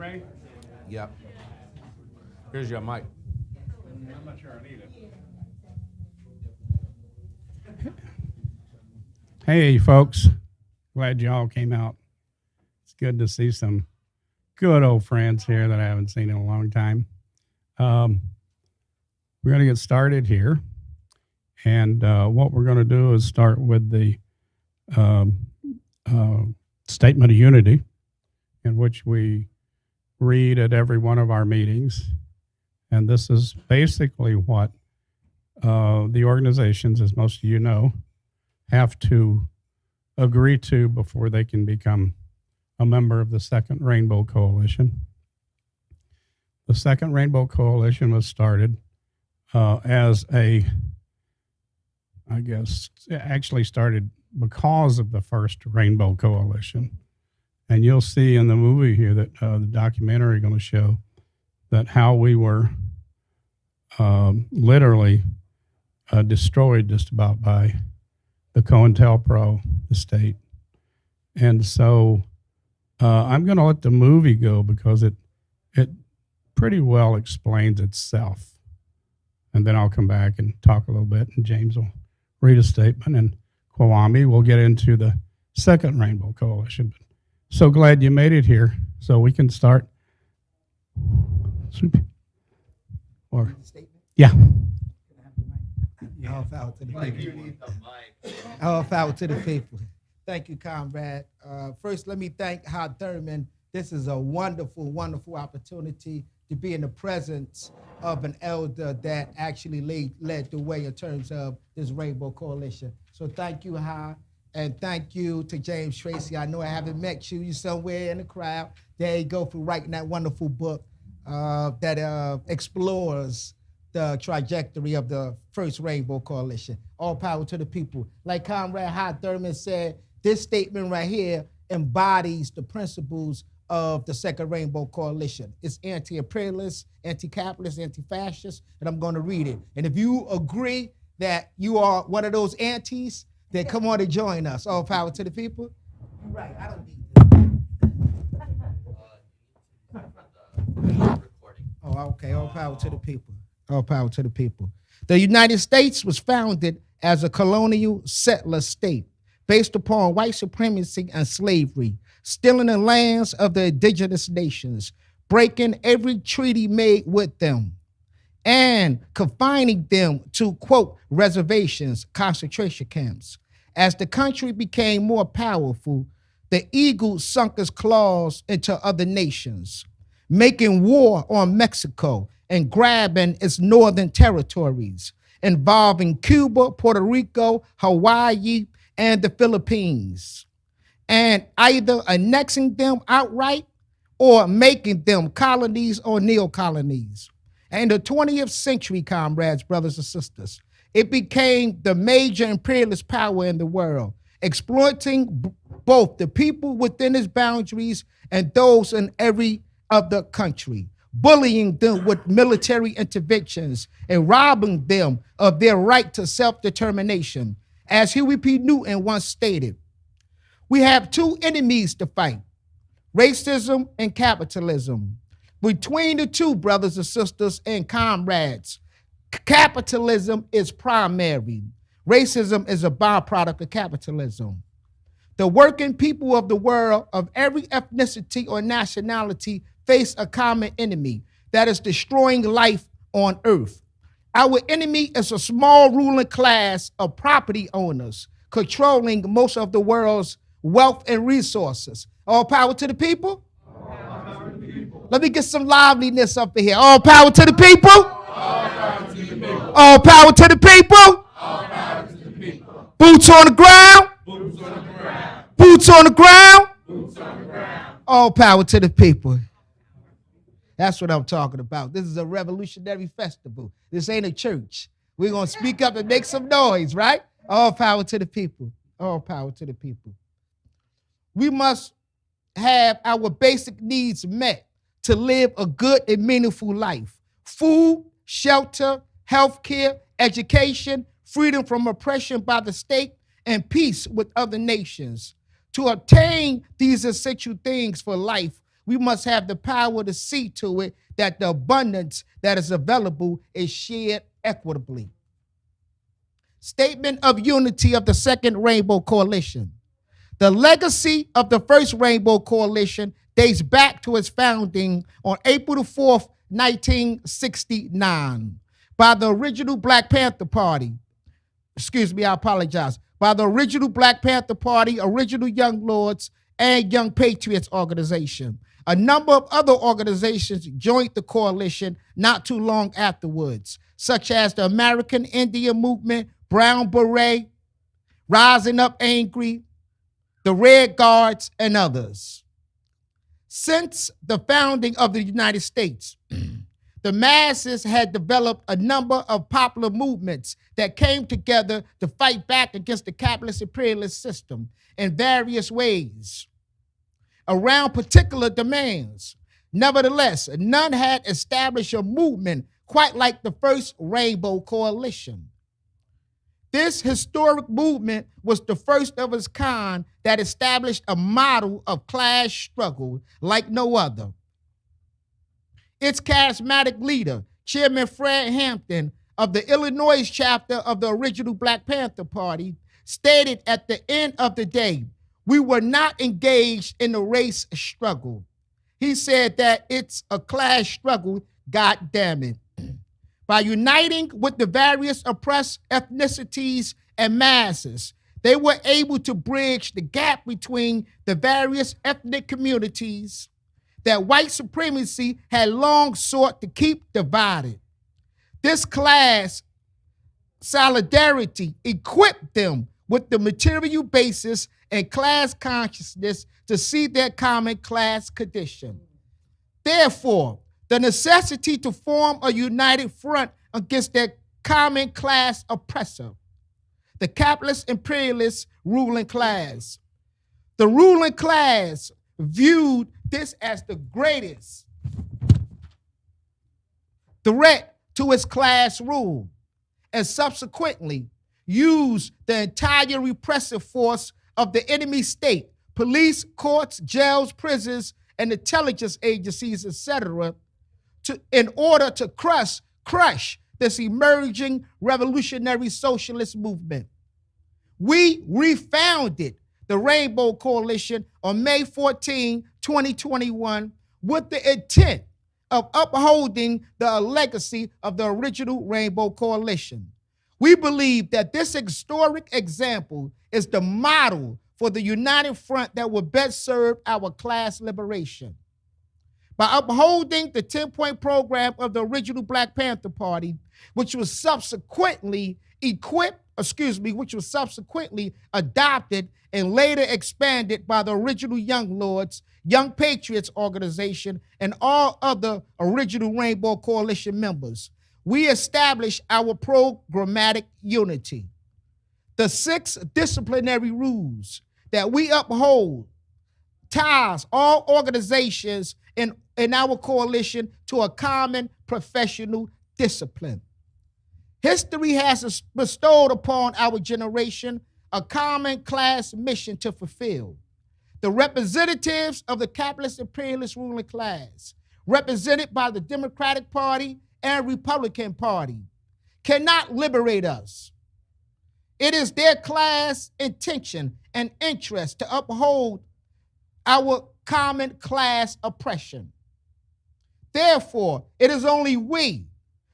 ready? Yep. Here's your mic. I'm not sure I need it. Hey, folks. Glad you all came out. It's good to see some good old friends here that I haven't seen in a long time. We're going to get started here. And what we're going to do is start with the Statement of Unity, in which we read at every one of our meetings. And this is basically what the organizations, as most of you know, have to agree to before they can become a member of the Second Rainbow Coalition. The Second Rainbow Coalition was started as a, I guess, it actually started because of the first Rainbow Coalition. And you'll see in the movie here that the documentary going to show that how we were literally destroyed just about by the COINTELPRO, the state. And so I'm going to let the movie go because it pretty well explains itself. And then I'll come back and talk a little bit, and James will read a statement, and Kwame will get into the Second Rainbow Coalition. So glad you made it here, so we can start. Or, yeah. All foul to the people. All foul to the people. Thank you, comrade. First, let me thank Hy Thurman. This is a wonderful, wonderful opportunity to be in the presence of an elder that actually led the way in terms of this Rainbow Coalition. So thank you, Hy, and thank you to James Tracy. I know I haven't met you. You're somewhere in the crowd. There you go, for writing that wonderful book that explores the trajectory of the first Rainbow Coalition. All power to the people. Like Comrade Hy Thurman said, this statement right here embodies the principles of the Second Rainbow Coalition. It's anti-imperialist, anti-capitalist, anti-fascist, and I'm going to read it. And if you agree that you are one of those antis, then come on and join us. All power to the people. You're right, I don't need this. Oh, okay, all power to the people. All power to the people. The United States was founded as a colonial settler state based upon white supremacy and slavery, stealing the lands of the indigenous nations, breaking every treaty made with them, and confining them to, quote, reservations, concentration camps. As the country became more powerful, the eagle sunk its claws into other nations, making war on Mexico and grabbing its northern territories, involving Cuba, Puerto Rico, Hawaii, and the Philippines, and either annexing them outright or making them colonies or neo-colonies. And in the 20th century, comrades, brothers and sisters, it became the major imperialist power in the world, exploiting both the people within its boundaries and those in every other country, bullying them with military interventions and robbing them of their right to self-determination. As Huey P. Newton once stated, we have two enemies to fight, racism and capitalism. Between the two, brothers and sisters and comrades, capitalism is primary. Racism is a byproduct of capitalism. The working people of the world of every ethnicity or nationality face a common enemy that is destroying life on earth. Our enemy is a small ruling class of property owners controlling most of the world's wealth and resources. All power to the people? All power to the people. Let me get some liveliness up in here. All power to the people? All power to the people. All power to the people? All power to the people. Boots on the ground? Boots on the ground. Boots on the ground? Boots on the ground. All power to the people. That's what I'm talking about. This is a revolutionary festival. This ain't a church. We're going to speak up and make some noise, right? All power to the people. All power to the people. We must have our basic needs met to live a good and meaningful life. Food, shelter, health care, education, freedom from oppression by the state, and peace with other nations. To obtain these essential things for life, we must have the power to see to it that the abundance that is available is shared equitably. Statement of unity of the Second Rainbow Coalition. The legacy of the First Rainbow Coalition dates back to its founding on April the 4th, 1969 by the original Black Panther Party. Excuse me, I apologize. By the original Black Panther Party, original Young Lords, and Young Patriots Organization. A number of other organizations joined the coalition not too long afterwards, such as the American Indian Movement, Brown Beret, Rising Up Angry, the Red Guards, and others. Since the founding of the United States, the masses had developed a number of popular movements that came together to fight back against the capitalist imperialist system in various ways around particular demands. Nevertheless, none had established a movement quite like the First Rainbow Coalition. This historic movement was the first of its kind that established a model of class struggle like no other. Its charismatic leader, Chairman Fred Hampton of the Illinois chapter of the original Black Panther Party, stated at the end of the day, we were not engaged in a race struggle. He said that it's a class struggle, God damn it. By uniting with the various oppressed ethnicities and masses, they were able to bridge the gap between the various ethnic communities that white supremacy had long sought to keep divided. This class solidarity equipped them with the material basis and class consciousness to see their common class condition. Therefore, the necessity to form a united front against their common class oppressor, the capitalist imperialist ruling class. The ruling class viewed this as the greatest threat to its class rule, and subsequently used the entire repressive force of the enemy state, police, courts, jails, prisons, and intelligence agencies, etc., in order to crush this emerging revolutionary socialist movement. We refounded the Rainbow Coalition on May 14, 2021, with the intent of upholding the legacy of the original Rainbow Coalition. We believe that this historic example is the model for the united front that will best serve our class liberation. By upholding the 10-point program of the original Black Panther Party, which was subsequently adopted and later expanded by the original Young Lords, Young Patriots Organization, and all other original Rainbow Coalition members, we established our programmatic unity. The 6 disciplinary rules that we uphold ties all organizations in our coalition to a common professional discipline. History has bestowed upon our generation a common class mission to fulfill. The representatives of the capitalist imperialist ruling class, represented by the Democratic Party and Republican Party, cannot liberate us. It is their class intention and interest to uphold our common class oppression. Therefore, it is only we,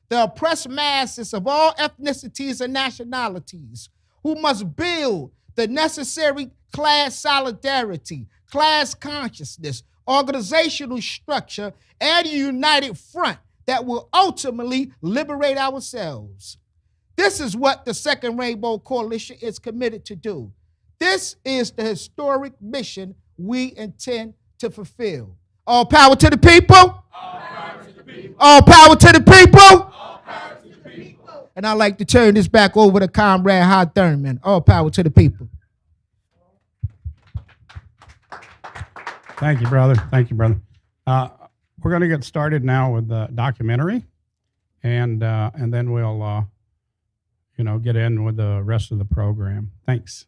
the oppressed masses of all ethnicities and nationalities, who must build the necessary class solidarity, class consciousness, organizational structure, and a united front that will ultimately liberate ourselves. This is what the Second Rainbow Coalition is committed to do. This is the historic mission we intend to fulfill. All power to the people. All power to the people. All power to the people. All power to the people. And I'd like to turn this back over to Comrade Hy Thurman. All power to the people. Thank you, brother. Thank you, brother. We're going to get started now with the documentary, and then we'll, get in with the rest of the program. Thanks.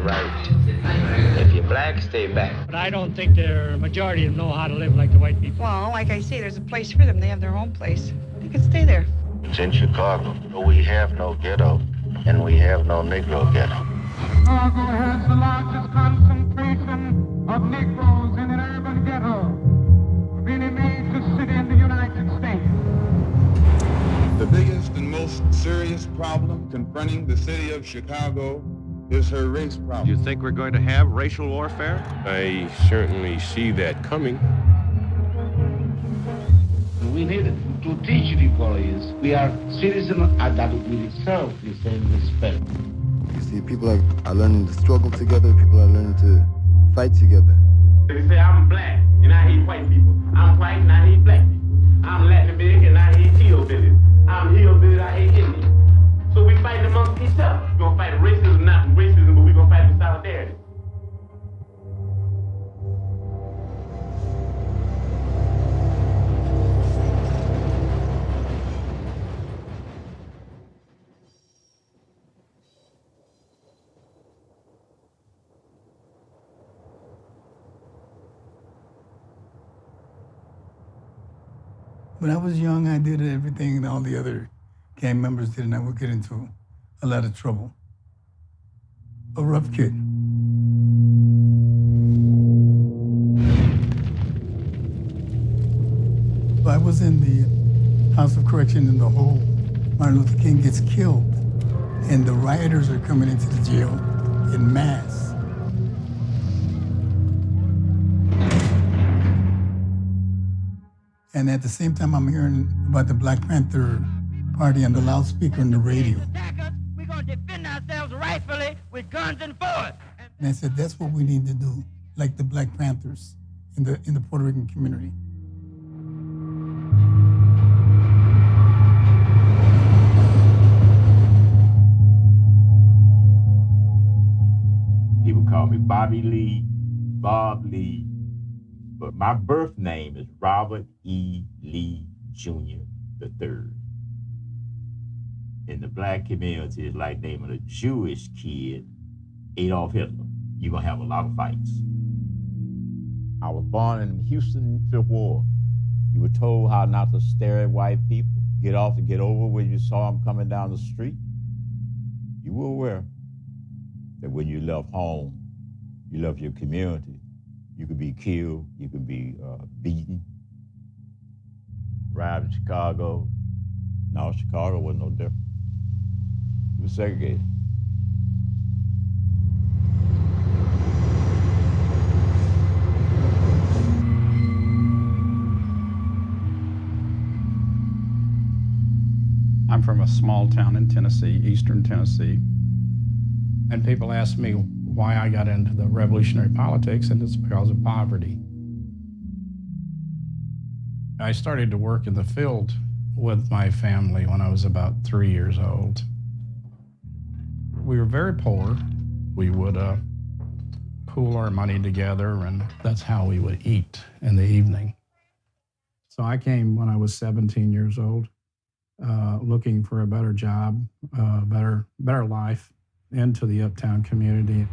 right. If you're black, stay back. But I don't think the majority of them know how to live like the white people. Well, like I say, there's a place for them. They have their own place. They can stay there. It's in Chicago. We have no ghetto, and we have no Negro ghetto. Chicago has the largest concentration of Negroes in an urban ghetto of any major city in the United States. The biggest and most serious problem confronting the city of Chicago is her race problem. You think we're going to have racial warfare? I certainly see that coming. We need to teach the employees we are citizens that we deserve the same respect. You see, people are learning to struggle together, people are learning to fight together. They say I'm black and I hate white people. I'm white and I hate black people. I'm Latin American and I hate hillbillies. I'm hillbilly, I hate Indians. So we fighting amongst each other. We're gonna fight racism, not racism, but we're gonna fight with solidarity. When I was young, I did everything all the other gang members did, and I would get into a lot of trouble. A rough kid. I was in the House of Correction in the hole. Martin Luther King gets killed, and the rioters are coming into the jail in mass. And at the same time, I'm hearing about the Black Panther Party on the loudspeaker on the radio. We're going to defend ourselves rightfully with guns and force. And I said, that's what we need to do, like the Black Panthers in the Puerto Rican community. People call me Bobby Lee, Bob Lee, but my birth name is Robert E. Lee Jr. III. In the black community, it's like naming a Jewish kid Adolf Hitler. You're gonna have a lot of fights. I was born in Houston, Fifth Ward. You were told how not to stare at white people, get off and get over when you saw them coming down the street. You were aware that when you left home, you left your community, you could be killed, you could be beaten. Arrived in Chicago. No, Chicago was no different. It was segregated. I'm from a small town in Tennessee, eastern Tennessee. And people ask me why I got into the revolutionary politics, and it's because of poverty. I started to work in the field with my family when I was about 3 years old. We were very poor. We would pool our money together, and that's how we would eat in the evening. So I came when I was 17 years old, looking for a better job, better life, into the uptown community.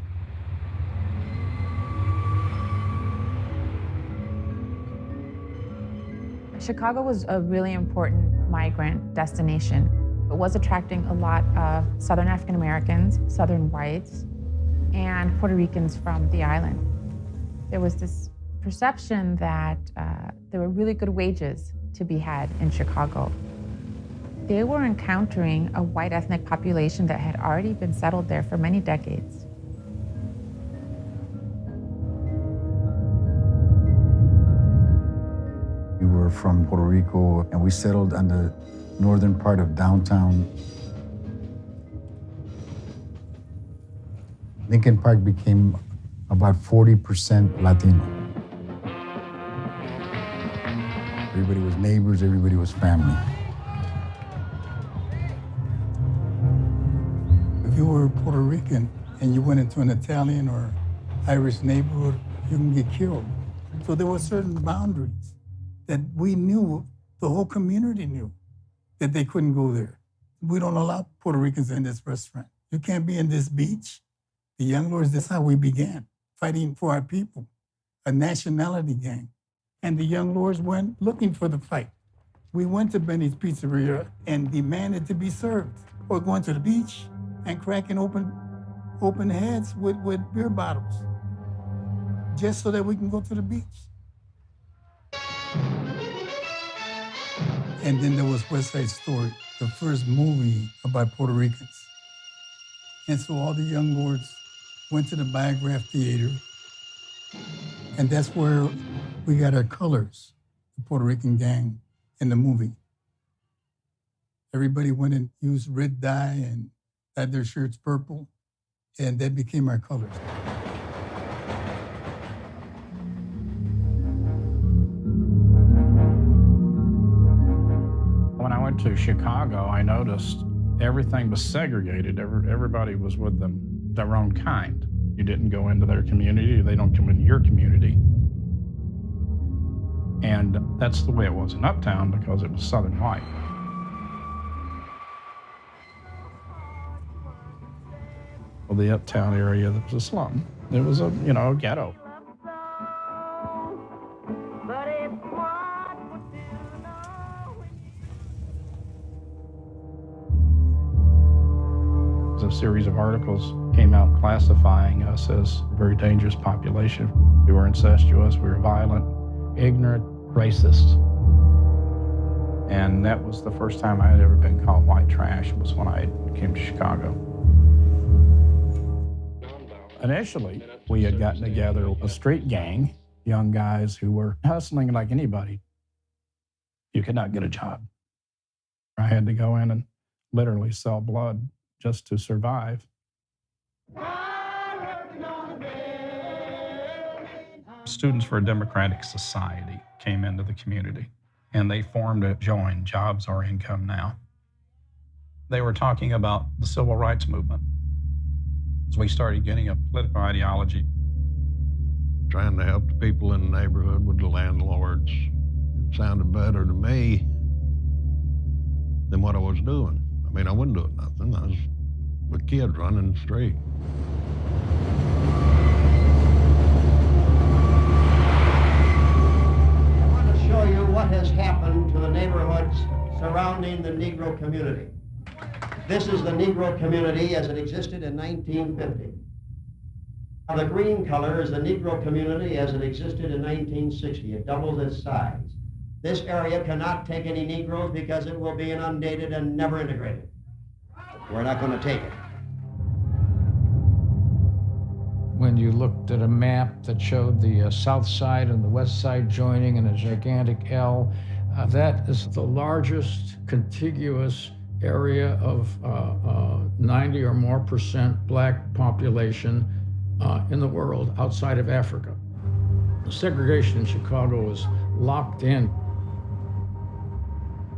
Chicago was a really important migrant destination. It was attracting a lot of Southern African Americans, Southern whites, and Puerto Ricans from the island. There was this perception that there were really good wages to be had in Chicago. They were encountering a white ethnic population that had already been settled there for many decades. We were from Puerto Rico, and we settled on the northern part of downtown. Lincoln Park became about 40% Latino. Everybody was neighbors, everybody was family. If you were Puerto Rican and you went into an Italian or Irish neighborhood, you can get killed. So there were certain boundaries that we knew, the whole community knew, that they couldn't go there. We don't allow Puerto Ricans in this restaurant. You can't be in this beach. The Young Lords, that's how we began, fighting for our people, a nationality gang. And the Young Lords went looking for the fight. We went to Benny's Pizzeria and demanded to be served, or going to the beach and cracking open heads with beer bottles, just so that we can go to the beach. And then there was West Side Story, the first movie about Puerto Ricans. And so all the Young Lords went to the Biograph Theater, and that's where we got our colors, the Puerto Rican gang in the movie. Everybody went and used red dye and had their shirts purple, and that became our colors. When I went to Chicago, I noticed everything was segregated. Everybody was with their own kind. You didn't go into their community, they don't come into your community. And that's the way it was in Uptown because it was Southern white. Well, the Uptown area was a slum. It was a, ghetto. A series of articles came out classifying us as a very dangerous population. We were incestuous, we were violent, ignorant, racist. And that was the first time I had ever been called white trash, was when I came to Chicago. Initially, we had gotten together a street gang, young guys who were hustling like anybody. You could not get a job. I had to go in and literally sell blood just to survive. Students for a Democratic Society came into the community, and they formed a joint, Jobs or Income Now. They were talking about the civil rights movement. So we started getting a political ideology. Trying to help the people in the neighborhood with the landlords. It sounded better to me than what I was doing. I mean, I wasn't doing nothing. I was a kid running the street. I want to show you what has happened to the neighborhoods surrounding the Negro community. This is the Negro community as it existed in 1950. Now, the green color is the Negro community as it existed in 1960. It doubles its size. This area cannot take any Negroes because it will be inundated and never integrated. We're not going to take it. When you looked at a map that showed the south side and the west side joining in a gigantic L, that is the largest contiguous area of 90 or more % black population in the world outside of Africa. The segregation in Chicago was locked in.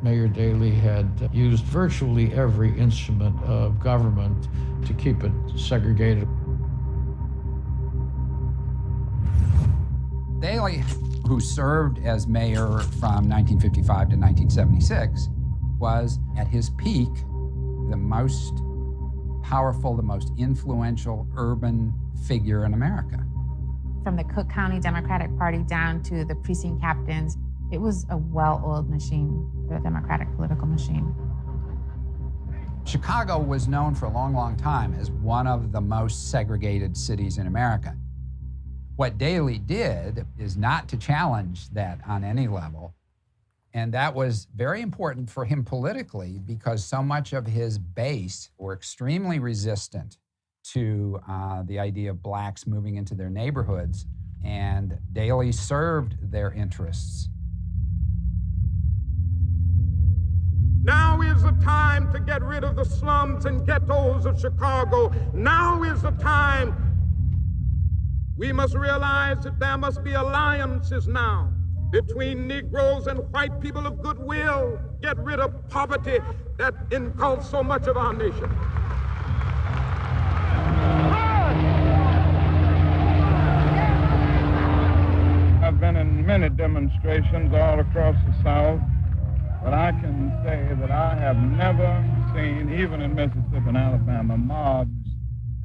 Mayor Daley had used virtually every instrument of government to keep it segregated. Daley, who served as mayor from 1955 to 1976, was at his peak the most powerful, the most influential urban figure in America. From the Cook County Democratic Party down to the precinct captains, it was a well-oiled machine, the Democratic political machine. Chicago was known for a long, long time as one of the most segregated cities in America. What Daley did is not to challenge that on any level, and that was very important for him politically because so much of his base were extremely resistant to the idea of blacks moving into their neighborhoods, and Daley served their interests. Now is the time to get rid of the slums and ghettos of Chicago. Now is the time. We must realize that there must be alliances now between Negroes and white people of goodwill. Get rid of poverty that inculcates so much of our nation. I've been in many demonstrations all across the South, but I can say that I have never seen, even in Mississippi and Alabama, mobs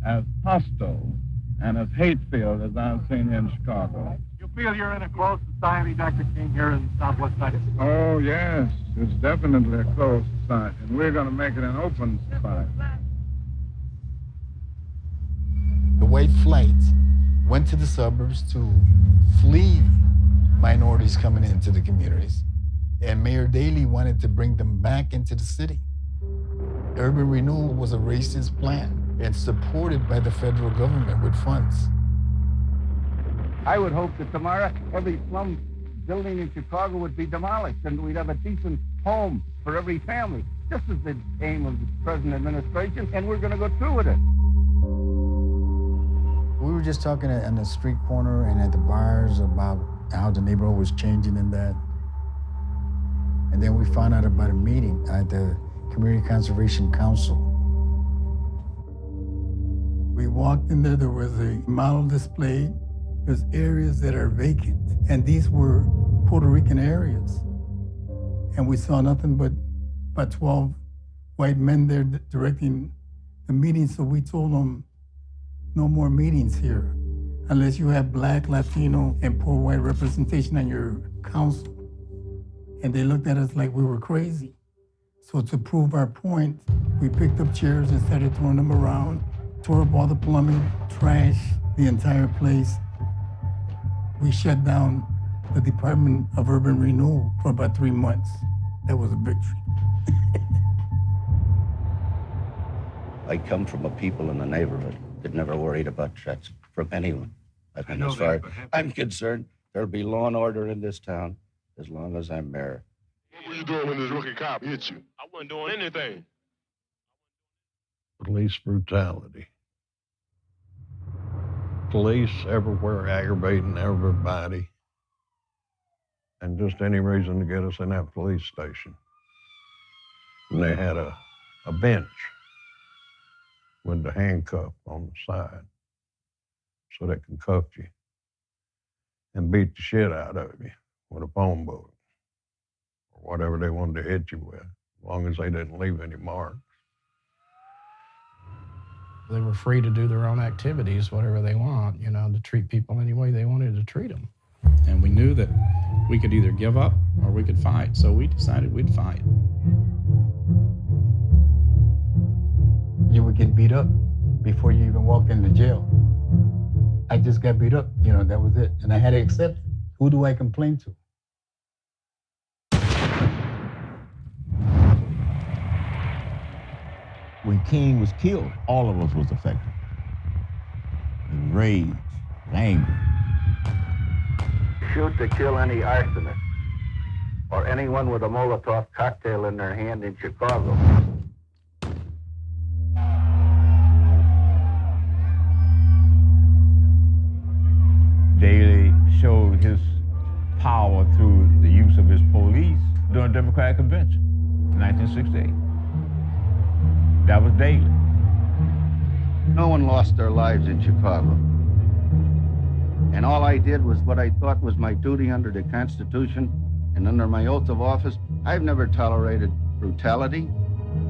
as hostile and as hate-filled as I've seen here in Chicago. You feel you're in a closed society, Dr. King, here in the southwest side of Chicago? Oh, yes. It's definitely a closed society, and we're going to make it an open society. The white flight went to the suburbs to flee minorities coming into the communities. And Mayor Daley wanted to bring them back into the city. Urban renewal was a racist plan and supported by the federal government with funds. I would hope that tomorrow every slum building in Chicago would be demolished and we'd have a decent home for every family. This is the aim of the present administration, and we're going to go through with it. We were just talking on the street corner and at the bars about how the neighborhood was changing in that. And then we found out about a meeting at the Community Conservation Council. We walked in there was a model display. There's areas that are vacant, and these were Puerto Rican areas. And we saw nothing but about 12 white men there directing the meeting, so we told them, no more meetings here unless you have Black, Latino, and poor white representation on your council. And they looked at us like we were crazy. So to prove our point, we picked up chairs and started throwing them around, tore up all the plumbing, trashed the entire place. We shut down the Department of Urban Renewal for about 3 months. That was a victory. I come from a people in the neighborhood that never worried about threats from anyone. I mean, as far as I'm concerned, there'll be law and order in this town as long as I'm mayor. What were you doing when this rookie cop hit you? I wasn't doing anything. Police brutality. Police everywhere aggravating everybody. And just any reason to get us in that police station. And they had a bench with the handcuff on the side so they can cuff you and beat the shit out of you with a phone book or whatever they wanted to hit you with, as long as they didn't leave any marks. They were free to do their own activities, whatever they want, to treat people any way they wanted to treat them. And we knew that we could either give up or we could fight, so we decided we'd fight. You would get beat up before you even walked into jail. I just got beat up, that was it. And I had to accept it. Who do I complain to? When King was killed, all of us was affected. In rage, anger. Shoot to kill any arsonist or anyone with a Molotov cocktail in their hand in Chicago. Daley showed his power through the use of his police during the Democratic Convention in 1968. That was Daley. No one lost their lives in Chicago. And all I did was what I thought was my duty under the Constitution and under my oath of office. I've never tolerated brutality.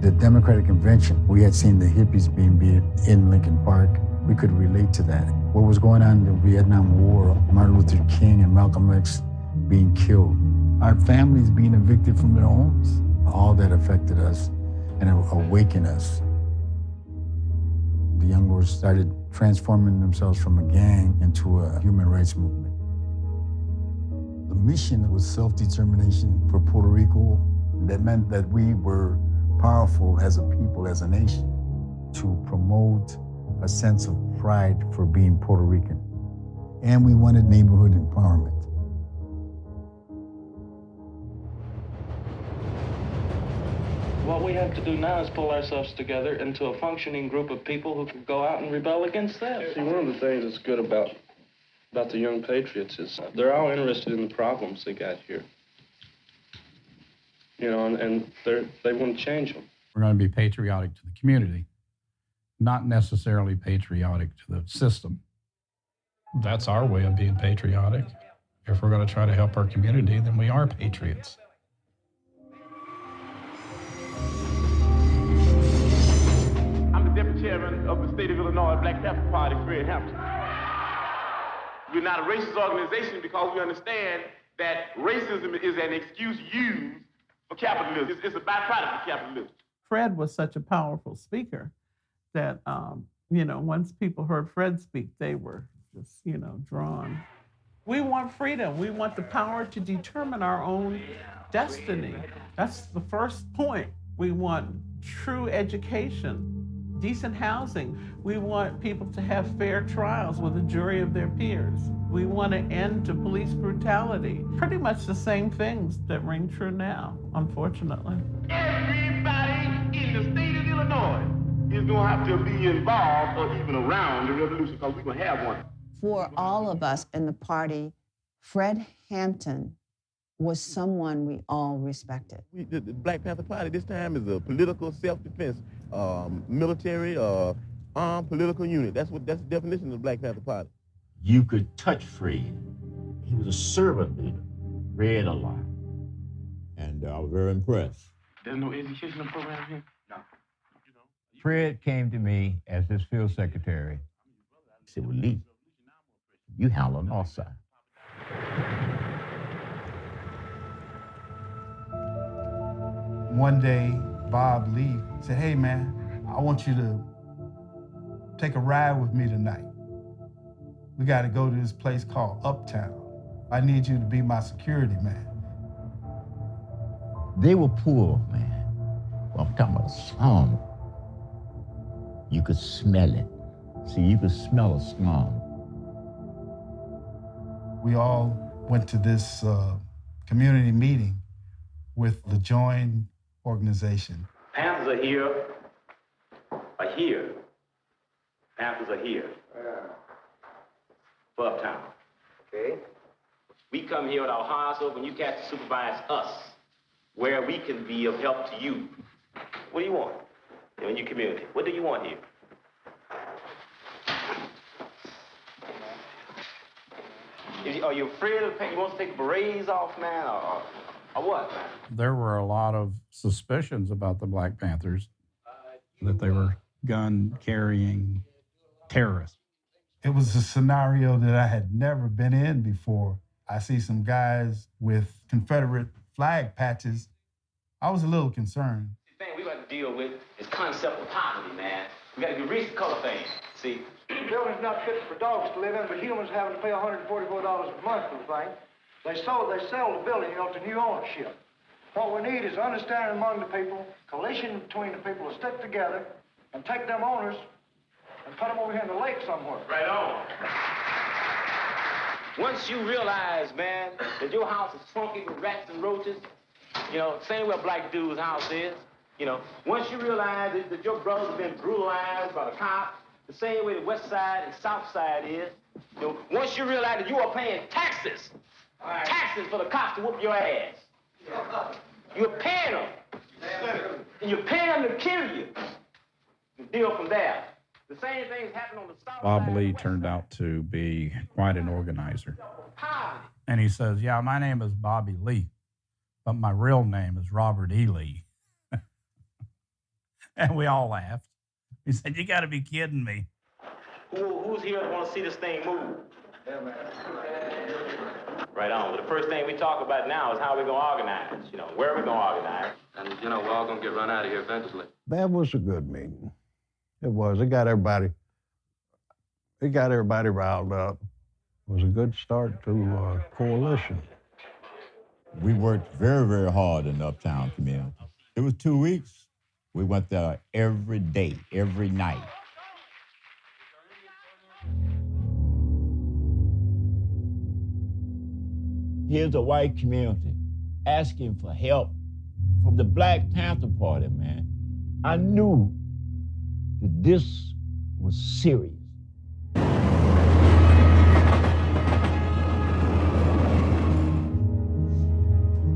The Democratic Convention, we had seen the hippies being beat in Lincoln Park. We could relate to that. What was going on in the Vietnam War, Martin Luther King and Malcolm X being killed, our families being evicted from their homes, all that affected us and awakened us. The young boys started transforming themselves from a gang into a human rights movement. The mission was self-determination for Puerto Rico. That meant that we were powerful as a people, as a nation, to promote a sense of pride for being Puerto Rican. And we wanted neighborhood empowerment. What we have to do now is pull ourselves together into a functioning group of people who can go out and rebel against that. See, one of the things that's good about the Young Patriots is they're all interested in the problems they got here. And they want to change them. We're going to be patriotic to the community, not necessarily patriotic to the system. That's our way of being patriotic. If we're going to try to help our community, then we are patriots. I'm the deputy chair chairman of the state of Illinois Black Panther Party, Fred Hampton. We're not a racist organization because we understand that racism is an excuse used for capitalism. It's a byproduct of capitalism. Fred was such a powerful speaker that, once people heard Fred speak, they were just, drawn. We want freedom. We want the power to determine our own destiny. That's the first point. We want true education, decent housing. We want people to have fair trials with a jury of their peers. We want an end to police brutality. Pretty much the same things that ring true now, unfortunately. Everybody in the state of Illinois is going to have to be involved or even around the revolution because we're going to have one. For all of us in the party, Fred Hampton was someone we all respected. The Black Panther Party this time is a political self-defense, military, armed political unit. That's the definition of the Black Panther Party. You could touch Fred. He was a servant leader, read a lot, and I was very impressed. There's no educational program here? No. Fred came to me as his field secretary. He said, well, Lee, you handle the north side. One day, Bob Lee said, hey man, I want you to take a ride with me tonight. We got to go to this place called Uptown. I need you to be my security man. They were poor, man. Well, I'm talking about a slum. You could smell it. See, you could smell a slum. We all went to this community meeting with the Join organization. Panthers are here. Panthers are here. For Uptown. Okay. We come here with our hearts open. You cats supervise us where we can be of help to you. What do you want in your community? What do you want here? Are you afraid of pain? You want to take berets off, man, or what, man? There were a lot of suspicions about the Black Panthers, that they were gun-carrying terrorists. It was a scenario that I had never been in before. I see some guys with Confederate flag patches. I was a little concerned. The thing we got to deal with is concept of poverty, man. We got to reach the color thing. See, the building's not fit for dogs to live in, but humans having to pay $144 a month for the thing. They sell the building, to new ownership. What we need is understanding among the people, coalition between the people to stick together and take them owners and put them over here in the lake somewhere. Right on. Once you realize, man, that your house is funky with rats and roaches, same way a black dude's house is, once you realize that your brother's have been brutalized by the cops, the same way the west side and south side is, once you realize that you are paying taxes for the cops to whoop your ass. You're paying them. And you're paying them to kill you. You deal from there. The same things happen on the south Bob side. Lee turned out to be quite an organizer. And he says, yeah, my name is Bobby Lee, but my real name is Robert E. Lee. And we all laughed. He said, you got to be kidding me. Who's here that want to see this thing move? Right on. But the first thing we talk about now is how we're going to organize. Where are we going to organize? And, we're all going to get run out of here eventually. That was a good meeting. It was. It got everybody riled up. It was a good start to coalition. We worked very, very hard in the Uptown community. It was 2 weeks. We went there every day, every night. Here's a white community asking for help from the Black Panther Party, man. I knew that this was serious.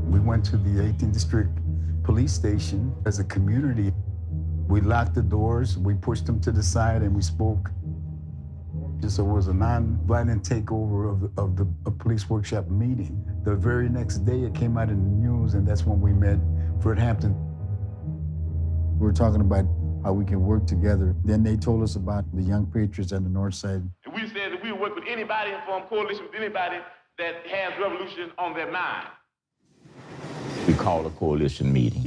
We went to the 18th District Police Station as a community. We locked the doors, we pushed them to the side, and we spoke. So it was a non-violent takeover of the police workshop meeting. The very next day, it came out in the news, and that's when we met Fred Hampton. We were talking about how we can work together. Then they told us about the Young Patriots on the north side. We said that we would work with anybody and form coalition with anybody that has revolution on their mind. We called a coalition meeting.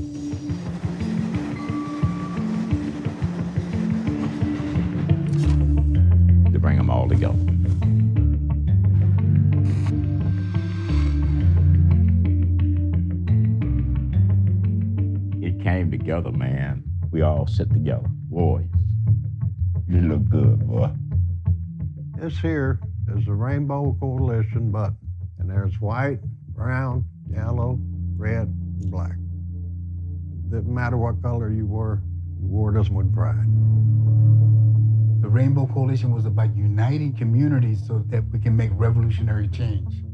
To bring them all together. It came together, man. We all sit together. Boys, you look good, boy. This here is the Rainbow Coalition button, and there's white, brown, yellow, red, and black. Didn't matter what color you wore this with pride. The Rainbow Coalition was about uniting communities so that we can make revolutionary change.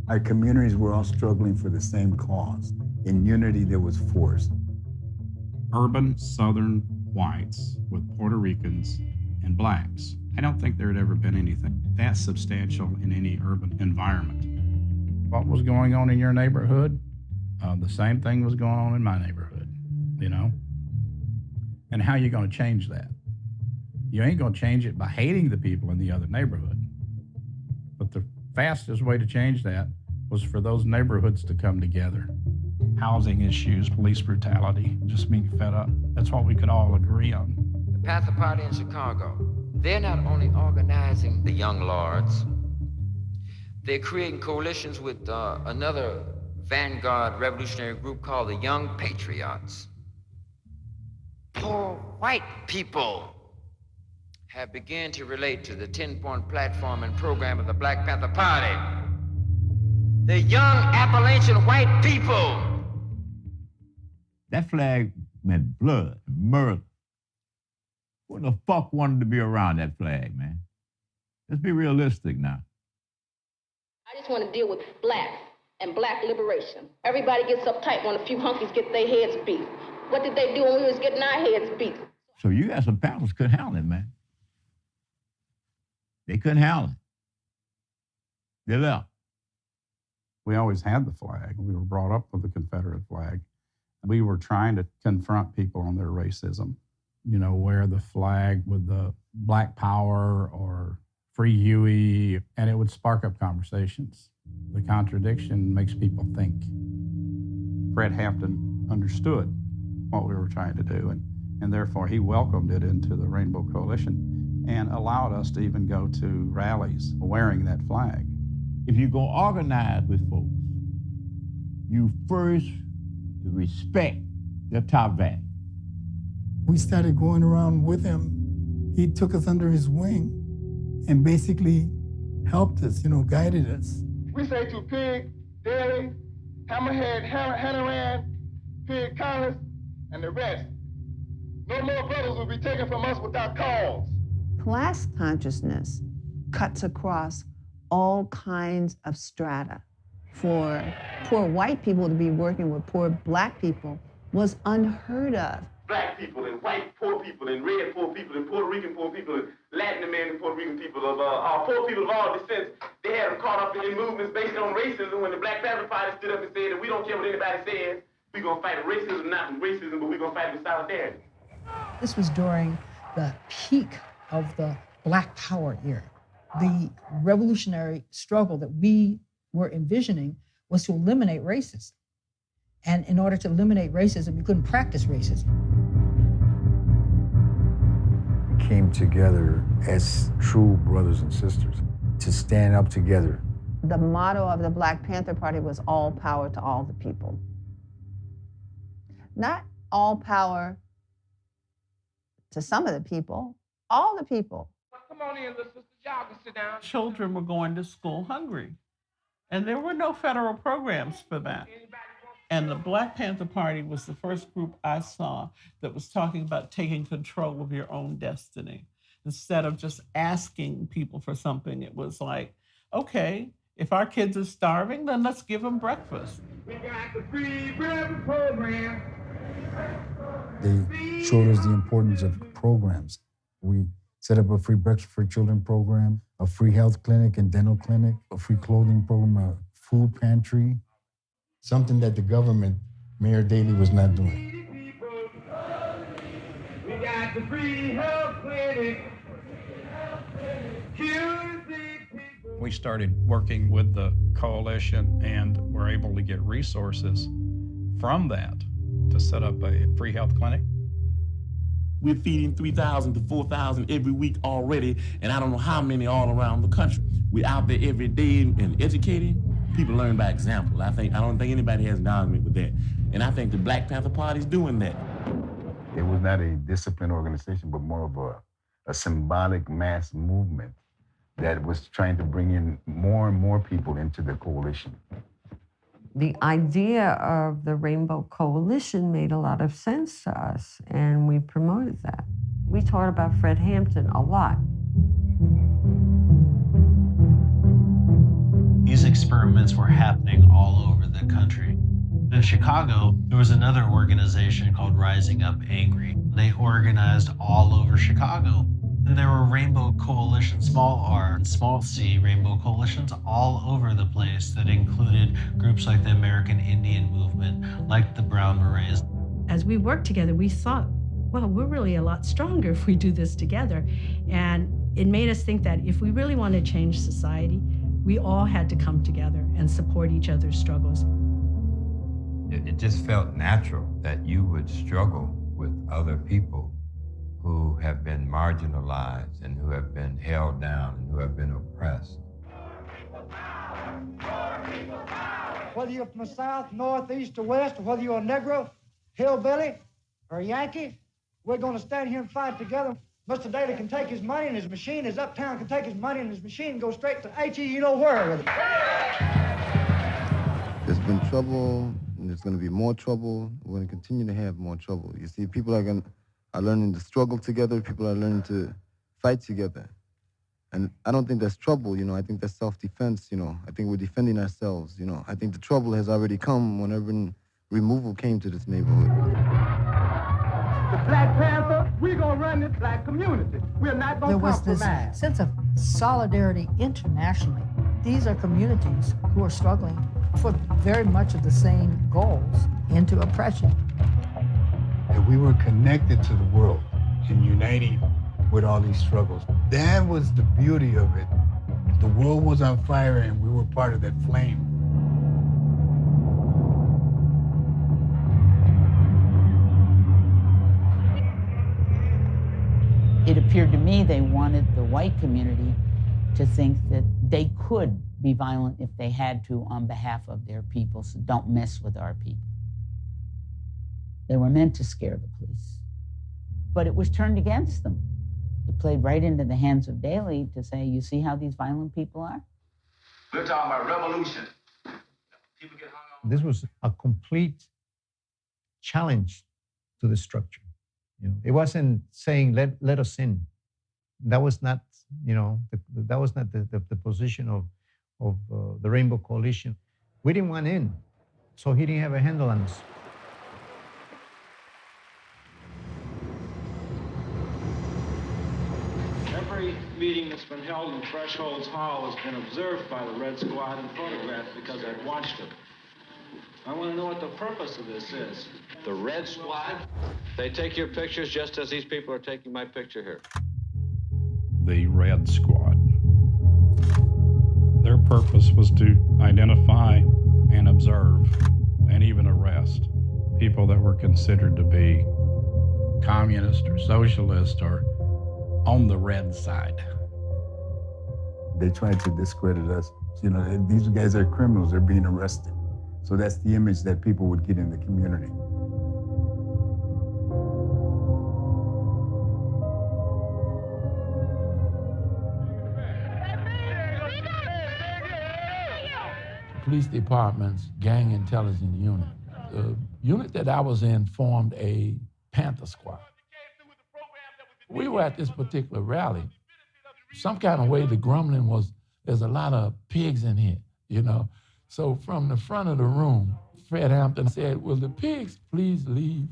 Our communities were all struggling for the same cause. In unity, there was force. Urban Southern whites with Puerto Ricans and blacks. I don't think there had ever been anything that substantial in any urban environment. What was going on in your neighborhood? The same thing was going on in my neighborhood, you know? And how are you going to change that? You ain't going to change it by hating the people in the other neighborhood. But the fastest way to change that was for those neighborhoods to come together. Housing issues, police brutality, just being fed up. That's what we could all agree on. The Panther Party in Chicago, they're not only organizing the young lords, they're creating coalitions with another vanguard revolutionary group called the Young Patriots. Poor white people have begun to relate to the 10-point platform and program of the Black Panther Party. The young Appalachian white people. That flag meant blood, murder. Who the fuck wanted to be around that flag, man? Let's be realistic now. I just want to deal with blacks and black liberation. Everybody gets uptight when a few hunkies get their heads beat. What did they do when we was getting our heads beat? So you got some panelists couldn't handle it, man. They couldn't handle it. They left. We always had the flag. We were brought up with the Confederate flag. We were trying to confront people on their racism. You know, wear the flag with the Black Power or Free Huey, and it would spark up conversations. The contradiction makes people think. Fred Hampton understood what we were trying to do, and therefore he welcomed it into the Rainbow Coalition and allowed us to even go to rallies wearing that flag. If you're going to organize with folks, you first respect their top value. We started going around with him. He took us under his wing and basically helped us, guided us. We say to Pig, Daly, Hammerhead, Hannaran, Pig Collins, and the rest, no more brothers will be taken from us without cause. Class consciousness cuts across all kinds of strata. For poor white people to be working with poor black people was unheard of. Black people and white poor people and red poor people and Puerto Rican poor people and Latin American Puerto Rican people of poor people of all descents. They had them caught up in movements based on racism when the Black Panther Party stood up and said that we don't care what anybody says. We're going to fight racism, not with racism, but we're going to fight with solidarity. This was during the peak of the Black Power era. The revolutionary struggle that we were envisioning was to eliminate racism. And in order to eliminate racism, you couldn't practice racism. We came together as true brothers and sisters to stand up together. The motto of the Black Panther Party was all power to all the people. Not all power to some of the people, all the people. Come on in, little sister. Y'all can sit down. Children were going to school hungry, and there were no federal programs for that. And the Black Panther Party was the first group I saw that was talking about taking control of your own destiny. Instead of just asking people for something, it was like, okay, if our kids are starving, then let's give them breakfast. We got the free breakfast program. They showed us the importance of programs. We set up a free breakfast for children program, a free health clinic and dental clinic, a free clothing program, a food pantry. Something that the government, Mayor Daley, was not doing. We got like the free health clinic. We started working with the coalition and were able to get resources from that to set up a free health clinic. We're feeding 3,000 to 4,000 every week already, and I don't know how many all around the country. We're out there every day and educating. People learn by example. I don't think anybody has an argument with that. And I think the Black Panther Party is doing that. It was not a disciplined organization, but more of a symbolic mass movement that was trying to bring in more and more people into the coalition. The idea of the Rainbow Coalition made a lot of sense to us, and we promoted that. We taught about Fred Hampton a lot. These experiments were happening all over the country. In Chicago, there was another organization called Rising Up Angry. They organized all over Chicago. And there were Rainbow Coalition, small r and small c Rainbow Coalitions all over the place that included groups like the American Indian Movement, like the Brown Berets. As we worked together, we thought, well, we're really a lot stronger if we do this together. And it made us think that if we really want to change society, we all had to come together and support each other's struggles. It just felt natural that you would struggle with other people who have been marginalized and who have been held down and who have been oppressed. Whether you're from the South, North, East, or West, or whether you're a Negro, hillbilly, or a Yankee, we're going to stand here and fight together. Mr. Daley can take his money and his machine, his uptown can take his money and his machine and go straight to H.E. you know where with it. There's been trouble, and there's going to be more trouble. We're going to continue to have more trouble. You see, people are learning to struggle together. People are learning to fight together. And I don't think that's trouble, you know. I think that's self-defense, you know. I think we're defending ourselves, you know. I think the trouble has already come when urban removal came to this neighborhood. The Black Panther, we're going to run this black community. We're not going to compromise. There was this sense of solidarity internationally. These are communities who are struggling for very much of the same goals into oppression. That we were connected to the world and uniting with all these struggles. That was the beauty of it. The world was on fire and we were part of that flame. It appeared to me they wanted the white community to think that they could be violent if they had to on behalf of their people, so don't mess with our people. They were meant to scare the police. But it was turned against them. It played right into the hands of Daley to say, you see how these violent people are? We're talking about revolution. This was a complete challenge to the structure. You know, it wasn't saying, let us in. That was not, you know, that was not the position of the Rainbow Coalition. We didn't want in, so he didn't have a handle on us. Every meeting that's been held in Thresholds Hall has been observed by the Red Squad and photographed because I've watched it. I want to know what the purpose of this is. The Red Squad? They take your pictures just as these people are taking my picture here. The Red Squad. Their purpose was to identify and observe and even arrest people that were considered to be communist or socialist or on the red side. They tried to discredit us. You know, these guys are criminals, they're being arrested. So that's the image that people would get in the community. Police department's gang intelligence unit. The unit that I was in formed a Panther Squad. We were at this particular rally. Some kind of way the grumbling was, there's a lot of pigs in here, you know? So from the front of the room, Fred Hampton said, will the pigs please leave?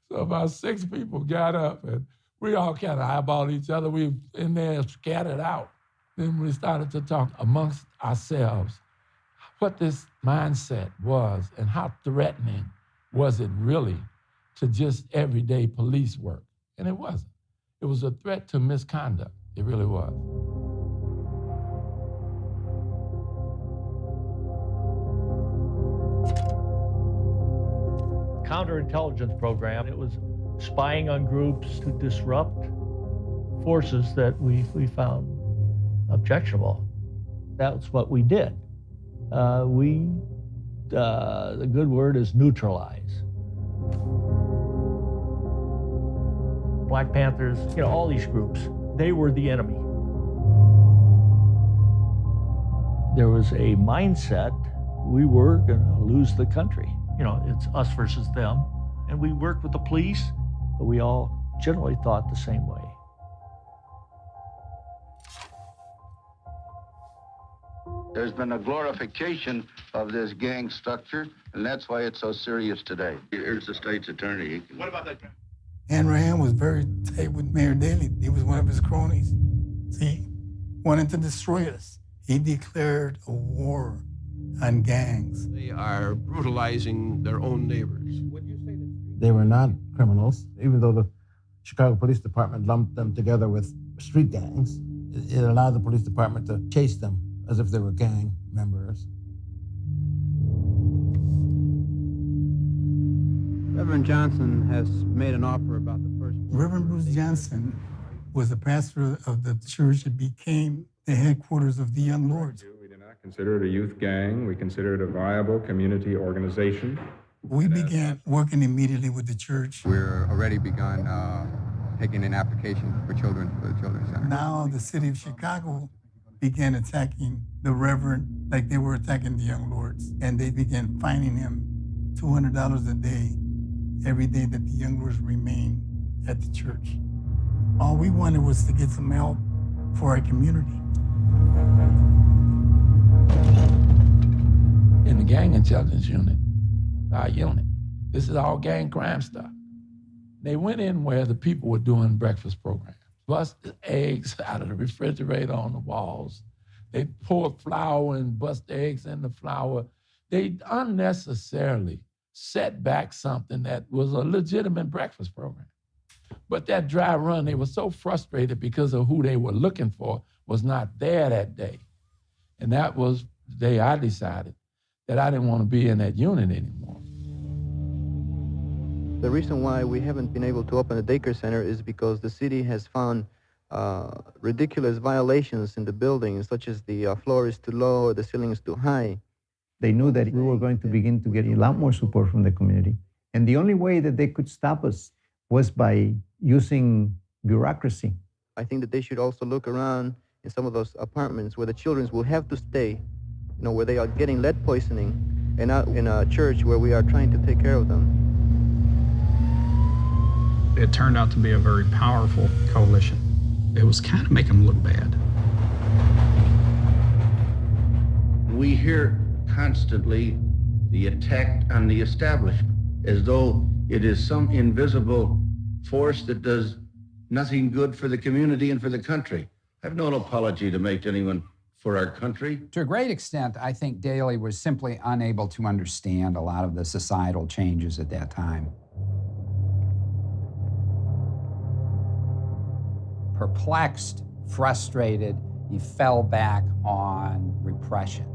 So about 6 people got up and we all kind of eyeballed each other. We were in there scattered out. Then we started to talk amongst ourselves what this mindset was and how threatening was it really to just everyday police work. And it wasn't. It was a threat to misconduct. It really was. Counterintelligence program. It was spying on groups to disrupt forces that we found objectionable. That's what we did. The good word is neutralize. Black Panthers, all these groups, they were the enemy. There was a mindset, we were gonna lose the country. It's us versus them. And we worked with the police, but we all generally thought the same way. There's been a glorification of this gang structure, and that's why it's so serious today. Here's the state's attorney. What about that? Rand was very tight with Mayor Daley. He was one of his cronies. He wanted to destroy us. He declared a war on gangs. They are brutalizing their own neighbors. They were not criminals, even though the Chicago Police Department lumped them together with street gangs. It allowed the police department to chase them as if they were gang members. Reverend Johnson has made an offer about the first. Reverend Bruce Johnson was the pastor of the church that became the headquarters of the Young Lords. We do not consider it a youth gang. We consider it a viable community organization. We began working immediately with the church. We're already begun taking in applications for the Children's Center. Now the city of Chicago began attacking the Reverend like they were attacking the Young Lords. And they began fining him $200 a day every day that the Young Lords remained at the church. All we wanted was to get some help for our community. In the gang intelligence unit, our unit, this is all gang crime stuff. They went in where the people were doing breakfast programs, busted eggs out of the refrigerator on the walls. They poured flour and bust eggs in the flour. They unnecessarily set back something that was a legitimate breakfast program. But that dry run, they were so frustrated because of who they were looking for was not there that day. And that was the day I decided that I didn't want to be in that unit anymore. The reason why we haven't been able to open a daycare center is because the city has found ridiculous violations in the buildings, such as the floor is too low, the ceiling is too high. They knew that we were going to begin to get a lot more support from the community. And the only way that they could stop us was by using bureaucracy. I think that they should also look around in some of those apartments where the children will have to stay, where they are getting lead poisoning, and not in a church where we are trying to take care of them. It turned out to be a very powerful coalition. It was kind of making them look bad. We hear constantly the attack on the establishment as though it is some invisible force that does nothing good for the community and for the country. I have no apology to make to anyone for our country. To a great extent, I think Daley was simply unable to understand a lot of the societal changes at that time. Perplexed, frustrated, he fell back on repression.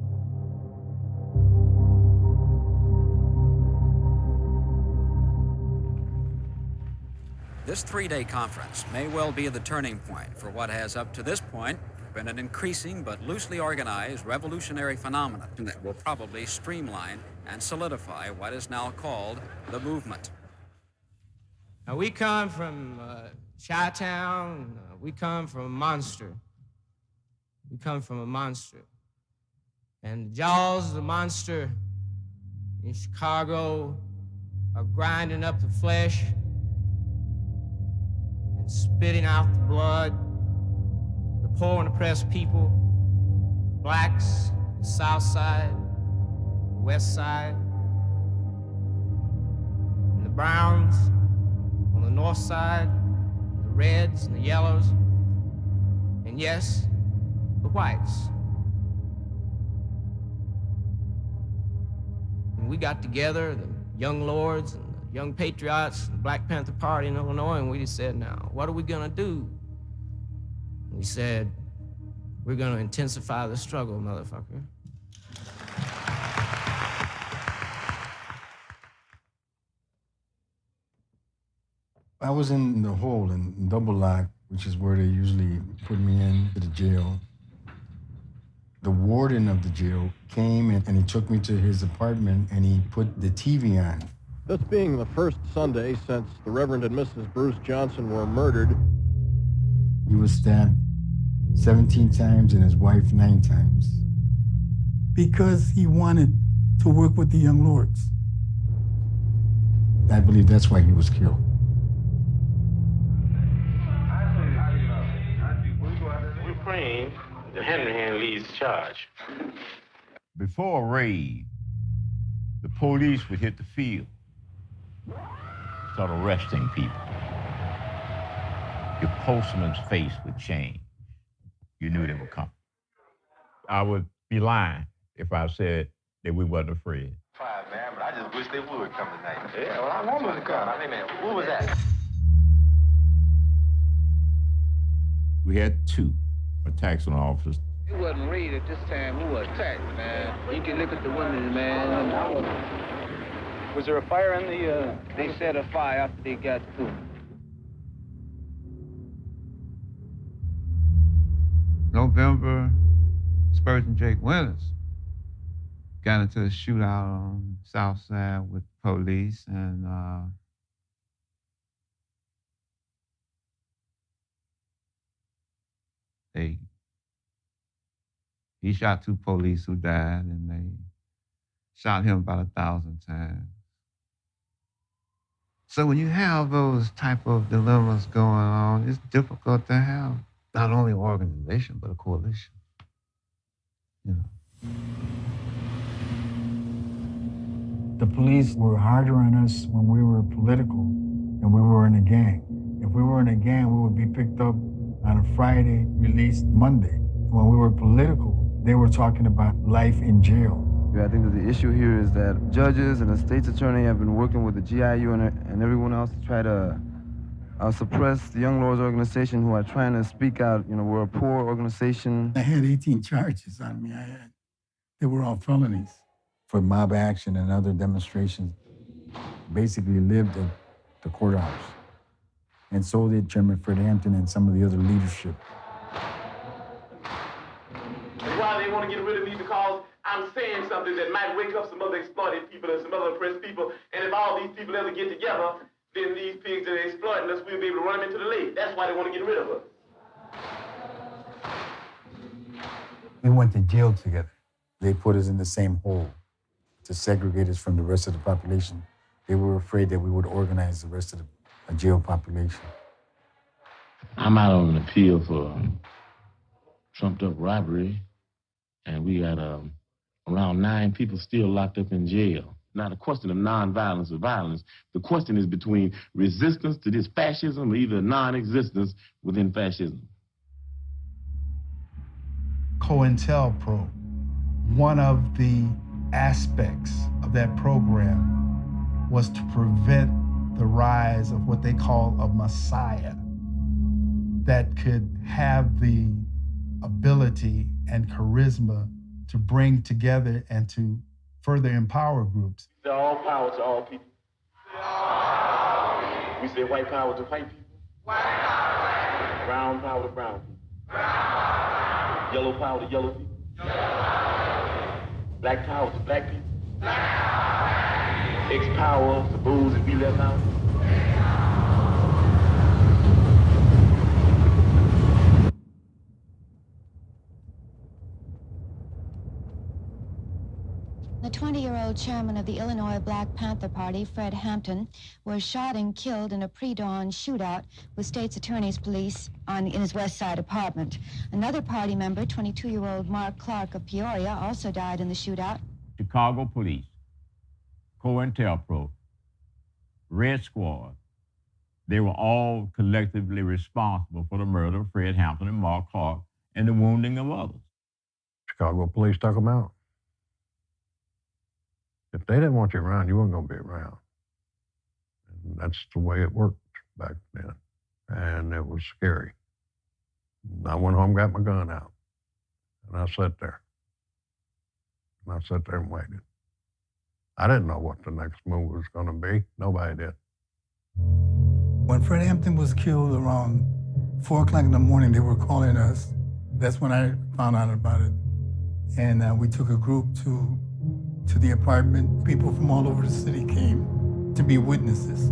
This three-day conference may well be the turning point for what has up to this point been an increasing but loosely organized revolutionary phenomenon that will probably streamline and solidify what is now called the movement. Now, we come from Chi-Town. We come from a monster. We come from a monster. And the jaws of the monster in Chicago are grinding up the flesh and spitting out the blood. The poor and oppressed people, blacks, the South Side, the West Side, and the browns on the North Side, the reds and the yellows, and yes, the whites. And we got together, the Young Lords and the Young Patriots Black Panther Party in Illinois, and we just said, now, what are we gonna do? We said, we're gonna intensify the struggle, motherfucker. I was in the hole in double lock, which is where they usually put me into the jail. The warden of the jail came and he took me to his apartment and he put the TV on. This being the first Sunday since the Reverend and Mrs. Bruce Johnson were murdered. He was stabbed 17 times and his wife 9 times. Because he wanted to work with the Young Lords. I believe that's why he was killed. We're praying that Hanrahan leads the charge. Before a raid, the police would hit the field, start arresting people. Your postman's face would change. You knew they were coming. I would be lying if I said that we wasn't afraid. Fine, man, but I just wish they would come tonight. Yeah, well, I want them to come. I mean, man, what was that? We had 2 attacks on officers. It wasn't raid at this time. We were attacked, man. You can look at the windows, man. Was there a fire in the... They set a fire after they got through. November, Spurgeon Jake Winters got into a shootout on the south side with police, and he shot 2 police who died, and they shot him about 1,000 times. So when you have those type of dilemmas going on, it's difficult to have not only an organization, but a coalition. You know. The police were harder on us when we were political and we were in a gang. If we were in a gang, we would be picked up on a Friday, released Monday. When we were political, they were talking about life in jail. I think that the issue here is that judges and the state's attorney have been working with the GIU and everyone else to try to suppress the Young Lords Organization, who are trying to speak out. You know, we're a poor organization. I had 18 charges on me. They were all felonies. For mob action and other demonstrations, basically lived at the courthouse. And so did Chairman Fred Hampton and some of the other leadership. That's why they want to get rid of me, because I'm saying something that might wake up some other exploited people and some other oppressed people. And if all these people ever get together, then these pigs that are exploiting us, we'll be able to run them into the lake. That's why they want to get rid of us. We went to jail together. They put us in the same hole to segregate us from the rest of the population. They were afraid that we would organize the rest of the jail population. I'm out on an appeal for trumped-up robbery, and we got around 9 people still locked up in jail. Not a question of nonviolence or violence. The question is between resistance to this fascism or either non-existence within fascism. COINTELPRO, one of the aspects of that program was to prevent the rise of what they call a messiah that could have the ability and charisma to bring together and to further empower groups. All power to all people. We say white power to white people. Brown power to brown people. Yellow power to yellow people. Black power to black people. X power to those that we left out. The 20-year-old chairman of the Illinois Black Panther Party, Fred Hampton, was shot and killed in a pre-dawn shootout with state's attorney's police in his West Side apartment. Another party member, 22-year-old Mark Clark of Peoria, also died in the shootout. Chicago Police, COINTELPRO, Red Squad, they were all collectively responsible for the murder of Fred Hampton and Mark Clark and the wounding of others. Chicago Police took them out. If they didn't want you around, you weren't going to be around. That's the way it worked back then. And it was scary. I went home, got my gun out, and I sat there. And I sat there and waited. I didn't know what the next move was going to be. Nobody did. When Fred Hampton was killed around 4 o'clock in the morning, they were calling us. That's when I found out about it. And we took a group to the apartment. People from all over the city came to be witnesses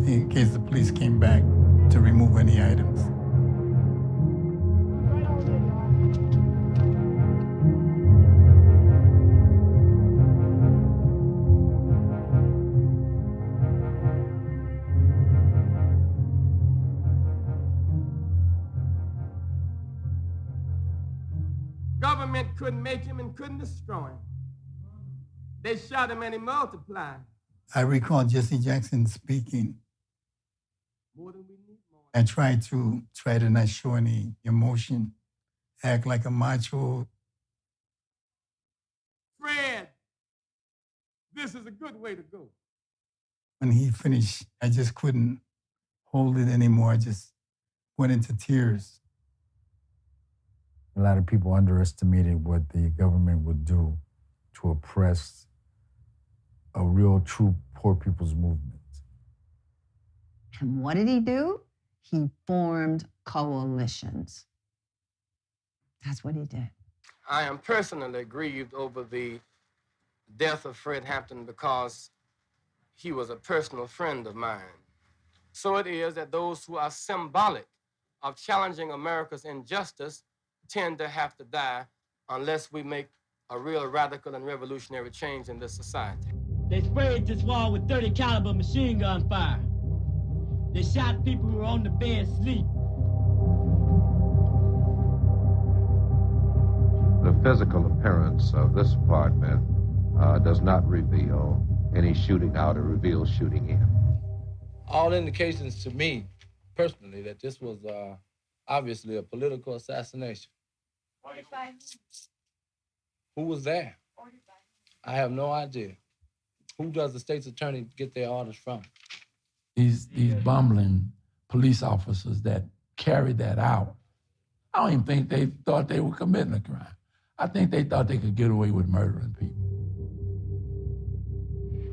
in case the police came back to remove any items. Government couldn't make him and couldn't destroy him. They shot him and he multiplied. I recall Jesse Jackson speaking. I tried to not show any emotion, act like a macho. Fred, this is a good way to go. When he finished, I just couldn't hold it anymore. I just went into tears. A lot of people underestimated what the government would do to oppress a real, true poor people's movement. And what did he do? He formed coalitions. That's what he did. I am personally grieved over the death of Fred Hampton because he was a personal friend of mine. So it is that those who are symbolic of challenging America's injustice tend to have to die unless we make a real radical and revolutionary change in this society. They sprayed this wall with 30 caliber machine gun fire. They shot people who were on the bed asleep. The physical appearance of this apartment does not reveal any shooting out or reveal shooting in. All indications to me, personally, that this was obviously a political assassination. 45. Who was there? 45. I have no idea. Who does the state's attorney get their orders from? These bumbling police officers that carried that out, I don't even think they thought they were committing a crime. I think they thought they could get away with murdering people.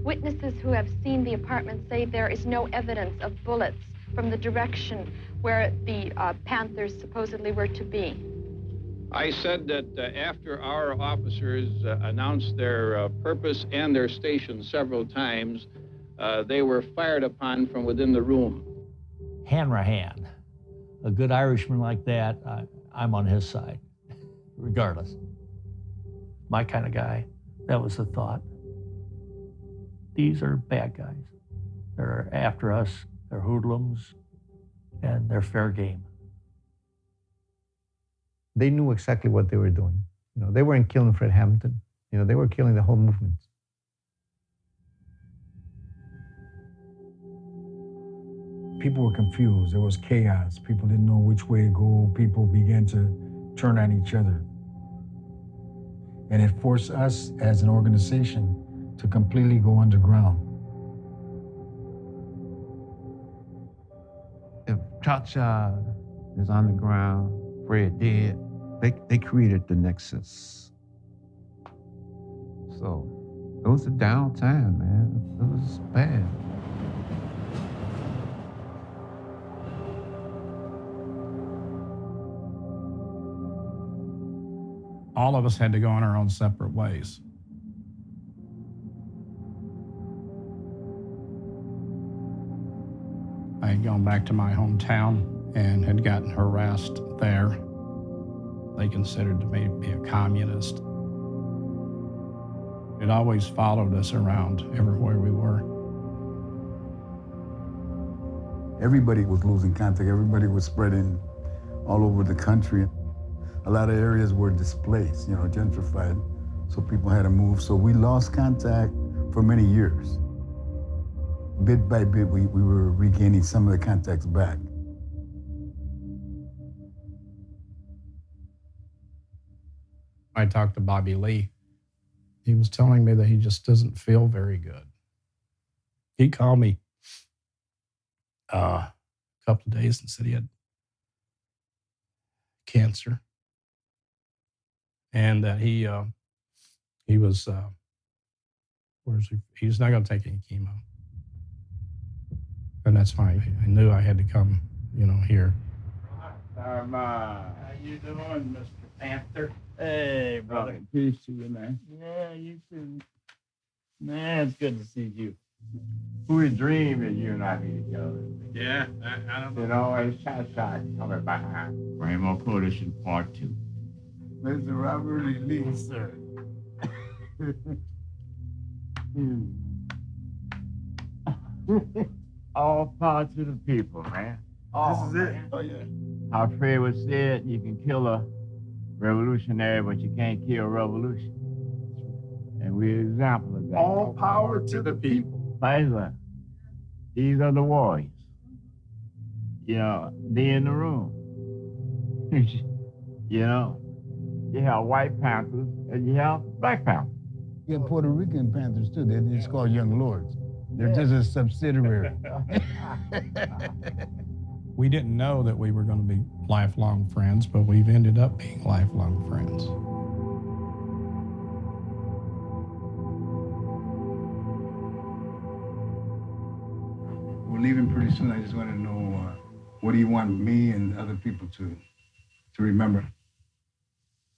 Witnesses who have seen the apartment say there is no evidence of bullets from the direction where the Panthers supposedly were to be. I said that after our officers announced their purpose and their station several times, they were fired upon from within the room. Hanrahan, a good Irishman like that, I'm on his side, regardless. My kind of guy, that was the thought. These are bad guys. They're after us, they're hoodlums, and they're fair game. They knew exactly what they were doing. You know, they weren't killing Fred Hampton. You know, they were killing the whole movement. People were confused. There was chaos. People didn't know which way to go. People began to turn on each other. And it forced us as an organization to completely go underground. If Cha-Cha is on the ground, Fred dead, they created the nexus. So it was a downtime, man. It was bad. All of us had to go on our own separate ways. I had gone back to my hometown and had gotten harassed there. They considered me to be a communist. It always followed us around everywhere we were. Everybody was losing contact. Everybody was spreading all over the country. A lot of areas were displaced, you know, gentrified, so people had to move. So we lost contact for many years. Bit by bit, we were regaining some of the contacts back. I talked to Bobby Lee. He was telling me that he just doesn't feel very good. He called me a couple of days and said he had cancer, and that he was he's not going to take any chemo, and that's fine. I knew I had to come, here. How you doing, Mr. Panther? Hey, brother. Peace to you, man. Yeah, you too. Man, it's good to see you. Who would dream that you and I be together? Yeah, I don't know. You know, it's shot coming behind. Rainbow Coalition Part 2. Mr. Robert E. Lee, sir. All parts of the people, man. This is it? Oh, yeah. How Fred was said, you can kill a revolutionary, but you can't kill revolution. And we're an example of that. All power to the people. These are the warriors. They in the room. You have white Panthers and you have Black Panthers. You have Puerto Rican Panthers too. They're just called Young Lords. They're just a subsidiary. We didn't know that we were going to be lifelong friends, but we've ended up being lifelong friends. We're leaving pretty soon. I just want to know, what do you want me and other people to remember?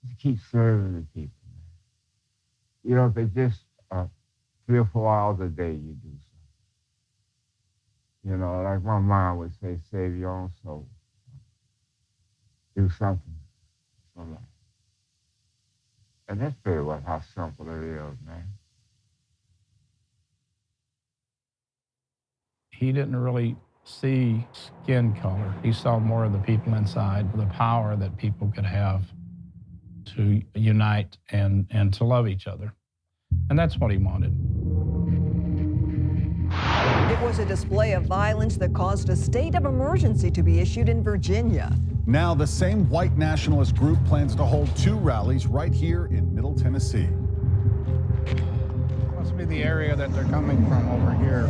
Just keep serving the people, man. If it's just 3 or 4 hours a day, you do something. Like my mom would say, save your own soul. Do something for life. And that's pretty much how simple it is, man. He didn't really see skin color. He saw more of the people inside, the power that people could have to unite and to love each other. And that's what he wanted. It was a display of violence that caused a state of emergency to be issued in Virginia. Now, the same white nationalist group plans to hold 2 rallies right here in Middle Tennessee. Must be the area that they're coming from over here.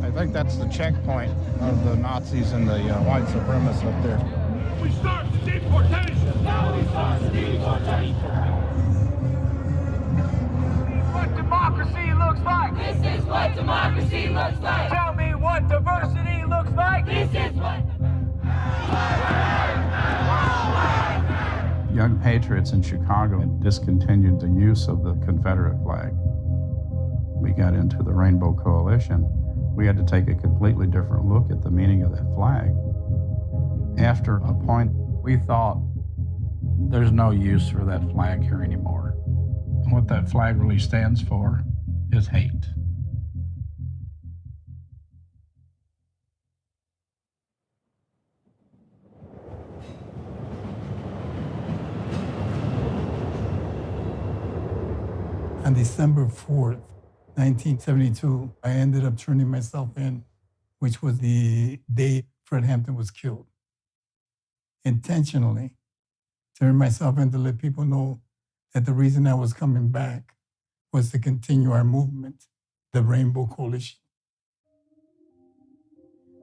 I think that's the checkpoint of the Nazis and the white supremacists up there. We start the deportation. Now we start the deportation. What democracy looks like. This is what democracy looks like. Tell me what diversity looks like. This is what. Young Patriots in Chicago had discontinued the use of the Confederate flag. We got into the Rainbow Coalition. We had to take a completely different look at the meaning of that flag. After a point, we thought there's no use for that flag here anymore. What that flag really stands for is hate. On December 4th, 1972, I ended up turning myself in, which was the day Fred Hampton was killed. Intentionally turned myself in to let people know that the reason I was coming back was to continue our movement, the Rainbow Coalition.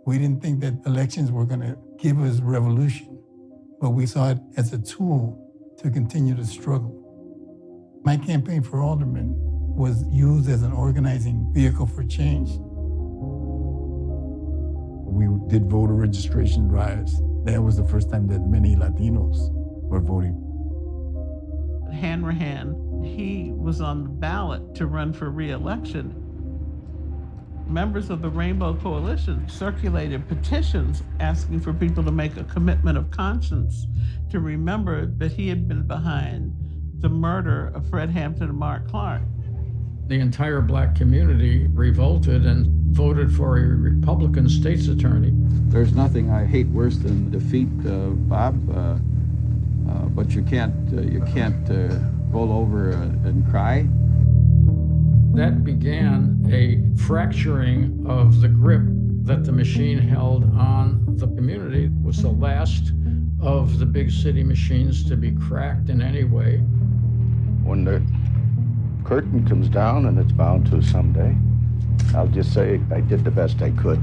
We didn't think that elections were going to give us revolution, but we saw it as a tool to continue the struggle. My campaign for alderman was used as an organizing vehicle for change. We did voter registration drives. That was the first time that many Latinos were voting. Hanrahan, he was on the ballot to run for re-election. Members of the Rainbow Coalition circulated petitions asking for people to make a commitment of conscience to remember that he had been behind the murder of Fred Hampton and Mark Clark. The entire black community revolted and voted for a Republican state's attorney. There's nothing I hate worse than defeat, Bob, but you can't roll over and cry. That began a fracturing of the grip that the machine held on the community. It was the last of the big city machines to be cracked in any way. When the curtain comes down, and it's bound to someday, I'll just say I did the best I could.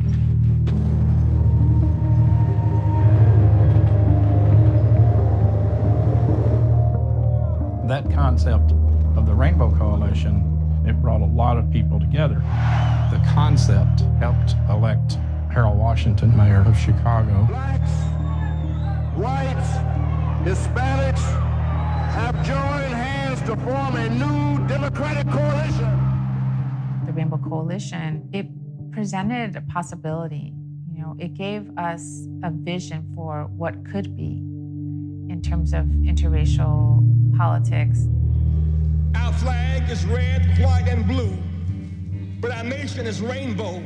That concept of the Rainbow Coalition, it brought a lot of people together. The concept helped elect Harold Washington mayor of Chicago. Blacks, whites, Hispanics have joined hands to form a new democratic coalition. The Rainbow Coalition, it presented a possibility. You know, it gave us a vision for what could be in terms of interracial politics. Our flag is red, white, and blue, but our nation is rainbow.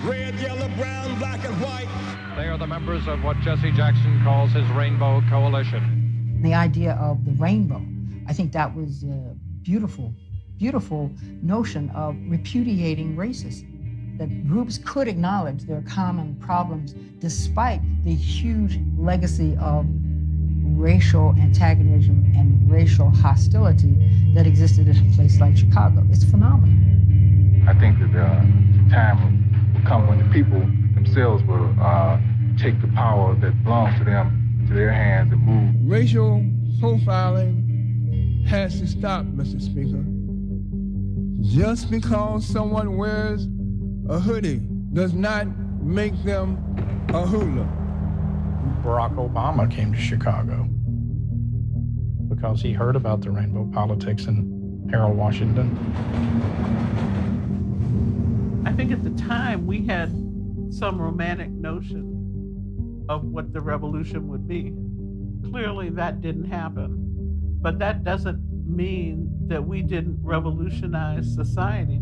Red, yellow, brown, black, and white. They are the members of what Jesse Jackson calls his Rainbow Coalition. The idea of the rainbow, I think that was a beautiful, beautiful notion of repudiating racism. That groups could acknowledge their common problems despite the huge legacy of racial antagonism and racial hostility that existed in a place like Chicago. It's phenomenal. I think that the time will come when the people themselves will take the power that belongs to them to their hands and move. Racial profiling has to stop, Mr. Speaker. Just because someone wears a hoodie does not make them a hoodlum. Barack Obama came to Chicago because he heard about the rainbow politics in Harold Washington. I think at the time we had some romantic notion of what the revolution would be. Clearly that didn't happen, but that doesn't mean that we didn't revolutionize society.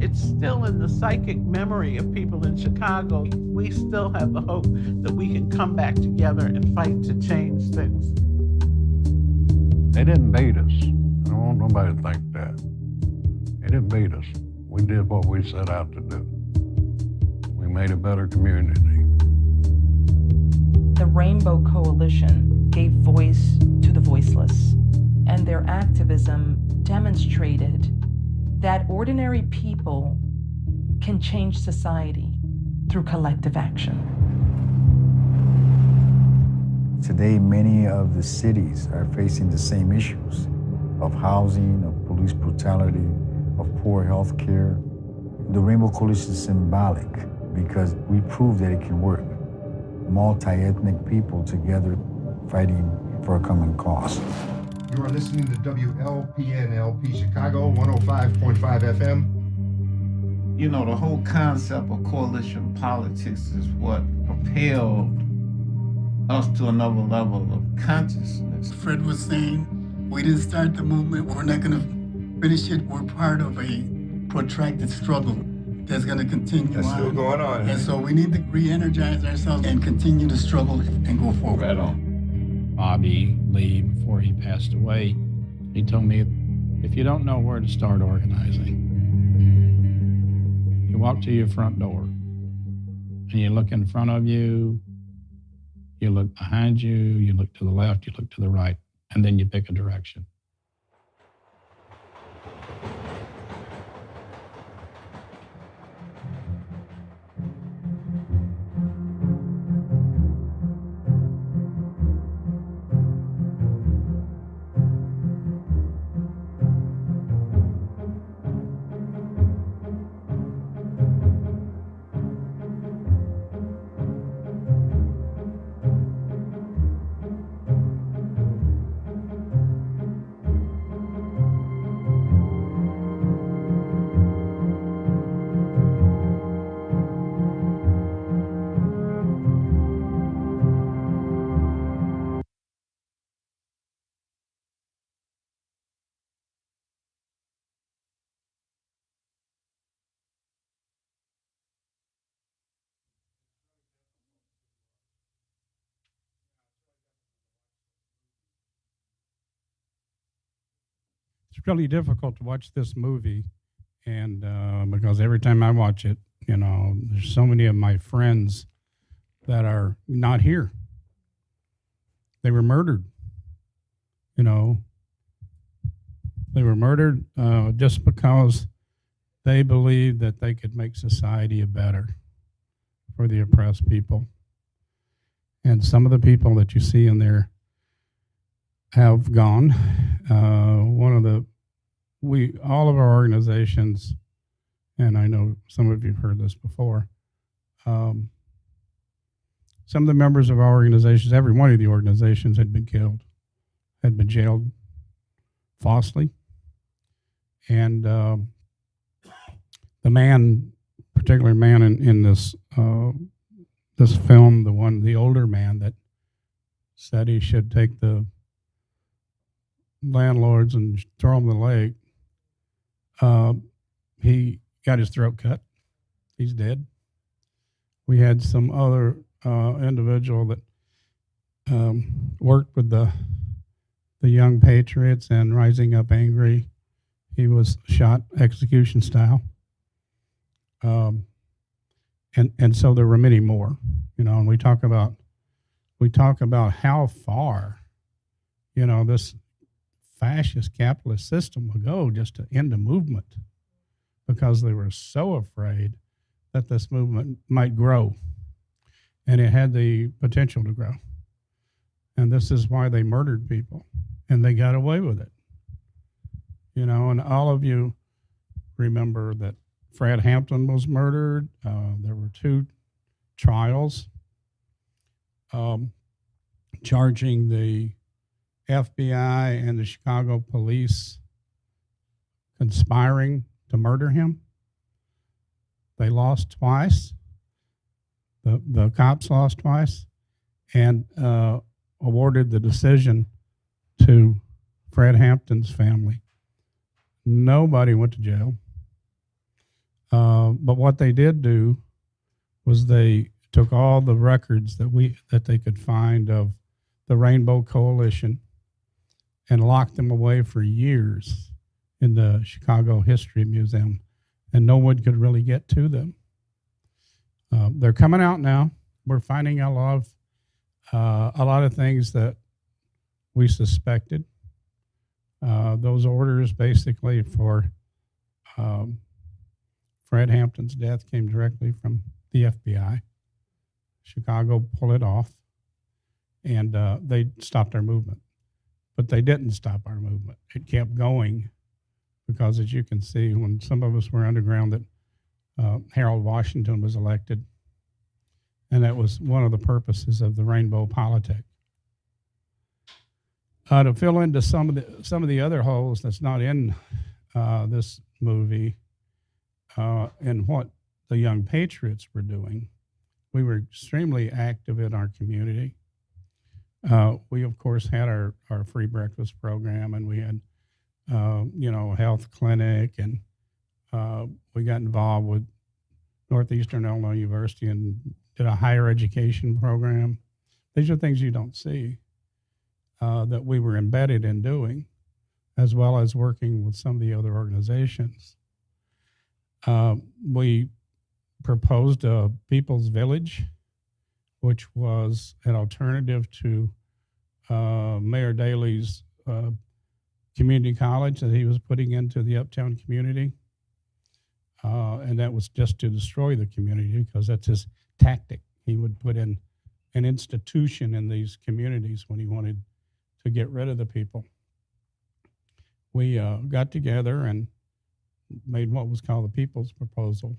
It's still in the psychic memory of people in Chicago. We still have the hope that we can come back together and fight to change things. They didn't beat us. I don't want nobody to think that. They didn't beat us. We did what we set out to do. We made a better community. The Rainbow Coalition gave voice to the voiceless, and their activism demonstrated that ordinary people can change society through collective action. Today, many of the cities are facing the same issues of housing, of police brutality, of poor health care. The Rainbow Coalition is symbolic because we prove that it can work. Multi-ethnic people together fighting for a common cause. You are listening to WLPN-LP Chicago, 105.5 FM. You know, the whole concept of coalition politics is what propelled us to another level of consciousness. Fred was saying, we didn't start the movement, we're not going to finish it, we're part of a protracted struggle that's going to continue That's on. still going on. And so we need to re-energize ourselves and continue to struggle and go forward. Right on. Bobby Lee, before he passed away, he told me, if you don't know where to start organizing, you walk to your front door and you look in front of you, you look behind you, you look to the left, you look to the right, and then you pick a direction. It's really difficult to watch this movie, and because every time I watch it, you know, there's so many of my friends that are not here. They were murdered, you know. They were murdered just because they believed that they could make society a better for the oppressed people. And some of the people that you see in there have gone. All of our organizations, and I know some of you have heard this before, some of the members of our organizations, every one of the organizations had been killed, had been jailed falsely. And the particular man in this this film, the older man that said he should take the landlords and throw them in the lake, he got his throat cut. He's dead. We had some other individual that worked with the Young Patriots and Rising Up Angry. He was shot execution style. And so there were many more, and we talk about how far, this fascist capitalist system will go just to end a movement, because they were so afraid that this movement might grow, and it had the potential to grow. And this is why they murdered people, and they got away with it. And all of you remember that Fred Hampton was murdered. There were 2 trials charging the FBI and the Chicago police conspiring to murder him. They lost twice. The cops lost twice, and awarded the decision to Fred Hampton's family. Nobody went to jail. But what they did do was they took all the records that they could find of the Rainbow Coalition and locked them away for years in the Chicago History Museum, and no one could really get to them. They're coming out now. We're finding out a lot of things that we suspected. Those orders basically for Fred Hampton's death came directly from the FBI. Chicago pulled it off, and they stopped our movement. But they didn't stop our movement. It kept going, because as you can see, when some of us were underground, that Harold Washington was elected, and that was one of the purposes of the rainbow politic. To fill into some of the other holes that's not in this movie, and what the Young Patriots were doing, we were extremely active in our community. We, of course, had our free breakfast program, and we had, a health clinic, and we got involved with Northeastern Illinois University and did a higher education program. These are things you don't see that we were embedded in doing, as well as working with some of the other organizations. We proposed a People's Village, which was an alternative to Mayor Daley's community college that he was putting into the uptown community. And that was just to destroy the community, because that's his tactic. He would put in an institution in these communities when he wanted to get rid of the people. We got together and made what was called the People's Proposal.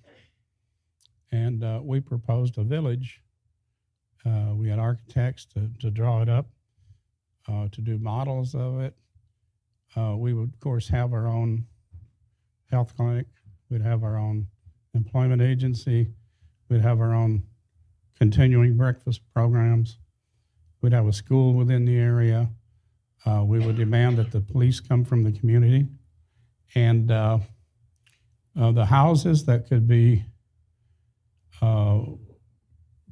And we proposed a village. We had architects to draw it up, to do models of it. We would, of course, have our own health clinic. We'd have our own employment agency. We'd have our own continuing breakfast programs. We'd have a school within the area. We would demand that the police come from the community. And the houses that could be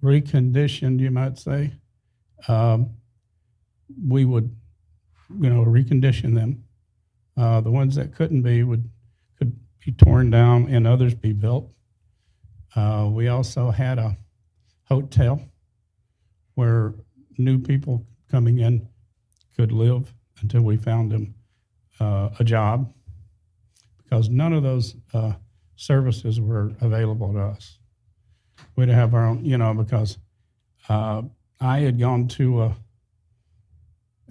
reconditioned, you might say, we would, recondition them. The ones that couldn't be could be torn down and others be built. We also had a hotel where new people coming in could live until we found them a job, because none of those services were available to us. We'd have our own, because I had gone to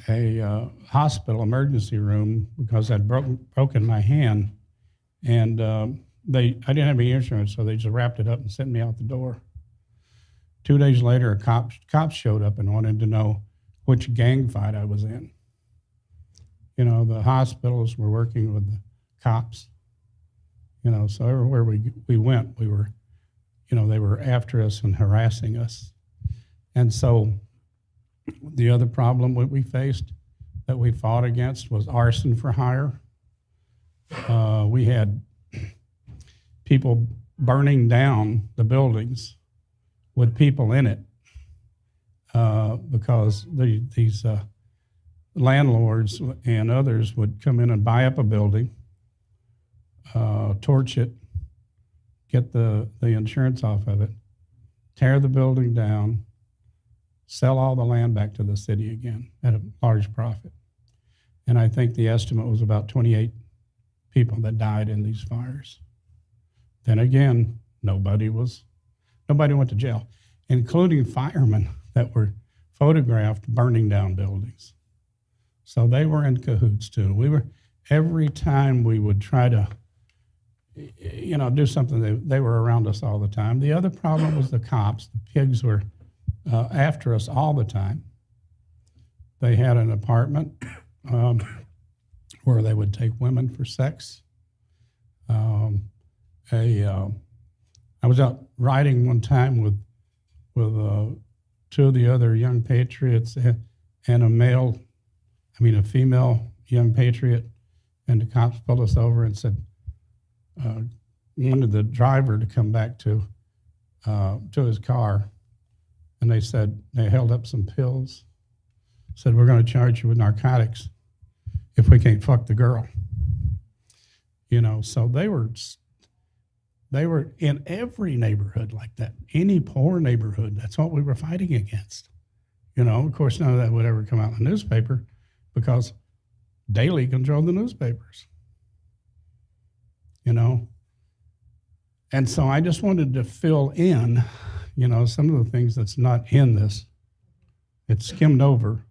a hospital emergency room because I'd broken my hand, and I didn't have any insurance, so they just wrapped it up and sent me out the door. 2 days later, cops showed up and wanted to know which gang fight I was in. You know, the hospitals were working with the cops. You know, so everywhere we went, we were, you know, they were after us and harassing us. And so the other problem we faced that we fought against was arson for hire. We had people burning down the buildings with people in it because these landlords and others would come in and buy up a building, torch it, get the insurance off of it, tear the building down, sell all the land back to the city again at a large profit. And I think the estimate was about 28 people that died in these fires. Then again, nobody went to jail, including firemen that were photographed burning down buildings. So they were in cahoots too. Every time we would try to, you know, do something, they were around us all the time. The other problem was the cops. The pigs were after us all the time. They had an apartment where they would take women for sex. I was out riding one time with two of the other Young Patriots and a female Young Patriot, and the cops pulled us over and said, wanted the driver to come back to his car, and they held up some pills, said, we're going to charge you with narcotics if we can't fuck the girl. You know, so they were in every neighborhood like that, any poor neighborhood. That's what we were fighting against. You know, of course, none of that would ever come out in the newspaper because Daily controlled the newspapers. You know, and so I just wanted to fill in, you know, some of the things that's not in this. It's skimmed over,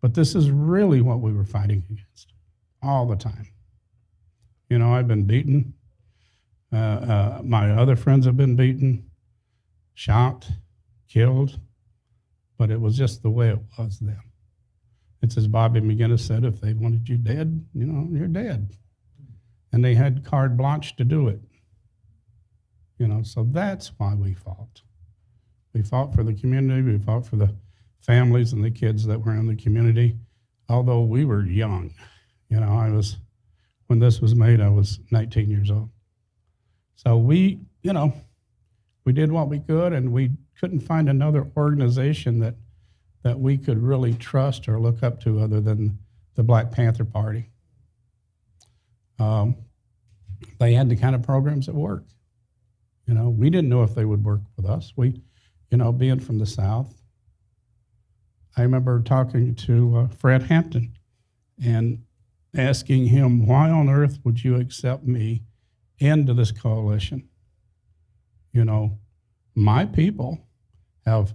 but this is really what we were fighting against all the time. You know, I've been beaten. My other friends have been beaten, shot, killed, but it was just the way it was then. It's as Bobby McGinnis said, if they wanted you dead, you know, you're dead. And they had carte blanche to do it. You know, so that's why we fought. We fought for the community. We fought for the families and the kids that were in the community, although we were young. You know, when this was made, I was 19 years old. So we did what we could, and we couldn't find another organization that we could really trust or look up to other than the Black Panther Party. They had the kind of programs that worked. You know, we didn't know if they would work with us. We, you know, being from the South, I remember talking to Fred Hampton and asking him, why on earth would you accept me into this coalition? You know, my people have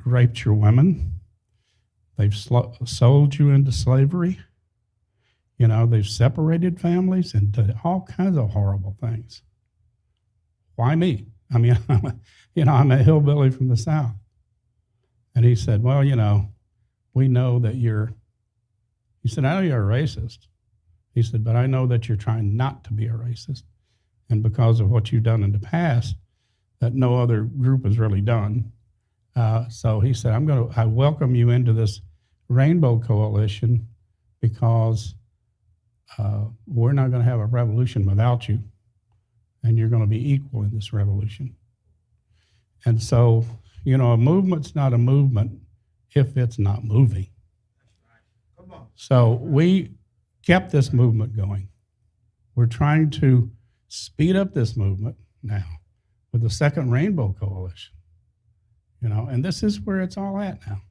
raped your women. They've sold you into slavery. You know, they've separated families and did all kinds of horrible things. Why me? I mean, I'm a hillbilly from the South. And he said, well, you know, we know that he said, I know you're a racist. He said, but I know that you're trying not to be a racist. And because of what you've done in the past, that no other group has really done. So he said, I welcome you into this Rainbow Coalition because we're not going to have a revolution without you, and you're going to be equal in this revolution. And so, you know, a movement's not a movement if it's not moving. Come on. So we kept this movement going. We're trying to speed up this movement now with the second Rainbow Coalition. You know, and this is where it's all at now.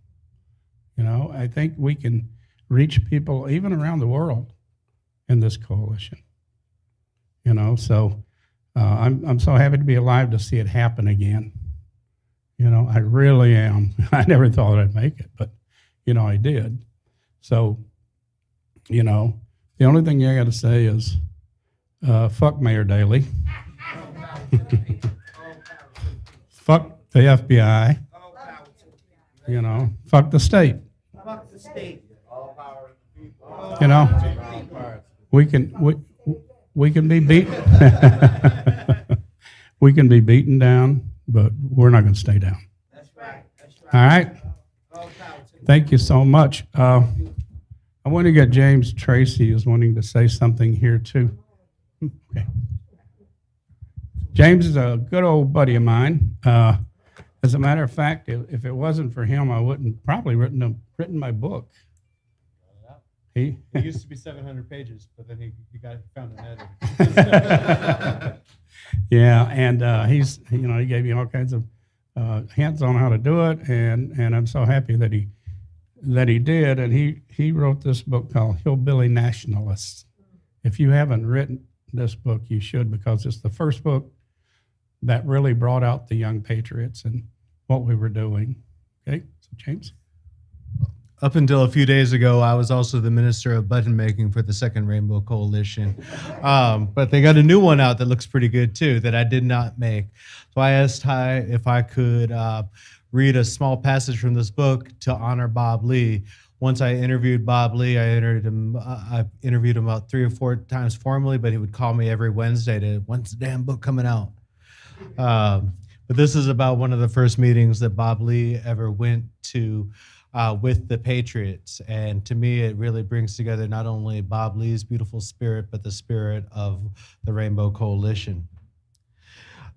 You know, I think we can reach people even around the world in this coalition. You know, so I'm so happy to be alive to see it happen again. You know, I really am. I never thought I'd make it, but I did. So, the only thing I got to say is, fuck Mayor Daley. Fuck the FBI. Fuck the state. Fuck the state. We can be beaten. We can be beaten down, but we're not going to stay down. That's right. All right. Thank you so much. I want to get James Tracy is wanting to say something here too. Okay. James is a good old buddy of mine. As a matter of fact, if it wasn't for him, I wouldn't probably written my book. It used to be 700 pages, but then he found an editor. Yeah, and he gave me all kinds of hints on how to do it, and I'm so happy that he did. And he wrote this book called Hillbilly Nationalists. If you haven't written this book, you should, because it's the first book that really brought out the Young Patriots and what we were doing. Okay, so James. Up until a few days ago, I was also the minister of button making for the Second Rainbow Coalition. But they got a new one out that looks pretty good too, that I did not make. So I asked Hy if I could read a small passage from this book to honor Bob Lee. Once I interviewed Bob Lee, I interviewed him about 3 or 4 times formally, but he would call me every Wednesday to, when's the damn book coming out? But this is about one of the first meetings that Bob Lee ever went to with the Patriots. And to me, it really brings together not only Bob Lee's beautiful spirit, but the spirit of the Rainbow Coalition.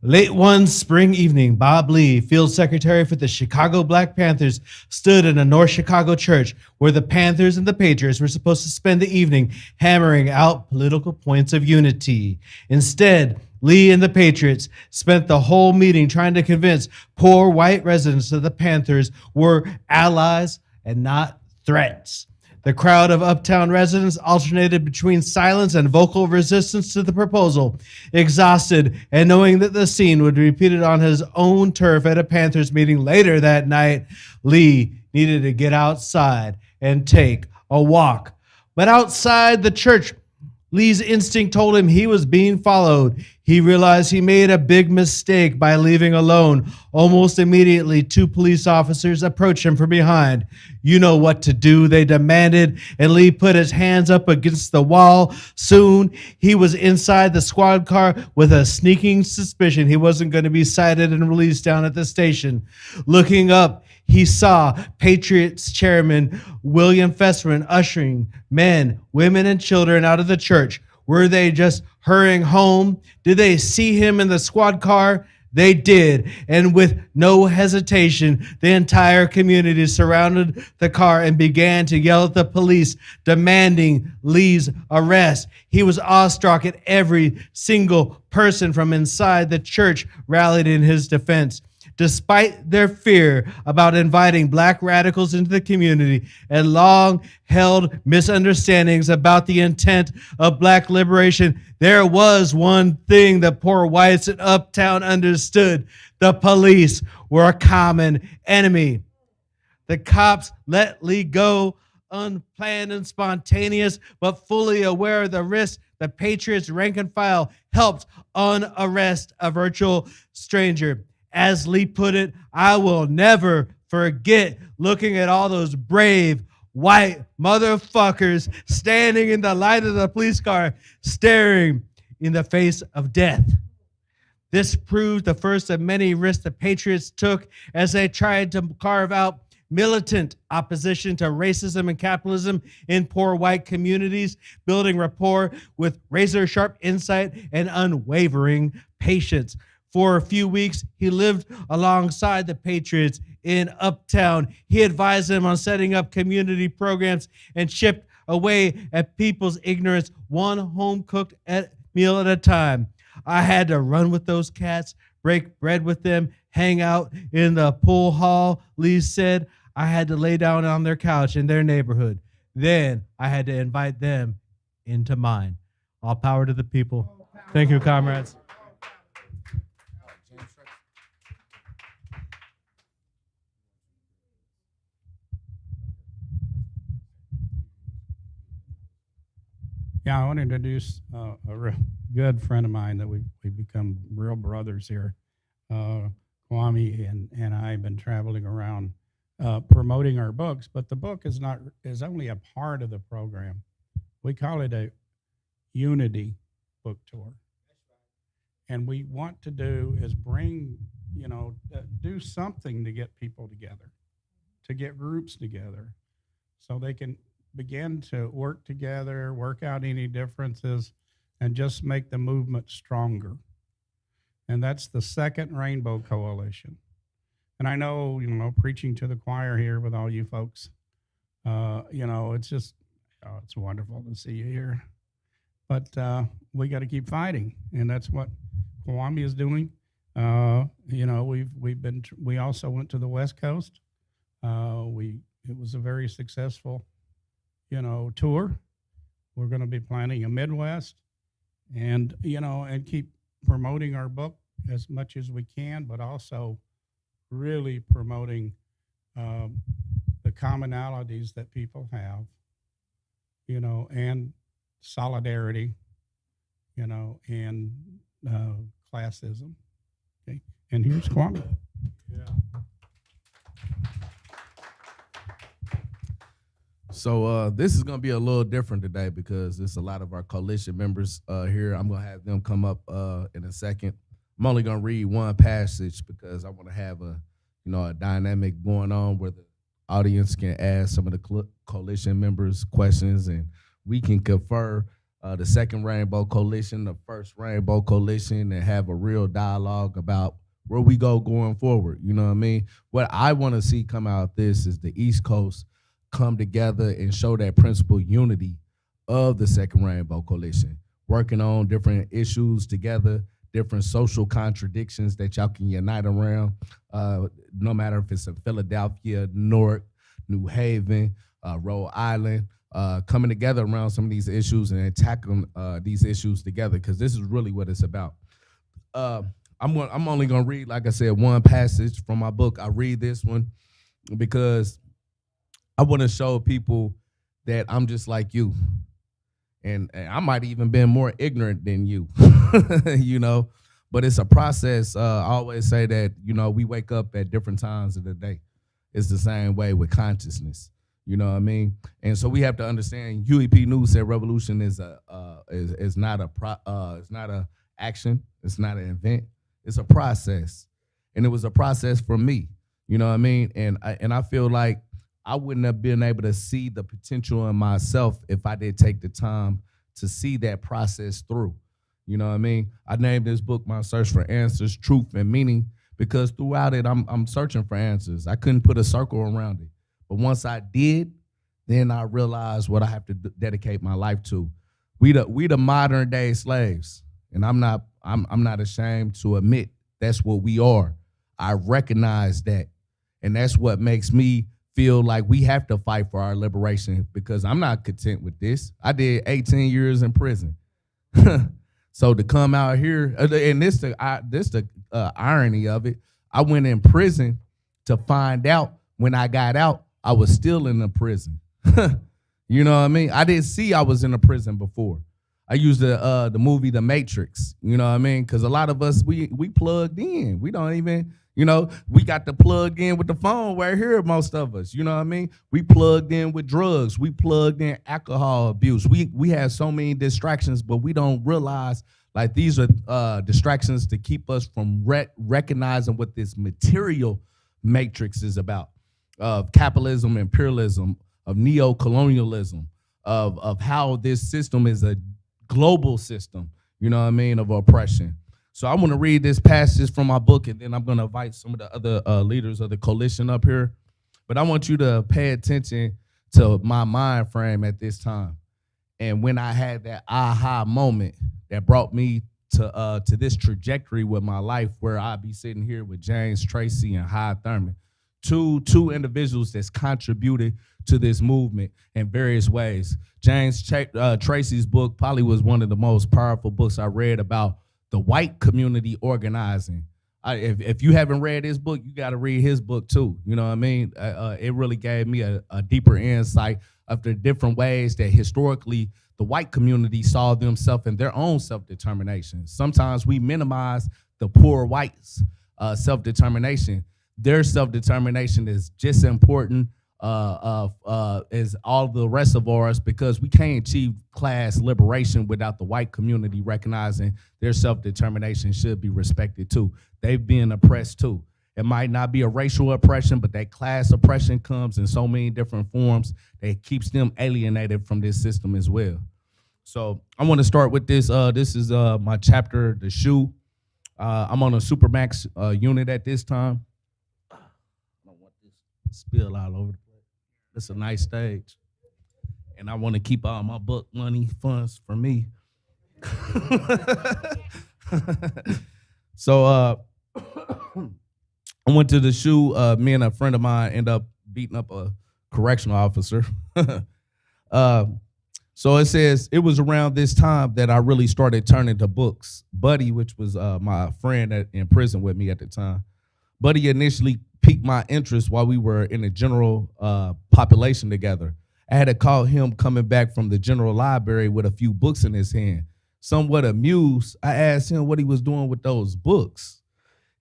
Late one spring evening, Bob Lee, field secretary for the Chicago Black Panthers, stood in a North Chicago church where the Panthers and the Patriots were supposed to spend the evening hammering out political points of unity. Instead, Lee and the Patriots spent the whole meeting trying to convince poor white residents that the Panthers were allies and not threats. The crowd of uptown residents alternated between silence and vocal resistance to the proposal. Exhausted and knowing that the scene would be repeated on his own turf at a Panthers meeting later that night, Lee needed to get outside and take a walk. But outside the church, Lee's instinct told him he was being followed. He realized he made a big mistake by leaving alone. Almost immediately, 2 police officers approached him from behind. "You know what to do," they demanded, and Lee put his hands up against the wall. Soon, he was inside the squad car with a sneaking suspicion he wasn't going to be cited and released down at the station. Looking up, he saw Patriots Chairman William Fessman ushering men, women, and children out of the church. Were they just hurrying home? Did they see him in the squad car? They did, and with no hesitation, the entire community surrounded the car and began to yell at the police, demanding Lee's arrest. He was awestruck at every single person from inside the church rallied in his defense. Despite their fear about inviting black radicals into the community and long-held misunderstandings about the intent of black liberation, there was one thing that poor whites in Uptown understood. The police were a common enemy. The cops let Lee go, unplanned and spontaneous, but fully aware of the risk. The Patriots rank and file helped unarrest a virtual stranger. As Lee put it, "I will never forget looking at all those brave white motherfuckers standing in the light of the police car, staring in the face of death." This proved the first of many risks the Patriots took as they tried to carve out militant opposition to racism and capitalism in poor white communities, building rapport with razor-sharp insight and unwavering patience. For a few weeks, he lived alongside the Patriots in Uptown. He advised them on setting up community programs and chipped away at people's ignorance, one home-cooked meal at a time. "I had to run with those cats, break bread with them, hang out in the pool hall," Lee said. "I had to lay down on their couch in their neighborhood. Then I had to invite them into mine." All power to the people. Thank you, comrades. Yeah, I want to introduce a real good friend of mine that we've become real brothers here. Kwame and I have been traveling around promoting our books, but the book is only a part of the program. We call it a Unity book tour. And we want to do is bring, do something to get people together, to get groups together, so they can begin to work together, work out any differences, and just make the movement stronger. And that's the Second Rainbow Coalition. And I know, preaching to the choir here with all you folks, it's just, it's wonderful to see you here. But we got to keep fighting, and that's what Kwame is doing. We also went to the West Coast. It was a very successful, tour. We're going to be planning a Midwest, and and keep promoting our book as much as we can, but also really promoting the commonalities that people have, and solidarity, and classism. Okay, and here's Kwame. Yeah. So this is going to be a little different today because there's a lot of our coalition members here. I'm going to have them come up in a second. I'm only going to read one passage because I want to have a dynamic going on where the audience can ask some of the coalition members questions, and we can confer the Second Rainbow Coalition, the First Rainbow Coalition, and have a real dialogue about where we go going forward. You know what I mean? What I want to see come out of this is the East Coast come together and show that principle unity of the Second Rainbow Coalition, working on different issues together, different social contradictions that y'all can unite around, no matter if it's in Philadelphia, Newark, New Haven, Rhode Island, coming together around some of these issues and tackling these issues together, because this is really what it's about. I'm only gonna read, like I said, one passage from my book. I read this one because I want to show people that I'm just like you, and I might even been more ignorant than you, But it's a process. I always say that we wake up at different times of the day. It's the same way with consciousness. You know what I mean? And so we have to understand. UEP News said revolution is not a action. It's not an event. It's a process, and it was a process for me. You know what I mean? And I feel like I wouldn't have been able to see the potential in myself if I did take the time to see that process through. You know what I mean? I named this book My Search for Answers, Truth and Meaning, because throughout it, I'm searching for answers. I couldn't put a circle around it. But once I did, then I realized what I have to dedicate my life to. We the modern day slaves. And I'm not ashamed to admit that's what we are. I recognize that. And that's what makes me feel like we have to fight for our liberation, because I'm not content with this. I did 18 years in prison. So to come out here, and this the irony of it, I went in prison to find out when I got out, I was still in the prison. You know what I mean? I didn't see I was in a prison before. I used the movie The Matrix, you know what I mean? Because a lot of us, we plugged in. We don't even, we got to plug in with the phone right here, most of us, you know what I mean? We plugged in with drugs. We plugged in alcohol abuse. We have so many distractions, but we don't realize like these are distractions to keep us from recognizing what this material matrix is about, of capitalism, imperialism, of neo-colonialism, of how this system is a global system, you know what I mean, of oppression. So I want to read this passage from my book, and then I'm going to invite some of the other leaders of the coalition up here. But I want you to pay attention to my mind frame at this time. And when I had that aha moment that brought me to this trajectory with my life, where I'd be sitting here with James Tracy and Hy Thurman, two individuals that's contributed to this movement in various ways. James Tracy's book probably was one of the most powerful books I read about the white community organizing If you haven't read his book, you got to read his book too. You know what I mean? It really gave me a deeper insight of the different ways that historically the white community saw themselves in their own self-determination. Sometimes we minimize the poor whites' self-determination. Their self-determination is just important as all the rest of ours, because we can't achieve class liberation without the white community recognizing their self-determination should be respected too. They've been oppressed too. It might not be a racial oppression, but that class oppression comes in so many different forms that keeps them alienated from this system as well. So I want to start with this. This is my chapter, The Shoe. I'm on a Supermax unit at this time. I don't want this to spill all over the place. It's a nice stage. And I want to keep all my book money funds for me. So I went to the shoe. Me and a friend of mine ended up beating up a correctional officer. So it says, it was around this time that I really started turning to books. Buddy, which was my friend in prison with me at the time, Buddy initially piqued my interest while we were in the general population together. I had to call him coming back from the general library with a few books in his hand. Somewhat amused, I asked him what he was doing with those books.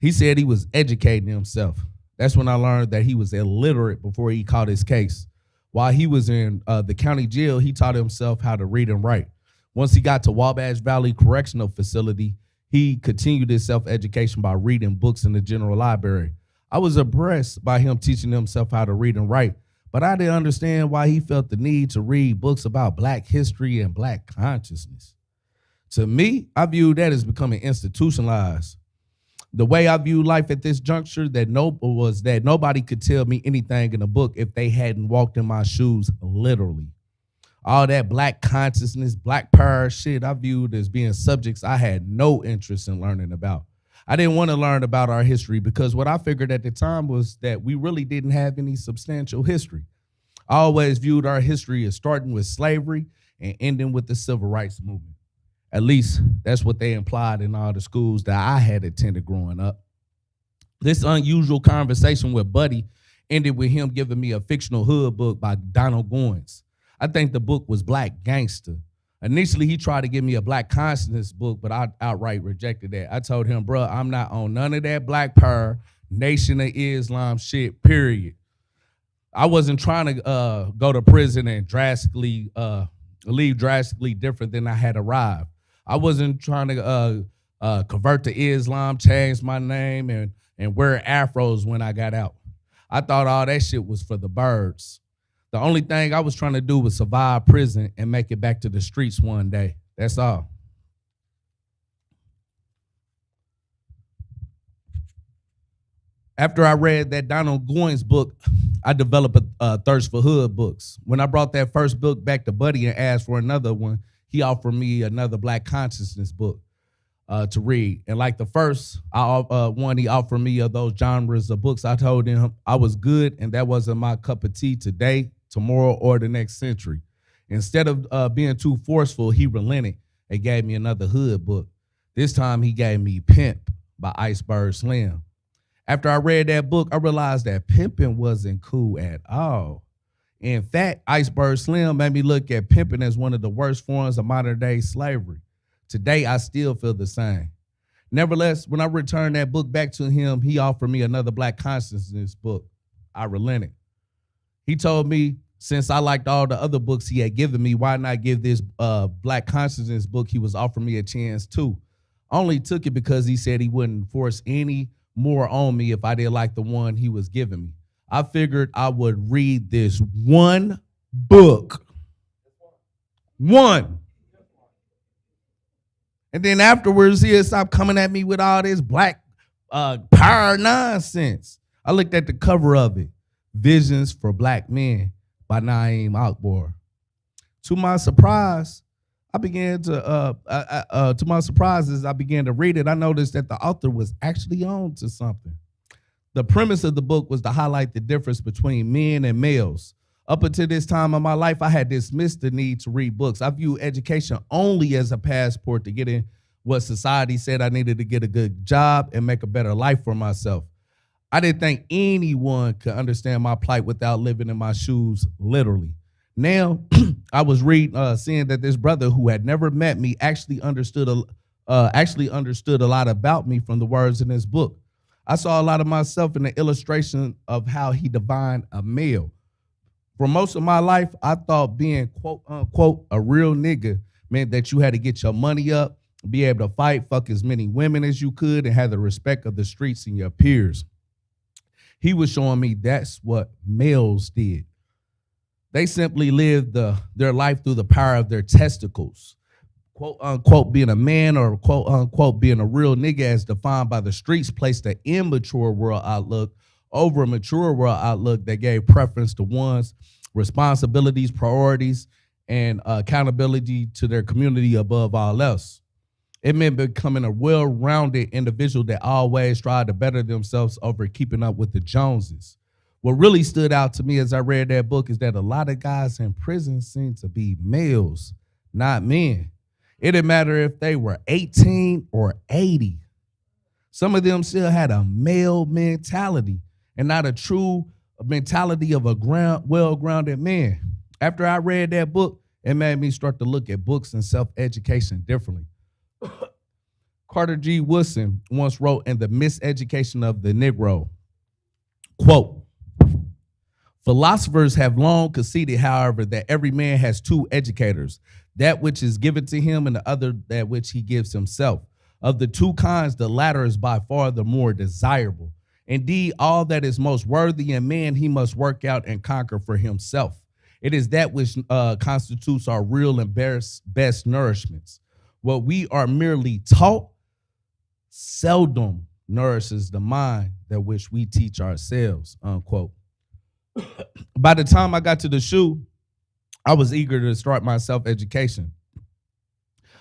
He said he was educating himself. That's when I learned that he was illiterate before he caught his case. While he was in the county jail, he taught himself how to read and write. Once he got to Wabash Valley Correctional Facility, he continued his self-education by reading books in the general library. I was impressed by him teaching himself how to read and write, but I didn't understand why he felt the need to read books about Black history and Black consciousness. To me, I viewed that as becoming institutionalized. The way I view life at this juncture was that nobody could tell me anything in a book if they hadn't walked in my shoes literally. All that Black consciousness, Black power shit, I viewed as being subjects I had no interest in learning about. I didn't want to learn about our history because what I figured at the time was that we really didn't have any substantial history. I always viewed our history as starting with slavery and ending with the civil rights movement. At least that's what they implied in all the schools that I had attended growing up. This unusual conversation with Buddy ended with him giving me a fictional hood book by Donald Goines. I think the book was Black Gangster. Initially, he tried to give me a Black consciousness book, but I outright rejected that. I told him, bro, I'm not on none of that Black power, Nation of Islam shit, period. I wasn't trying to go to prison and leave drastically different than I had arrived. I wasn't trying to convert to Islam, change my name, and wear afros when I got out. I thought all that shit was for the birds. The only thing I was trying to do was survive prison and make it back to the streets one day. That's all. After I read that Donald Goines book, I developed a thirst for hood books. When I brought that first book back to Buddy and asked for another one, he offered me another Black consciousness book to read. And like the first one, he offered me of those genres of books. I told him I was good and that wasn't my cup of tea today, tomorrow, or the next century. Instead of being too forceful, he relented and gave me another hood book. This time he gave me Pimp by Iceberg Slim. After I read that book, I realized that pimping wasn't cool at all. In fact, Iceberg Slim made me look at pimping as one of the worst forms of modern day slavery. Today, I still feel the same. Nevertheless, when I returned that book back to him, he offered me another Black consciousness book. I relented. He told me, since I liked all the other books he had given me, why not give this Black consciousness book he was offering me a chance too? I only took it because he said he wouldn't force any more on me if I didn't like the one he was giving me. I figured I would read this one book. One. And then afterwards, he'll stop coming at me with all this Black power nonsense. I looked at the cover of it, Visions for Black Men by Naeem Akbar. To my surprise, as I began to read it, I noticed that the author was actually on to something. The premise of the book was to highlight the difference between men and males. Up until this time of my life, I had dismissed the need to read books. I view education only as a passport to get in what society said I needed to get a good job and make a better life for myself. I didn't think anyone could understand my plight without living in my shoes, literally. Now, I was seeing that this brother who had never met me actually understood a lot about me from the words in this book. I saw a lot of myself in the illustration of how he defined a male. For most of my life, I thought being quote unquote a real nigga meant that you had to get your money up, be able to fight, fuck as many women as you could, and have the respect of the streets and your peers. He was showing me that's what males did. They simply lived their life through the power of their testicles. Quote unquote being a man, or quote unquote being a real nigga as defined by the streets, placed an immature world outlook over a mature world outlook that gave preference to one's responsibilities, priorities, and accountability to their community above all else. It meant becoming a well-rounded individual that always tried to better themselves over keeping up with the Joneses. What really stood out to me as I read that book is that a lot of guys in prison seem to be males, not men. It didn't matter if they were 18 or 80. Some of them still had a male mentality and not a true mentality of a well-grounded man. After I read that book, it made me start to look at books and self-education differently. Carter G. Woodson once wrote in The Miseducation of the Negro, quote, "Philosophers have long conceded, however, that every man has two educators, that which is given to him and the other that which he gives himself. Of the two kinds, the latter is by far the more desirable. Indeed, all that is most worthy in man he must work out and conquer for himself. It is that which constitutes our real and best nourishments. What we are merely taught seldom nourishes the mind that which we teach ourselves," unquote. By the time I got to the SHU, I was eager to start my self-education.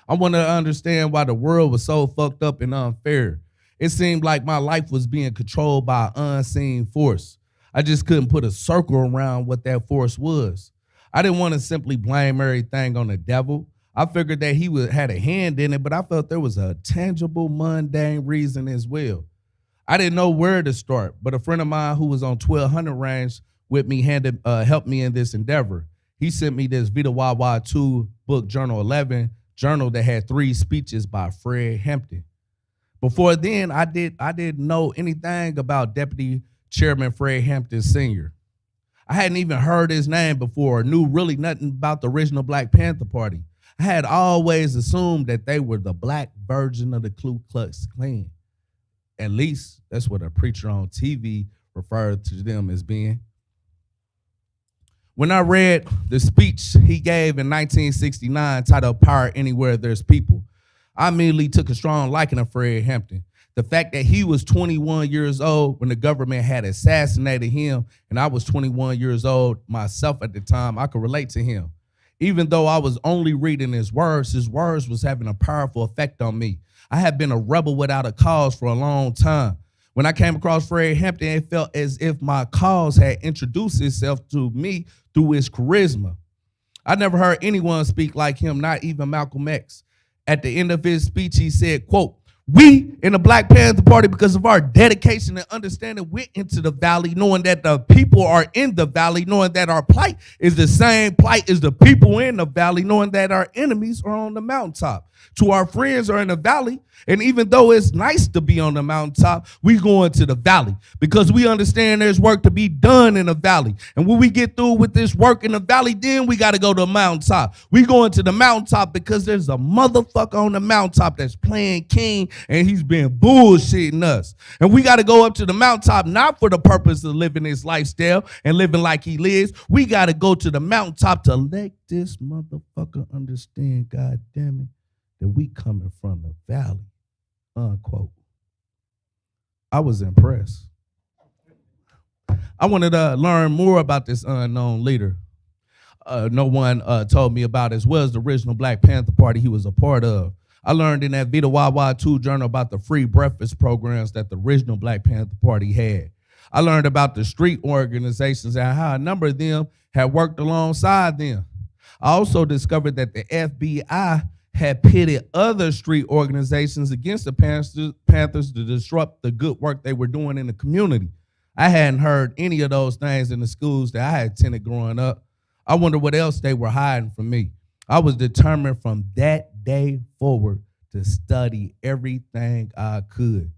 I wanted to understand why the world was so fucked up and unfair. It seemed like my life was being controlled by an unseen force. I just couldn't put a circle around what that force was. I didn't want to simply blame everything on the devil. I figured that he had a hand in it, but I felt there was a tangible, mundane reason as well. I didn't know where to start, but a friend of mine who was on 1200 range with me helped me in this endeavor. He sent me this Vita Wawa 2 book, Journal 11, journal that had 3 speeches by Fred Hampton. Before then, I didn't know anything about Deputy Chairman Fred Hampton Sr. I hadn't even heard his name before, or knew really nothing about the original Black Panther Party. I had always assumed that they were the black version of the Ku Klux Klan. At least that's what a preacher on TV referred to them as being. When I read the speech he gave in 1969 titled "Power Anywhere There's People," I immediately took a strong liking of Fred Hampton. The fact that he was 21 years old when the government had assassinated him, and I was 21 years old myself at the time, I could relate to him. Even though I was only reading his words was having a powerful effect on me. I had been a rebel without a cause for a long time. When I came across Fred Hampton, it felt as if my cause had introduced itself to me through his charisma. I never heard anyone speak like him, not even Malcolm X. At the end of his speech, he said, quote, "We in the Black Panther Party, because of our dedication and understanding, went into the valley knowing that the people are in the valley, knowing that our plight is the same plight as the people in the valley, knowing that our enemies are on the mountaintop. To our friends are in the valley, and even though it's nice to be on the mountaintop, we go into the valley because we understand there's work to be done in the valley. And when we get through with this work in the valley, then we got to go to the mountaintop. We go into the mountaintop because there's a motherfucker on the mountaintop that's playing king, and he's been bullshitting us. And we got to go up to the mountaintop not for the purpose of living his lifestyle and living like he lives. We got to go to the mountaintop to let this motherfucker understand, God damn it, that we coming from the valley," unquote. I was impressed. I wanted to learn more about this unknown leader. No one told me about, as well as the original Black Panther Party he was a part of. I learned in that Vita Wawa 2 journal about the free breakfast programs that the original Black Panther Party had. I learned about the street organizations and how a number of them had worked alongside them. I also discovered that the FBI had pitted other street organizations against the Panthers to disrupt the good work they were doing in the community. I hadn't heard any of those things in the schools that I had attended growing up. I wonder what else they were hiding from me. I was determined from that day forward to study everything I could.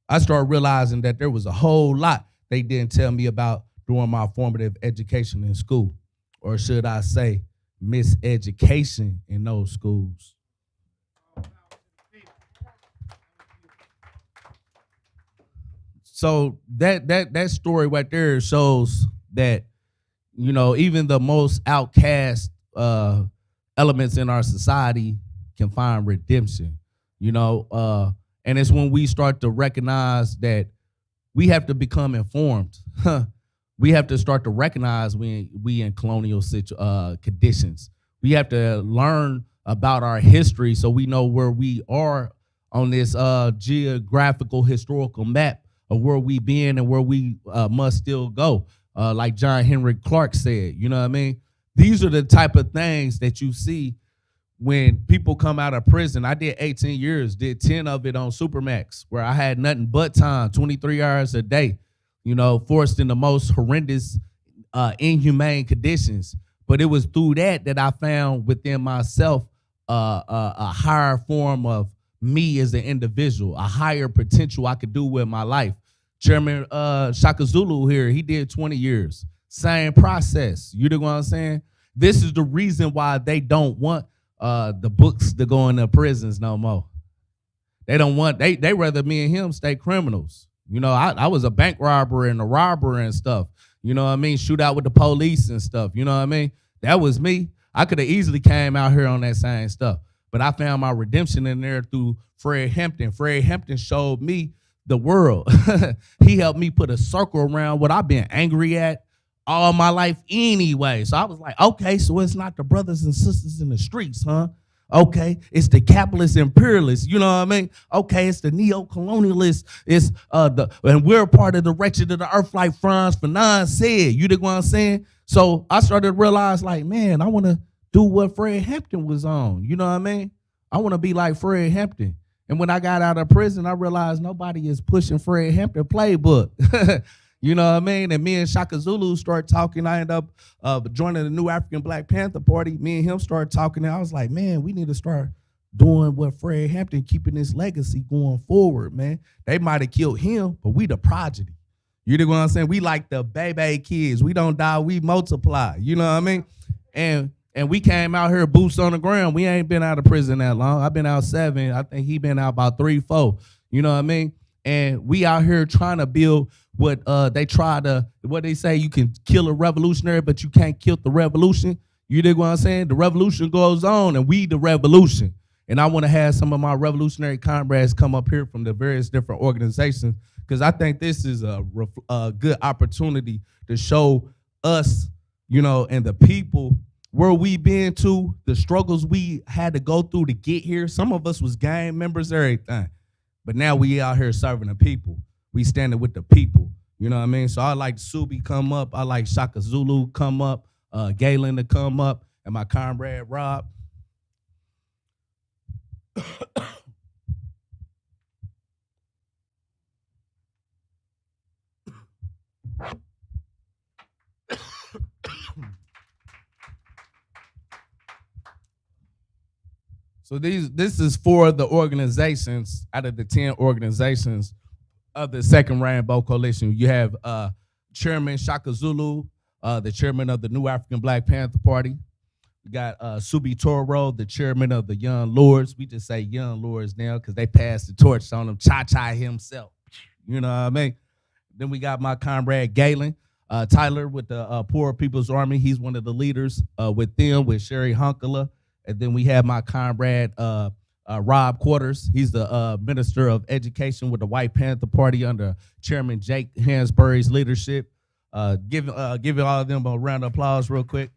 I started realizing that there was a whole lot they didn't tell me about during my formative education in school, or should I say, miseducation in those schools. So that story right there shows that, you know, even the most outcast elements in our society can find redemption, you know, and it's when we start to recognize that we have to become informed. We have to start to recognize we in colonial conditions. We have to learn about our history so we know where we are on this geographical historical map of where we been and where we must still go. Like John Henry Clark said, you know what I mean? These are the type of things that you see when people come out of prison. I did 18 years, did 10 of it on Supermax, where I had nothing but time, 23 hours a day, you know, forced in the most horrendous, inhumane conditions. But it was through that I found within myself a higher form of me as an individual, a higher potential I could do with my life. Chairman Shaka Zulu here, he did 20 years. Same process. You know what I'm saying? This is the reason why they don't want the books to go in the prisons no more. They don't want, they rather me and him stay criminals. You know, I was a bank robber and a robber and stuff. You know what I mean? Shoot out with the police and stuff. You know what I mean? That was me. I could have easily came out here on that same stuff. But I found my redemption in there through Fred Hampton. Fred Hampton showed me the world. He helped me put a circle around what I've been angry at all my life anyway. So I was like, okay, so it's not the brothers and sisters in the streets, huh? Okay, it's the capitalist imperialists, you know what I mean? Okay, it's the neo-colonialists, it's and we're part of the wretched of the earth, like Franz Fanon said, you dig what I'm saying? So I started to realize, like, man, I want to do what Fred Hampton was on, you know what I mean? I want to be like Fred Hampton. And when I got out of prison, I realized nobody is pushing Fred Hampton playbook. You know what I mean? And me and Shaka Zulu started talking. I ended up joining the new Afrikan Black Panther Party. Me and him started talking, and I was like, man, we need to start doing what Fred Hampton, keeping this legacy going forward, man. They might have killed him, but we the progeny. You know what I'm saying? We like the baby kids. We don't die, we multiply. You know what I mean? And we came out here boots on the ground. We ain't been out of prison that long. I've been out 7. I think he been out about 3, 4. You know what I mean? And we out here trying to build what they say, you can kill a revolutionary, but you can't kill the revolution. You dig what I'm saying? The revolution goes on, and we the revolution. And I want to have some of my revolutionary comrades come up here from the various different organizations, because I think this is a good opportunity to show us, you know, and the people where we been to, the struggles we had to go through to get here. Some of us was gang members, everything. But now we out here serving the people. We standing with the people. You know what I mean? So I like Subi come up. I like Shaka Zulu come up. Galen to come up. And my comrade Rob. So this is for the organizations, out of the 10 organizations of the Second Rainbow Coalition. You have Chairman Shaka Zulu, the chairman of the new Afrikan Black Panther Party. We got Subi Toro, the chairman of the Young Lords. We just say Young Lords now because they passed the torch on him, Cha-Cha himself. You know what I mean? Then we got my comrade Galen Tyler with the Poor People's Army. He's one of the leaders with them, with Sherry Hunkala. And then we have my comrade Rob Quarters. He's the Minister of Education with the White Panther Party under Chairman Jake Hansberry's leadership. Give all of them a round of applause real quick.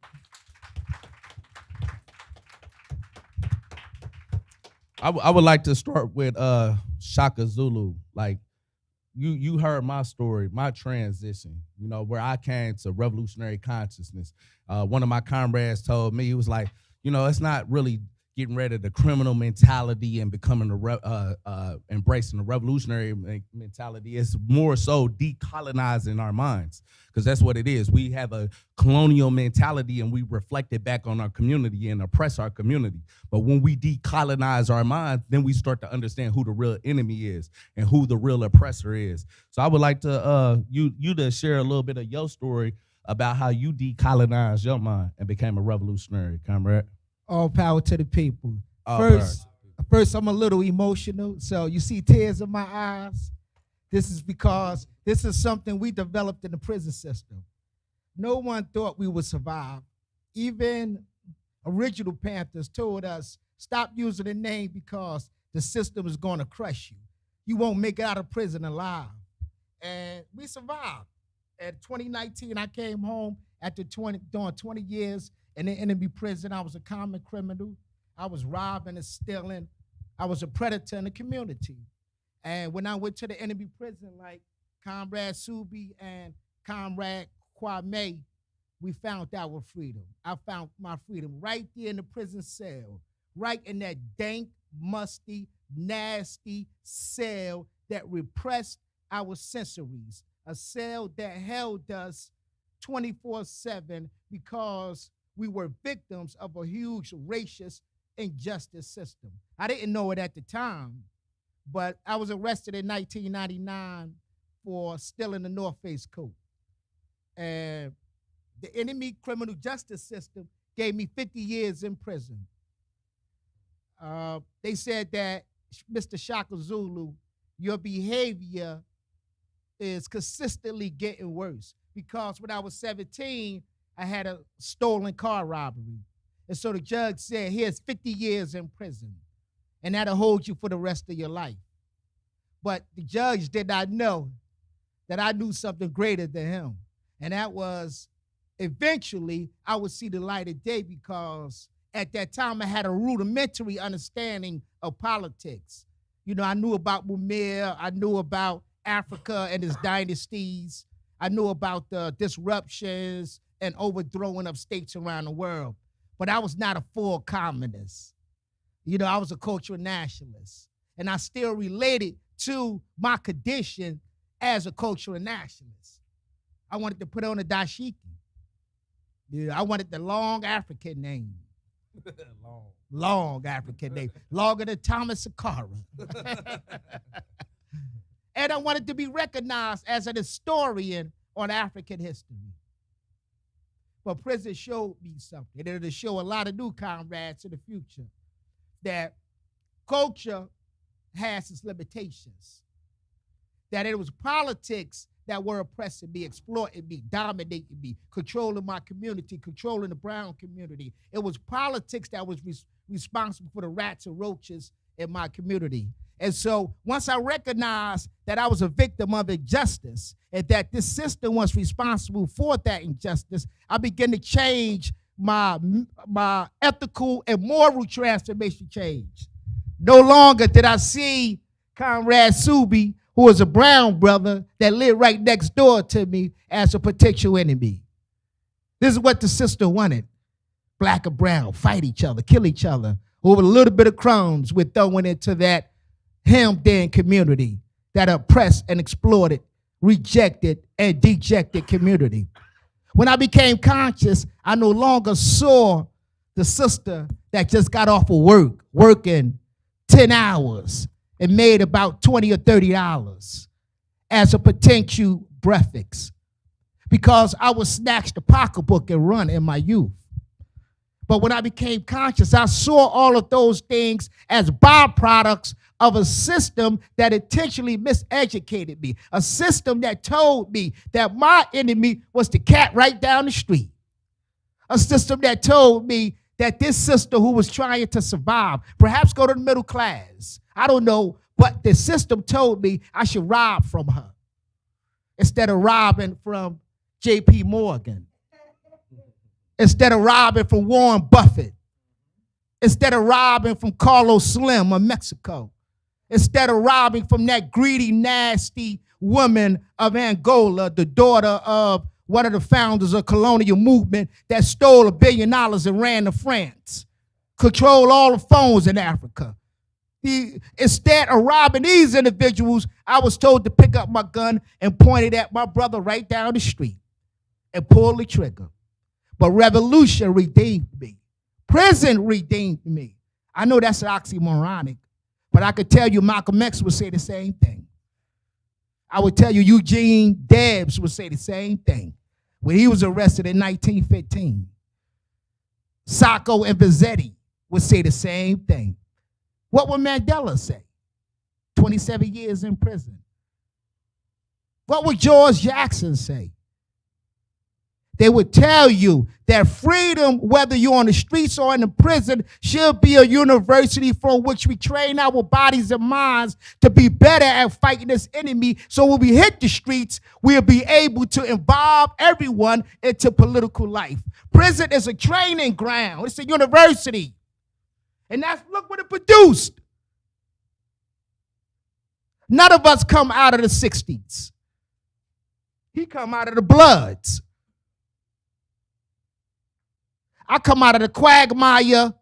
I would like to start with Shaka Zulu. Like, you heard my story, my transition, you know, where I came to revolutionary consciousness. One of my comrades told me, he was like, you know, it's not really getting rid of the criminal mentality and becoming embracing the revolutionary mentality. It's more so decolonizing our minds, because that's what it is. We have a colonial mentality and we reflect it back on our community and oppress our community. But when we decolonize our minds, then we start to understand who the real enemy is and who the real oppressor is. So I would like to you to share a little bit of your story about how you decolonized your mind and became a revolutionary, comrade. All power to the people. All First, I'm a little emotional. So you see tears in my eyes. This is because this is something we developed in the prison system. No one thought we would survive. Even original Panthers told us, stop using the name because the system is going to crush you. You won't make it out of prison alive. And we survived. In 2019, I came home after doing 20 years in the enemy prison. I was a common criminal. I was robbing and stealing. I was a predator in the community. And when I went to the enemy prison, like Comrade Subi and Comrade Kwame, we found our freedom. I found my freedom right there in the prison cell, right in that dank, musty, nasty cell that repressed our sensories, a cell that held us 24/7 because we were victims of a huge racist injustice system. I didn't know it at the time, but I was arrested in 1999 for stealing the North Face coat. And the enemy criminal justice system gave me 50 years in prison. They said that, Mr. Shaka Zulu, your behavior is consistently getting worse, because when I was 17, I had a stolen car robbery. And so the judge said, here's 50 years in prison, and that'll hold you for the rest of your life. But the judge did not know that I knew something greater than him. And that was, eventually, I would see the light of day, because at that time I had a rudimentary understanding of politics. You know, I knew about Mumir, I knew about Africa and its dynasties. I knew about the disruptions and overthrowing of states around the world. But I was not a full communist. You know, I was a cultural nationalist. And I still related to my condition as a cultural nationalist. I wanted to put on a dashiki. Yeah, I wanted the long African name. Long African name. Longer than Thomas Sankara. And I wanted to be recognized as an historian on African history. But prison showed me something. And it'll show a lot of new comrades in the future that culture has its limitations. That it was politics that were oppressing me, exploiting me, dominating me, controlling my community, controlling the brown community. It was politics that was responsible for the rats and roaches in my community. And so once I recognized that I was a victim of injustice and that this system was responsible for that injustice, I began to change my ethical and moral transformation change. No longer did I see Comrade Subi, who was a brown brother that lived right next door to me, as a potential enemy. This is what the system wanted. Black and brown, fight each other, kill each other. Over a little bit of crumbs we're throwing into that hemmed-in community, that oppressed and exploited, rejected and dejected community. When I became conscious, I no longer saw the sister that just got off of work, working 10 hours and made about $20 or $30 as a potential breakfast, because I would snatch the pocketbook and run in my youth. But when I became conscious, I saw all of those things as byproducts of a system that intentionally miseducated me, a system that told me that my enemy was the cat right down the street, a system that told me that this sister who was trying to survive, perhaps go to the middle class, I don't know, but the system told me I should rob from her instead of robbing from J.P. Morgan, instead of robbing from Warren Buffett, instead of robbing from Carlos Slim of Mexico, instead of robbing from that greedy, nasty woman of Angola, the daughter of one of the founders of colonial movement that stole $1 billion and ran to France. control all the phones in Africa. Instead of robbing these individuals, I was told to pick up my gun and point it at my brother right down the street and pull the trigger. But revolution redeemed me. Prison redeemed me. I know that's oxymoronic, but I could tell you Malcolm X would say the same thing. I would tell you Eugene Debs would say the same thing when he was arrested in 1915. Sacco and Vanzetti would say the same thing. What would Mandela say? 27 years in prison. What would George Jackson say? They would tell you that freedom, whether you're on the streets or in the prison, should be a university from which we train our bodies and minds to be better at fighting this enemy. So when we hit the streets, we'll be able to involve everyone into political life. Prison is a training ground. It's a university. And look what it produced. None of us come out of the 60s. He come out of the Bloods. I come out of the quagmire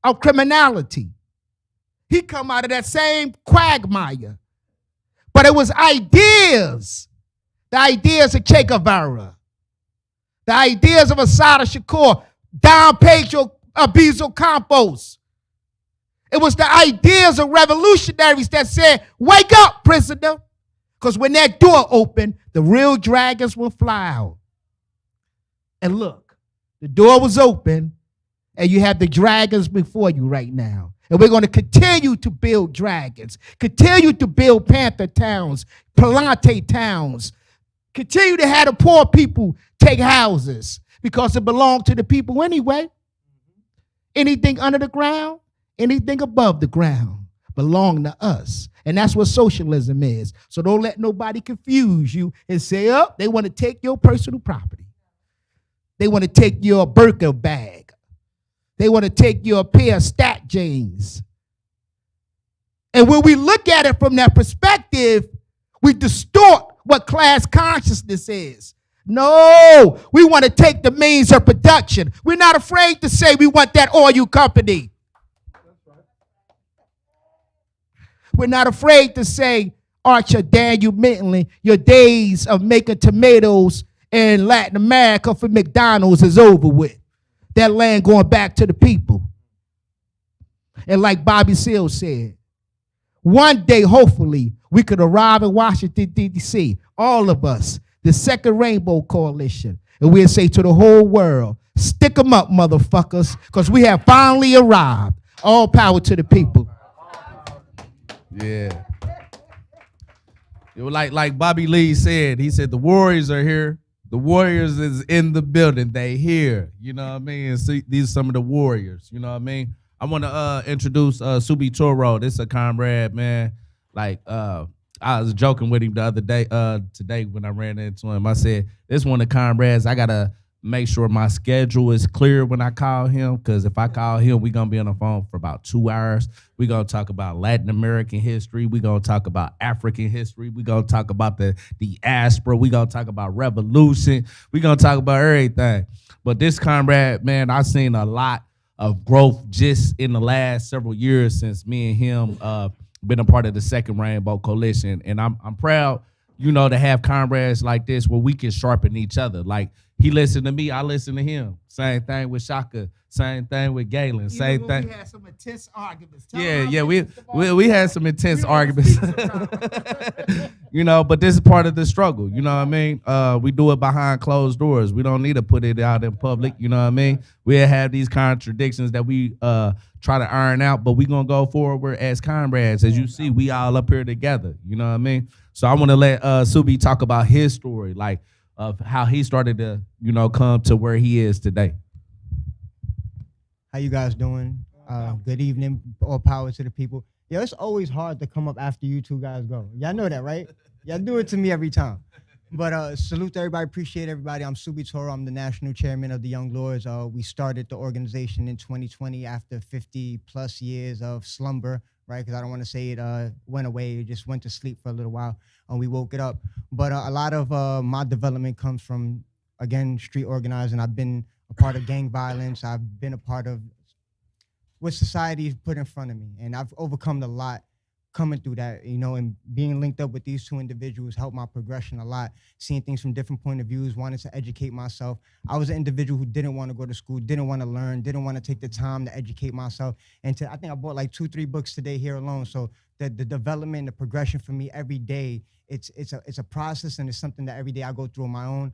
of criminality. He come out of that same quagmire. But it was ideas. The ideas of Che Guevara. The ideas of Assata Shakur. Don Pedro Abizo Campos. It was the ideas of revolutionaries that said, wake up, prisoner. Because when that door opened, the real dragons will fly out. And look. The door was open, and you have the dragons before you right now. And we're going to continue to build dragons, continue to build Panther towns, Palante towns, continue to have the poor people take houses because it belonged to the people anyway. Anything under the ground, anything above the ground belong to us. And that's what socialism is. So don't let nobody confuse you and say, oh, they want to take your personal property. They want to take your Birkin bag. They want to take your pair of stat jeans. And when we look at it from that perspective, we distort what class consciousness is. No, we want to take the means of production. We're not afraid to say we want that oil company. We're not afraid to say, Archer Daniel Mintley, your days of making tomatoes in Latin America for McDonald's is over with. That land going back to the people. And like Bobby Seale said, one day, hopefully, we could arrive in Washington, D.C., all of us, the Second Rainbow Coalition, and we'll say to the whole world, stick them up, motherfuckers, because we have finally arrived. All power to the people. Yeah. It was like Bobby Lee said, he said, the Warriors are here. The Warriors is in the building. They here. You know what I mean? And see, these are some of the Warriors. You know what I mean? I want to introduce Subi Toro. This is a comrade, man. Like, I was joking with him the other day, today when I ran into him. I said, this one of the comrades, I got to make sure my schedule is clear when I call him, because if I call him, we're going to be on the phone for about 2 hours. We're going to talk about Latin American history. We're going to talk about African history. We're going to talk about the diaspora. We're going to talk about revolution. We're going to talk about everything. But this comrade, man, I've seen a lot of growth just in the last several years since me and him been a part of the Second Rainbow Coalition. And I'm proud, you know, to have comrades like this where we can sharpen each other. Like, he listened to me, I listen to him. Same thing with Shaka. Same thing with Galen. Same thing. We had some intense arguments. We had some intense arguments. You know, but this is part of the struggle. You know what I mean? We do it behind closed doors. We don't need to put it out in public. You know what I mean? We have these contradictions that we try to iron out, but we're going to go forward as comrades. As you see, we all up here together. You know what I mean? So I want to let Subi talk about his story, like, of how he started to, you know, come to where he is today. How you guys doing? Good evening. All power to the people. Yo, it's always hard to come up after you two guys go. Y'all know that, right? Y'all do it to me every time. But salute to everybody. Appreciate everybody. I'm Subi Toro. I'm the national chairman of the Young Lords. We started the organization in 2020 after 50 plus years of slumber, right? Because I don't want to say it went away. It just went to sleep for a little while, and we woke it up. But a lot of my development comes from, again, street organizing. I've been a part of gang violence. I've been a part of what society is put in front of me. And I've overcome a lot coming through that, you know, and being linked up with these two individuals helped my progression a lot, seeing things from different point of views, wanting to educate myself. I was an individual who didn't want to go to school, didn't want to learn, didn't want to take the time to educate myself. And I think I bought like 2-3 books today here alone. So the development, the progression for me every day, it's a process, and it's something that every day I go through on my own.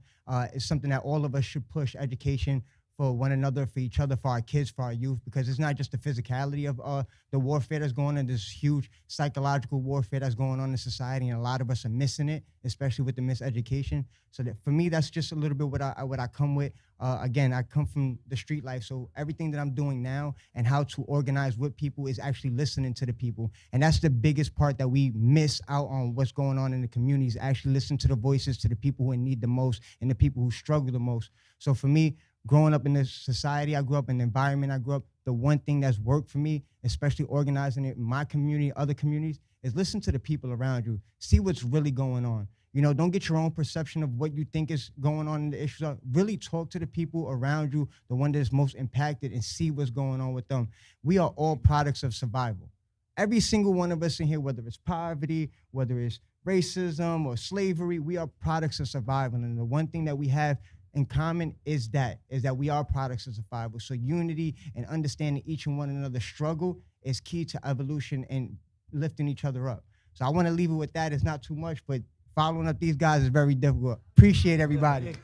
It's something that all of us should push, education for one another, for each other, for our kids, for our youth, because it's not just the physicality of the warfare that's going on, this huge psychological warfare that's going on in society, and a lot of us are missing it, especially with the miseducation. So that, for me, that's just a little bit what I come with. Again, I come from the street life, so everything that I'm doing now and how to organize with people is actually listening to the people. And that's the biggest part that we miss out on what's going on in the communities, actually listen to the voices, to the people who need the most and the people who struggle the most. So for me, growing up in this society, I grew up in the environment I grew up, the one thing that's worked for me, especially organizing it in my community, other communities, is listen to the people around you. See what's really going on. You know, don't get your own perception of what you think is going on in the issues. Really talk to the people around you, the one that's most impacted, and see what's going on with them. We are all products of survival. Every single one of us in here, whether it's poverty, whether it's racism or slavery, we are products of survival. And the one thing that we have in common is that we are products of survival. So unity and understanding each and one another's struggle is key to evolution and lifting each other up. So I want to leave it with that. It's not too much, but following up these guys is very difficult. Appreciate everybody.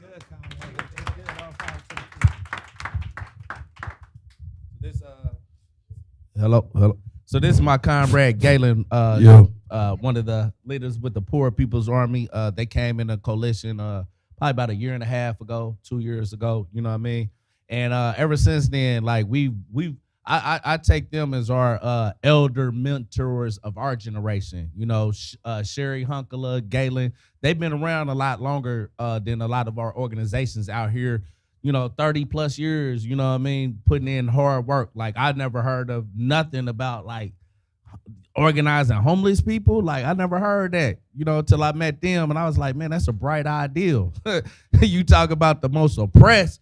Hello. So this is my comrade Galen, one of the leaders with the Poor People's Army. They came in a coalition probably about 1.5 years ago, 2 years ago, you know what I mean? And ever since then, like I take them as our elder mentors of our generation. You know, Sherry Hunkala, Galen, they've been around a lot longer than a lot of our organizations out here. You know, 30 plus years, you know what I mean, putting in hard work. Like, I never heard of nothing about like organizing homeless people. Like, I never heard that, you know, until I met them. And I was like, man, that's a bright ideal. You talk about the most oppressed.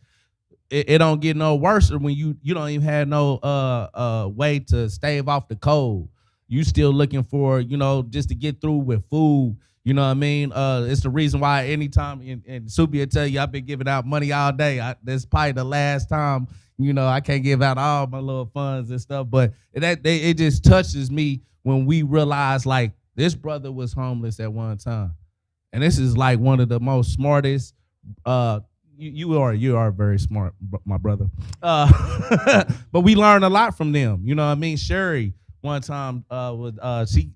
It don't get no worse when you don't even have no way to stave off the cold. You still looking for, you know, just to get through with food. You know what I mean? It's the reason why anytime, and Subi will tell you, I've been giving out money all day. That's probably the last time, you know, I can't give out all my little funds and stuff. But it just touches me when we realize, like, this brother was homeless at one time. And this is like one of the most smartest, you are very smart, my brother. But we learned a lot from them. You know what I mean? Sherry, one time, she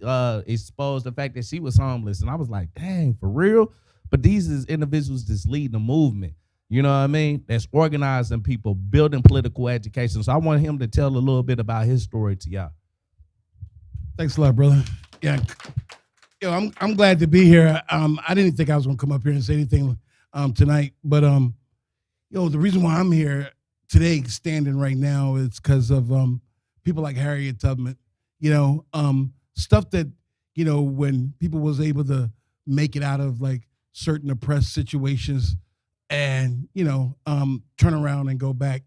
exposed the fact that she was homeless. And I was like, dang, for real? But these is individuals that's leading the movement. You know what I mean? That's organizing people, building political education. So I want him to tell a little bit about his story to y'all. Thanks a lot, brother. Yeah, I'm glad to be here. I didn't think I was going to come up here and say anything tonight, but the reason why I'm here today, standing right now, is because of people like Hy Thurman. You know, stuff that, you know, when people was able to make it out of like certain oppressed situations, and you know, turn around and go back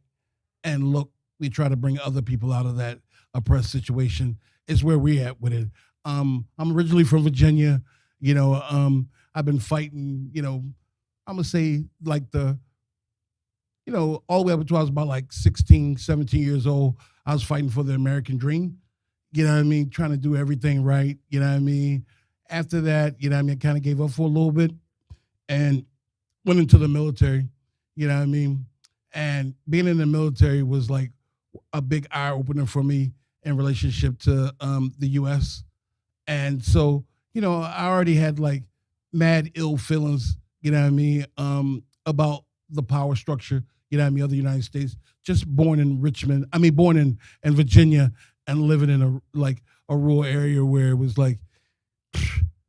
and look, we try to bring other people out of that oppressed situation, is where we at with it. I'm originally from Virginia. You know, I've been fighting, you know, I'm gonna say like all the way up until I was about like 16, 17 years old, I was fighting for the American dream. You know what I mean? Trying to do everything right. You know what I mean? After that, you know what I mean, I kind of gave up for a little bit and went into the military. You know what I mean? And being in the military was like a big eye opener for me in relationship to the U.S. And so, you know, I already had like mad ill feelings, you know what I mean, about the power structure, you know what I mean, of the United States. Just born in Virginia and living in a rural area where it was like,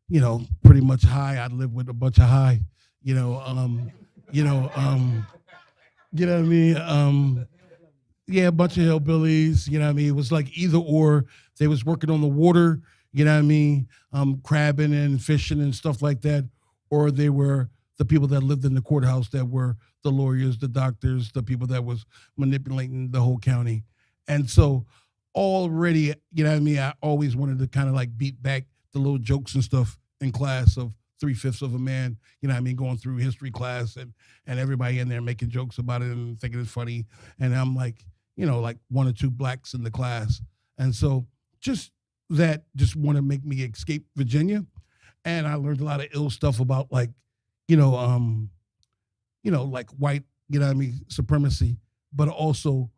you know, pretty much high. I'd live with a bunch of high, you know what I mean? Yeah, a bunch of hillbillies, you know what I mean? It was like either or. They was working on the water, you know what I mean? Crabbing and fishing and stuff like that. Or they were the people that lived in the courthouse that were the lawyers, the doctors, the people that was manipulating the whole county. And so already, you know what I mean, I always wanted to kind of like beat back the little jokes and stuff in class of 3/5 of a man, you know what I mean, going through history class and everybody in there making jokes about it and thinking it's funny. And I'm like, you know, like 1 or 2 blacks in the class. And so just want to make me escape Virginia. And I learned a lot of ill stuff about like, like white, you know what I mean, supremacy, but also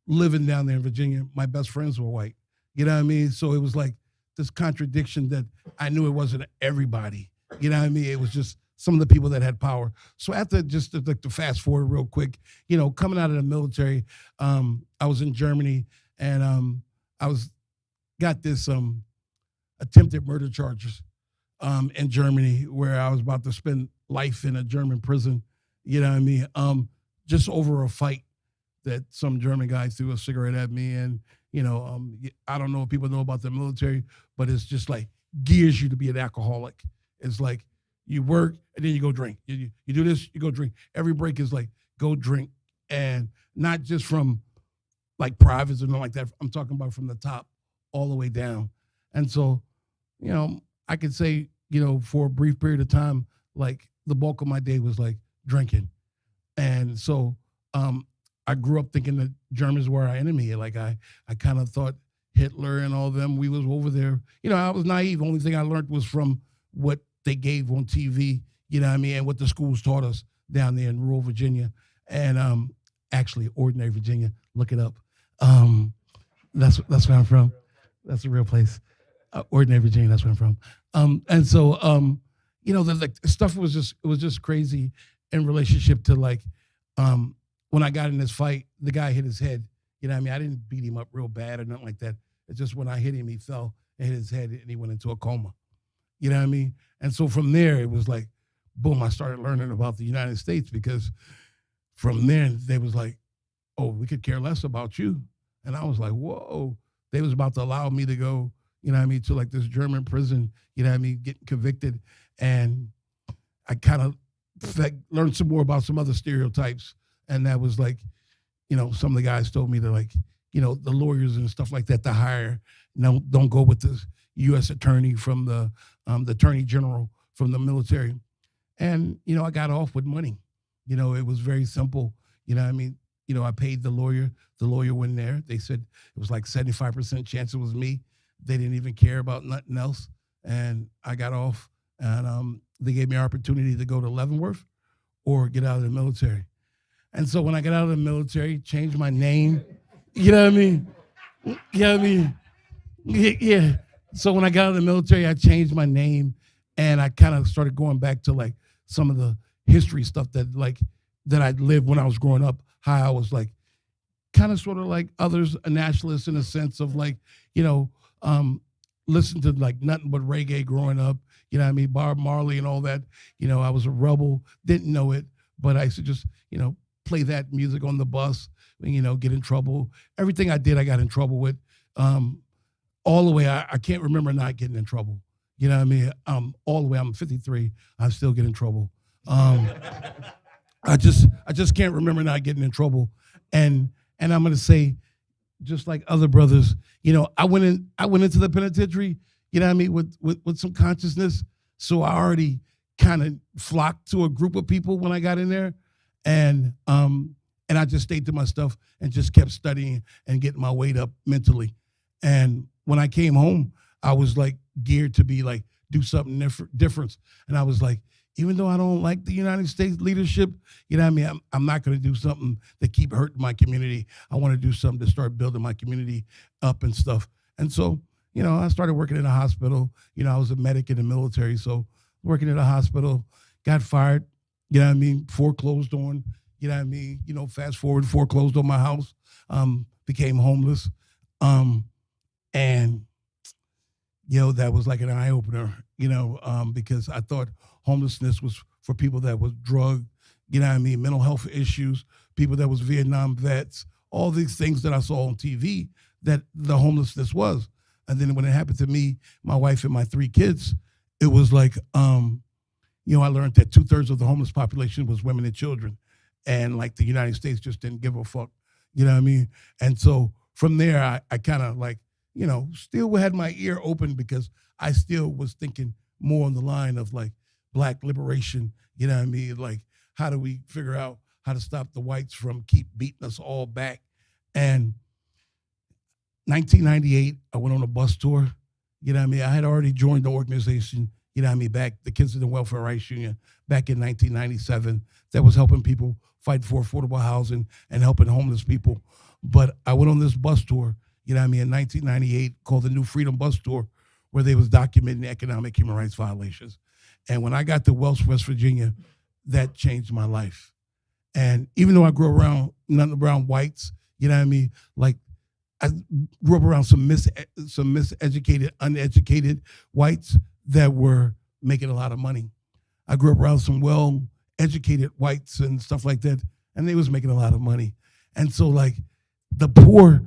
living down there in Virginia, my best friends were white, you know what I mean? So it was like this contradiction that I knew it wasn't everybody, you know what I mean? It was just some of the people that had power. So after just to fast forward real quick, you know, coming out of the military, I was in Germany and got this attempted murder charges in Germany where I was about to spend life in a German prison, you know what I mean? Just over a fight that some German guy threw a cigarette at me. And, you know, I don't know if people know about the military, but it's just like gears you to be an alcoholic. It's like you work and then you go drink. You do this, you go drink. Every break is like, go drink. And not just from like privates or nothing like that. I'm talking about from the top all the way down. And so, you know, I could say, you know, for a brief period of time, like the bulk of my day was like drinking. And so I grew up thinking that Germans were our enemy. Like I kind of thought Hitler and all them, we was over there. You know, I was naive. Only thing I learned was from what they gave on TV, you know what I mean, and what the schools taught us down there in rural Virginia. And actually, ordinary Virginia, look it up. That's where I'm from. That's a real place. Ordinary Virginia, that's where I'm from. And so, you know, the stuff was just crazy in relationship to like, when I got in this fight, the guy hit his head. You know what I mean? I didn't beat him up real bad or nothing like that. It's just when I hit him, he fell and hit his head and he went into a coma. You know what I mean? And so from there, it was like, boom, I started learning about the United States because from there, they was like, oh, we could care less about you. And I was like, whoa. They was about to allow me to go, you know what I mean, to like this German prison, you know what I mean, getting convicted. And I kind of learned some more about some other stereotypes. And that was like, you know, some of the guys told me to like, you know, the lawyers and stuff like that to hire, no, don't go with the U.S. attorney from the attorney general from the military. And, you know, I got off with money. You know, it was very simple. You know what I mean? You know, I paid the lawyer. The lawyer went there. They said it was like 75% chance it was me. They didn't even care about nothing else. And I got off. And they gave me an opportunity to go to Leavenworth or get out of the military. And so when I got out of the military, changed my name. You know what I mean? You know what I mean? Yeah. So when I got out of the military, I changed my name. And I kind of started going back to like some of the history stuff that I lived when I was growing up, how I was like kind of sort of like others, a nationalist in a sense of like, you know, listen to like nothing but reggae growing up, you know what I mean, Bob Marley and all that. You know, I was a rebel, didn't know it, but I used to just, you know, play that music on the bus, you know, get in trouble. Everything I did, I got in trouble with. All the way, I can't remember not getting in trouble. You know what I mean? All the way, I'm 53, I still get in trouble. I just can't remember not getting in trouble. And I'm gonna say, just like other brothers, you know, I went into the penitentiary, you know what I mean, with some consciousness. So I already kind of flocked to a group of people when I got in there. And I just stayed to my stuff and just kept studying and getting my weight up mentally. And when I came home, I was like geared to be like, do something different. And I was like, even though I don't like the United States leadership, you know what I mean? I'm not going to do something that keep hurting my community. I want to do something to start building my community up and stuff. And so, you know, I started working in a hospital. You know, I was a medic in the military. So working in a hospital, got fired, you know what I mean? Foreclosed on, you know what I mean? You know, fast forward, foreclosed on my house, became homeless. And, you know, that was like an eye opener, you know, because I thought homelessness was for people that was drugged, you know what I mean, mental health issues, people that was Vietnam vets, all these things that I saw on TV that the homelessness was. And then when it happened to me, my wife and my 3 kids, it was like, you know, I learned that 2/3 of the homeless population was women and children. And like the United States just didn't give a fuck, you know what I mean? And so from there, I kind of like, still had my ear open because I still was thinking more on the line of like Black liberation, you know what I mean? Like, how do we figure out how to stop the whites from keep beating us all back? And 1998, I went on a bus tour, you know what I mean? I had already joined the organization, you know what I mean, back, the Kensington Welfare Rights Union, back in 1997, that was helping people fight for affordable housing and helping homeless people. But I went on this bus tour, you know what I mean, in 1998, called the New Freedom Bus Tour, where they was documenting economic human rights violations. And when I got to Welch, West Virginia, that changed my life. And even though I grew around nothing around whites, you know what I mean, like I grew up around some miseducated, uneducated whites that were making a lot of money. I grew up around some well-educated whites and stuff like that, and they was making a lot of money. And so like the poor,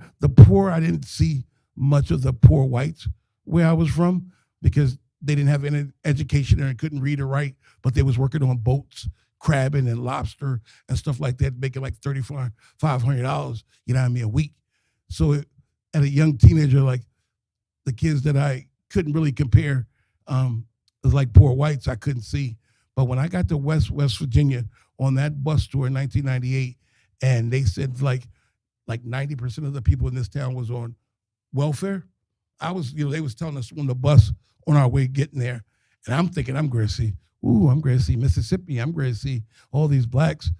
I didn't see much of the poor whites where I was from because they didn't have any education and couldn't read or write, but they was working on boats, crabbing and lobster and stuff like that, making like $3,500, you know what I mean, a week. So at a young teenager, like the kids that I couldn't really compare, was like poor whites I couldn't see. But when I got to West Virginia on that bus tour in 1998, and they said like 90% of the people in this town was on welfare, I was, they was telling us on the bus on our way getting there, and I'm thinking I'm going to see Mississippi, I'm going to see all these blacks,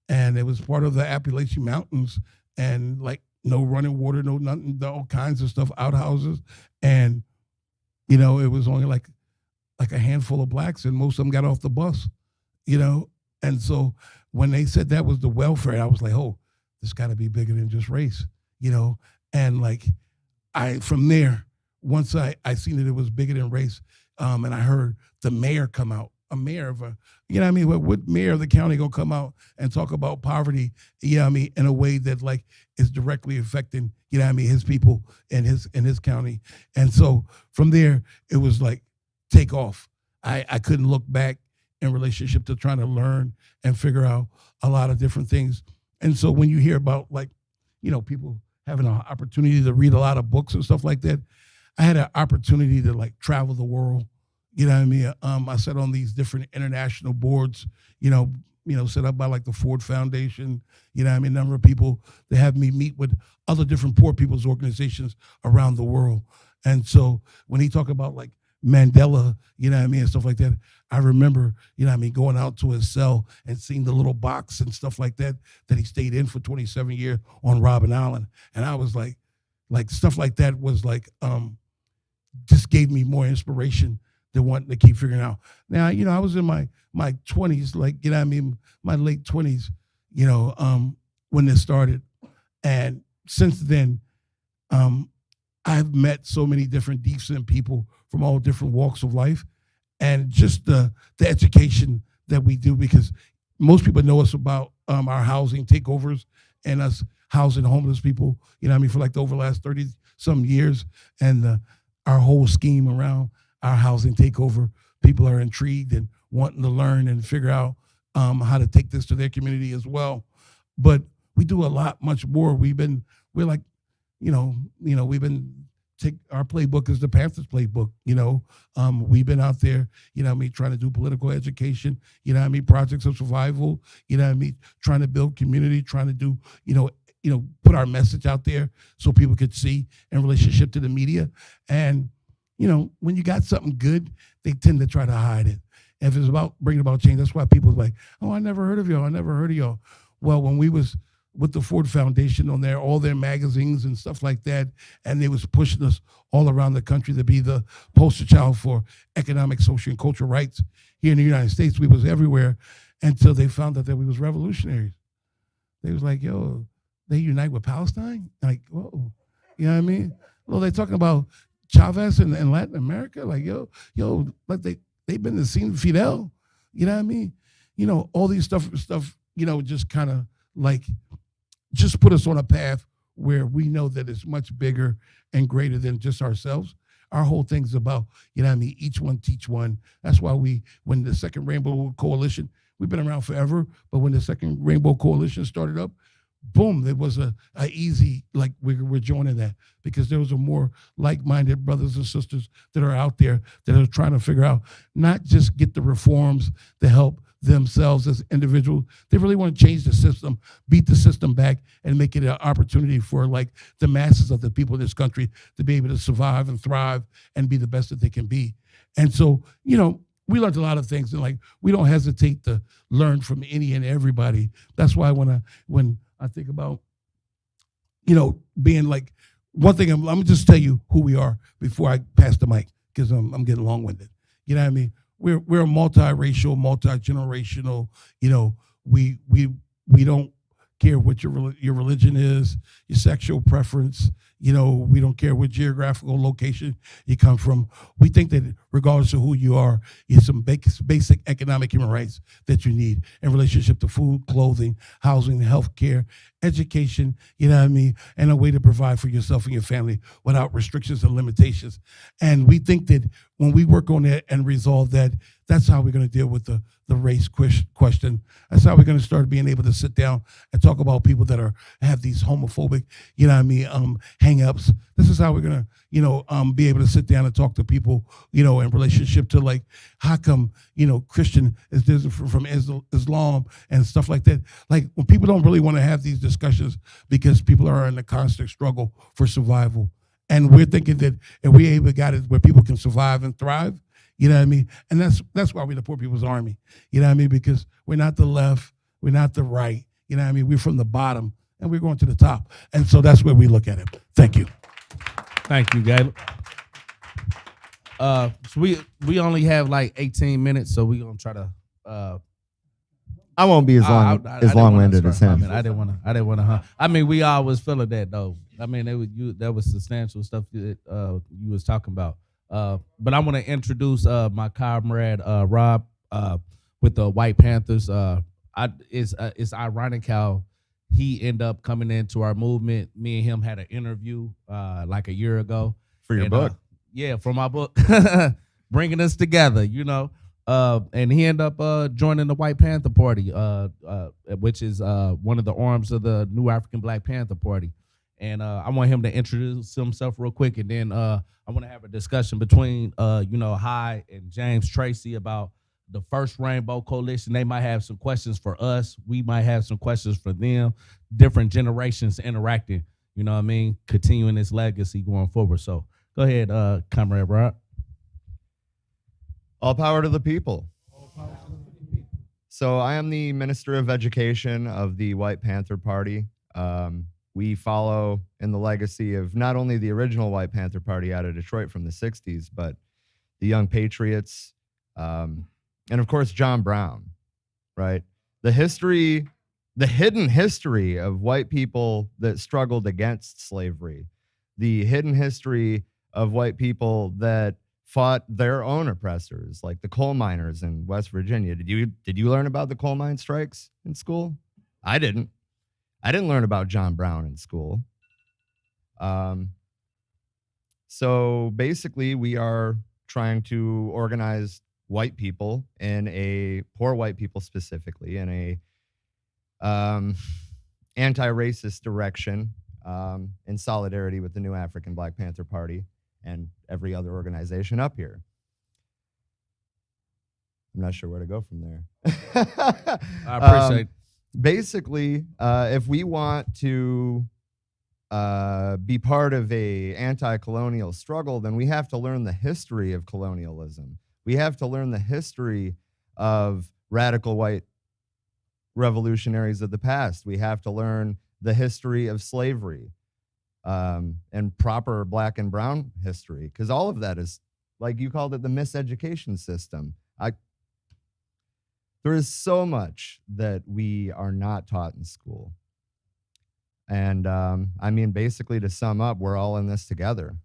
and it was part of the Appalachian Mountains, and like no running water, no nothing, all kinds of stuff, outhouses, and it was only like a handful of blacks, and most of them got off the bus, and so when they said that was the welfare, I was like, oh, this got to be bigger than just race, and like from there, once I seen that it was bigger than race, and I heard the mayor come out, a mayor of what mayor of the county gonna come out and talk about poverty, in a way that like is directly affecting, his people in his county. And so from there, it was like take off. I couldn't look back in relationship to trying to learn and figure out a lot of different things. And so when you hear about like, people having an opportunity to read a lot of books and stuff like that, I had an opportunity to like travel the world. I sat on these different international boards, set up by like the Ford Foundation, a number of people that have me meet with other different poor people's organizations around the world. And so when he talk about like Mandela, and stuff like that, I remember, going out to his cell and seeing the little box and stuff like that he stayed in for 27 years on Robben Island. And I was like stuff like that was like, just gave me more inspiration to want to keep figuring out. Now, I was in my 20s, like, my late 20s, when this started. And since then, I've met so many different decent people from all different walks of life. And just the education that we do, because most people know us about our housing takeovers and us housing homeless people, for like over the last 30 some years. And our whole scheme around our housing takeover, people are intrigued and wanting to learn and figure out how to take this to their community as well. But we do a lot, much more. We've been our playbook is the Panthers playbook. We've been out there, trying to do political education, projects of survival, trying to build community, trying to do, put our message out there so people could see in relationship to the media. And, when you got something good, they tend to try to hide it. If it's about bringing about change, that's why people are like, oh, I never heard of y'all. I never heard of y'all. Well, when we was with the Ford Foundation on there, all their magazines and stuff like that, and they was pushing us all around the country to be the poster child for economic, social, and cultural rights here in the United States. We was everywhere until they found out that we was revolutionaries. They was like, yo, they unite with Palestine? Like, whoa, you know what I mean? Well, they talking about Chavez in Latin America? Like, yo, like they've been to see Fidel, you know what I mean? All these stuff, just kind of like, just put us on a path where we know that it's much bigger and greater than just ourselves. Our whole thing's about, each one teach one. That's why when the Second Rainbow Coalition, we've been around forever, but when the Second Rainbow Coalition started up, boom, it was a easy, like we're joining that because there was a more like-minded brothers and sisters that are out there that are trying to figure out, not just get the reforms to help themselves as individuals. They really want to change the system, beat the system back, and make it an opportunity for like the masses of the people in this country to be able to survive and thrive and be the best that they can be. And so, you know, we learned a lot of things, and like we don't hesitate to learn from any and everybody. That's why when I think about, you know, being like, one thing, I'm gonna just tell you who we are before I pass the mic, because I'm getting long-winded. You know what I mean? We're a multiracial, multi-generational, you know, we don't care what your religion is, your sexual preference, you know, we don't care what geographical location you come from. We think that regardless of who you are, you have some basic economic human rights that you need in relationship to food, clothing, housing, health care, education, you know what I mean, and a way to provide for yourself and your family without restrictions and limitations. And we think that when we work on that and resolve that, that's how we're going to deal with the race question. That's how we're going to start being able to sit down and talk about people that have these homophobic, you know what I mean, hang-ups. This is how we're going to, you know, be able to sit down and talk to people, you know, in relationship to like, how come, you know, Christian is different from Islam and stuff like that. Like when people don't really want to have these discussions because people are in a constant struggle for survival. And we're thinking that if we able got it where people can survive and thrive, you know what I mean? And that's why we're the Poor People's Army. You know what I mean? Because we're not the left, we're not the right. You know what I mean? We're from the bottom and we're going to the top. And so that's where we look at it. Thank you. Thank you, Gabe. So we only have like 18 minutes, so we're gonna try to I won't be as long-winded as him. I didn't want to. I mean, we always feeling that though. I mean, that was substantial stuff that you was talking about. But I want to introduce my comrade Rob with the White Panthers. It's ironic how he ended up coming into our movement. Me and him had an interview like a year ago for your book. Yeah, for my book, bringing us together. You know. And he ended up joining the White Panther Party, which is one of the arms of the new Afrikan Black Panther Party. And I want him to introduce himself real quick, and then I want to have a discussion between you know, Hy and James Tracy about the first Rainbow Coalition. They might have some questions for us. We might have some questions for them. Different generations interacting. You know what I mean? Continuing this legacy going forward. So go ahead, Comrade Rob. All power to the people. So I am the Minister of Education of the White Panther Party. We follow in the legacy of not only the original White Panther Party out of Detroit from the 60s, but the Young Patriots, and of course, John Brown, right? The hidden history of white people that struggled against slavery, the hidden history of white people that fought their own oppressors, like the coal miners in West Virginia. Did you learn about the coal mine strikes in school? I didn't. I didn't learn about John Brown in school. So basically, we are trying to organize white people poor white people specifically, in a anti-racist direction, in solidarity with the new Afrikan Black Panther Party and every other organization up here. I'm not sure where to go from there. I appreciate basically, if we want to be part of a anti-colonial struggle, then we have to learn the history of colonialism. We have to learn the history of radical white revolutionaries of the past. We have to learn the history of slavery, and proper black and brown history, because all of that is, like you called it, the miseducation system. There is so much that we are not taught in school. And I mean, basically, to sum up, we're all in this together.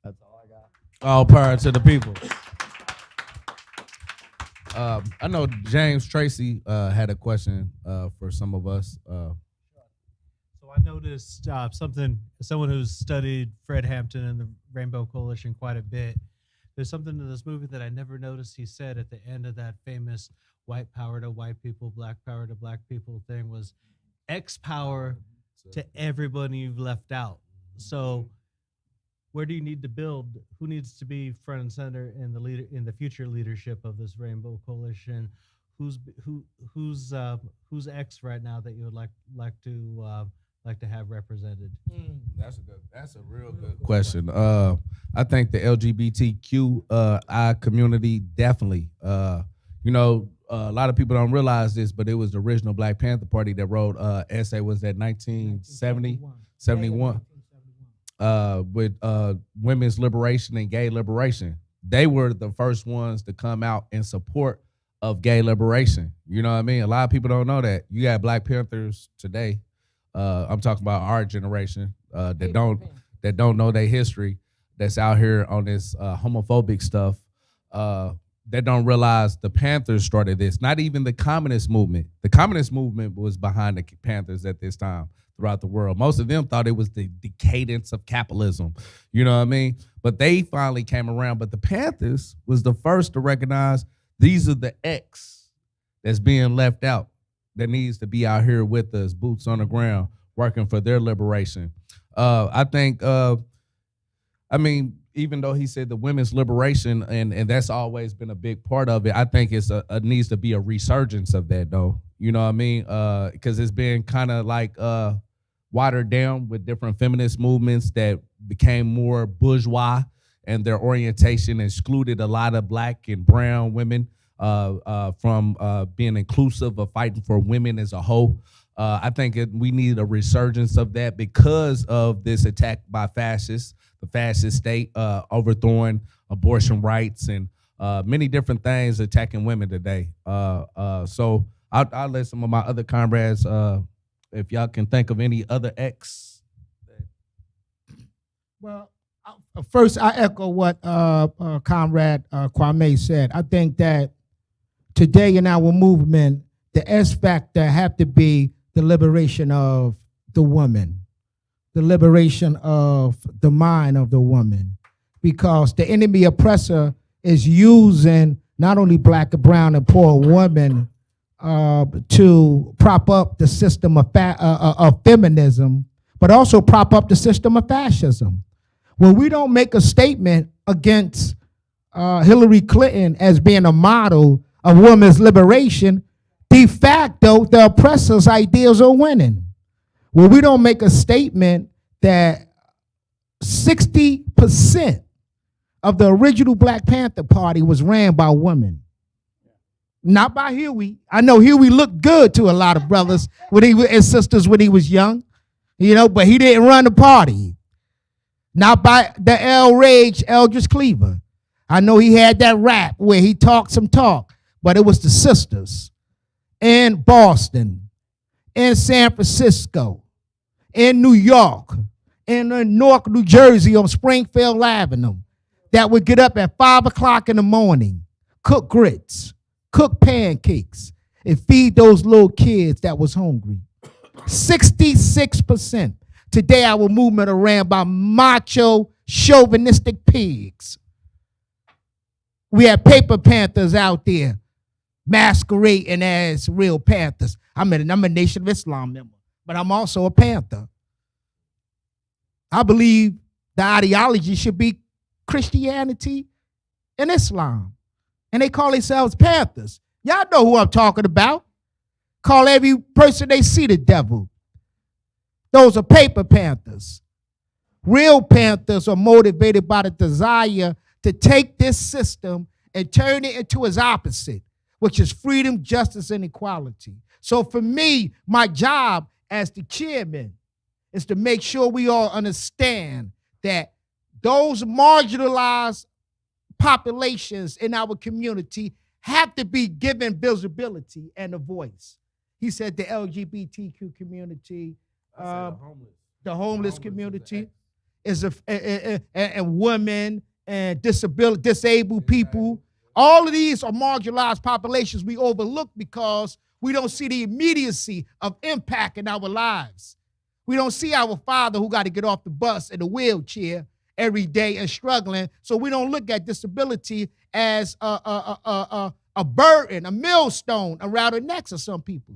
That's all I got. All power to the people. I know James Tracy had a question for some of us. So I noticed someone who's studied Fred Hampton and the Rainbow Coalition quite a bit. there's something in this movie that I never noticed he said at the end of that famous white power to white people, black power to black people thing was X power to everybody you've left out. So where do you need to build? Who needs to be front and center in the future leadership of this Rainbow Coalition? Who's X right now that you would like to have represented? That's a real good question. I think the LGBTQI community definitely. A lot of people don't realize this, but it was the original Black Panther Party that wrote essay was that 1970, 71. With women's liberation and gay liberation. They were the first ones to come out in support of gay liberation. You know what I mean? A lot of people don't know that. You got Black Panthers today. I'm talking about our generation that don't know their history, that's out here on this homophobic stuff. That don't realize the Panthers started this, not even the communist movement. The communist movement was behind the Panthers at this time throughout the world. Most of them thought it was the decadence of capitalism. You know what I mean? But they finally came around. But the Panthers was the first to recognize these are the X that's being left out that needs to be out here with us, boots on the ground, working for their liberation. I think, even though he said the women's liberation, and that's always been a big part of it, I think it's needs to be a resurgence of that, though. You know what I mean? Because it's been kind of like watered down with different feminist movements that became more bourgeois, and their orientation excluded a lot of Black and brown women from being inclusive of fighting for women as a whole. I think we need a resurgence of that because of this attack by fascists, the fascist state overthrowing abortion rights and many different things attacking women today. So I'll let some of my other comrades, if y'all can think of any other X. Well, first I echo what Comrade Kwame said. I think that today in our movement, the S factor have to be the liberation of the woman, the liberation of the mind of the woman, because the enemy oppressor is using not only Black, brown, and poor women to prop up the system of feminism, but also prop up the system of fascism. When we don't make a statement against Hillary Clinton as being a model of women's liberation, de facto, the oppressor's ideas are winning. When we don't make a statement that 60% of the original Black Panther Party was ran by women, not by Huey. I know Huey looked good to a lot of brothers and sisters when he was young, but he didn't run the party. Not by the Eldridge Cleaver. I know he had that rap where he talked some talk, but it was the sisters in Boston, in San Francisco, in New York, in Newark, New Jersey on Springfield Avenue that would get up at 5 o'clock in the morning, cook grits, cook pancakes, and feed those little kids that was hungry. 66%. Today, our movement are ran by macho, chauvinistic pigs. We have paper panthers out there masquerading as real panthers. I'm a Nation of Islam member, but I'm also a panther. I believe the ideology should be Christianity and Islam, and they call themselves panthers. Y'all know who I'm talking about. Call every person they see the devil. Those are paper panthers. Real panthers are motivated by the desire to take this system and turn it into its opposite, which is freedom, justice, and equality. So for me, my job as the chairman is to make sure we all understand that those marginalized populations in our community have to be given visibility and a voice. He said the LGBTQ community, the homeless community is and women and disabled people. All of these are marginalized populations we overlook because we don't see the immediacy of impact in our lives. We don't see our father who got to get off the bus in a wheelchair every day and struggling. So we don't look at disability as a burden, a millstone around the necks of some people.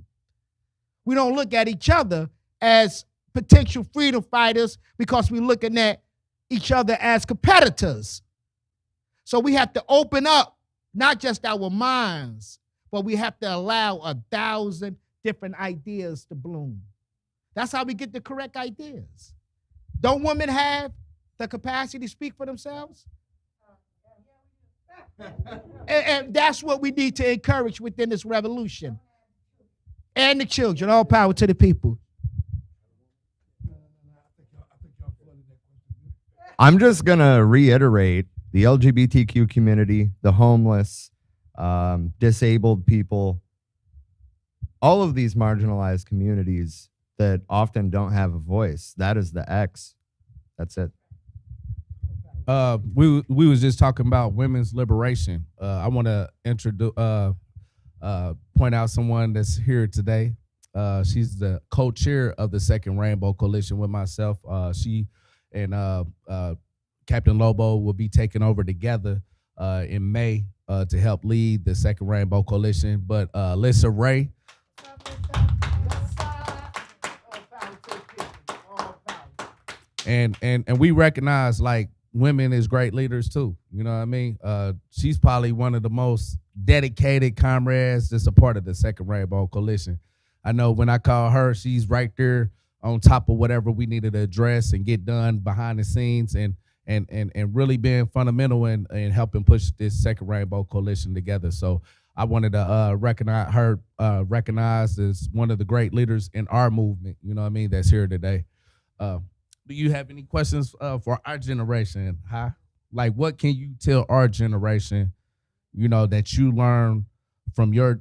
We don't look at each other as potential freedom fighters because we're looking at each other as competitors. So we have to open up not just our minds, but we have to allow 1,000 different ideas to bloom. That's how we get the correct ideas. Don't women have the capacity to speak for themselves? And that's what we need to encourage within this revolution. And the children, all power to the people. I'm just going to reiterate the LGBTQ community, the homeless, disabled people, all of these marginalized communities that often don't have a voice. That is the X. That's it. We was just talking about women's liberation. I want to introduce point out someone that's here today. She's the co-chair of the Second Rainbow Coalition with myself. She and Captain Lobo will be taking over together in May to help lead the Second Rainbow Coalition. But Lissa Ray. And we recognize like women as great leaders too. You know what I mean? She's probably one of the most dedicated comrades that's a part of the Second Rainbow Coalition. I know when I call her, she's right there on top of whatever we needed to address and get done behind the scenes and really being fundamental in helping push this Second Rainbow Coalition together. So I wanted to recognize her, recognized as one of the great leaders in our movement, you know what I mean, that's here today. Do you have any questions for our generation? Like, what can you tell our generation, you know, that you learned from your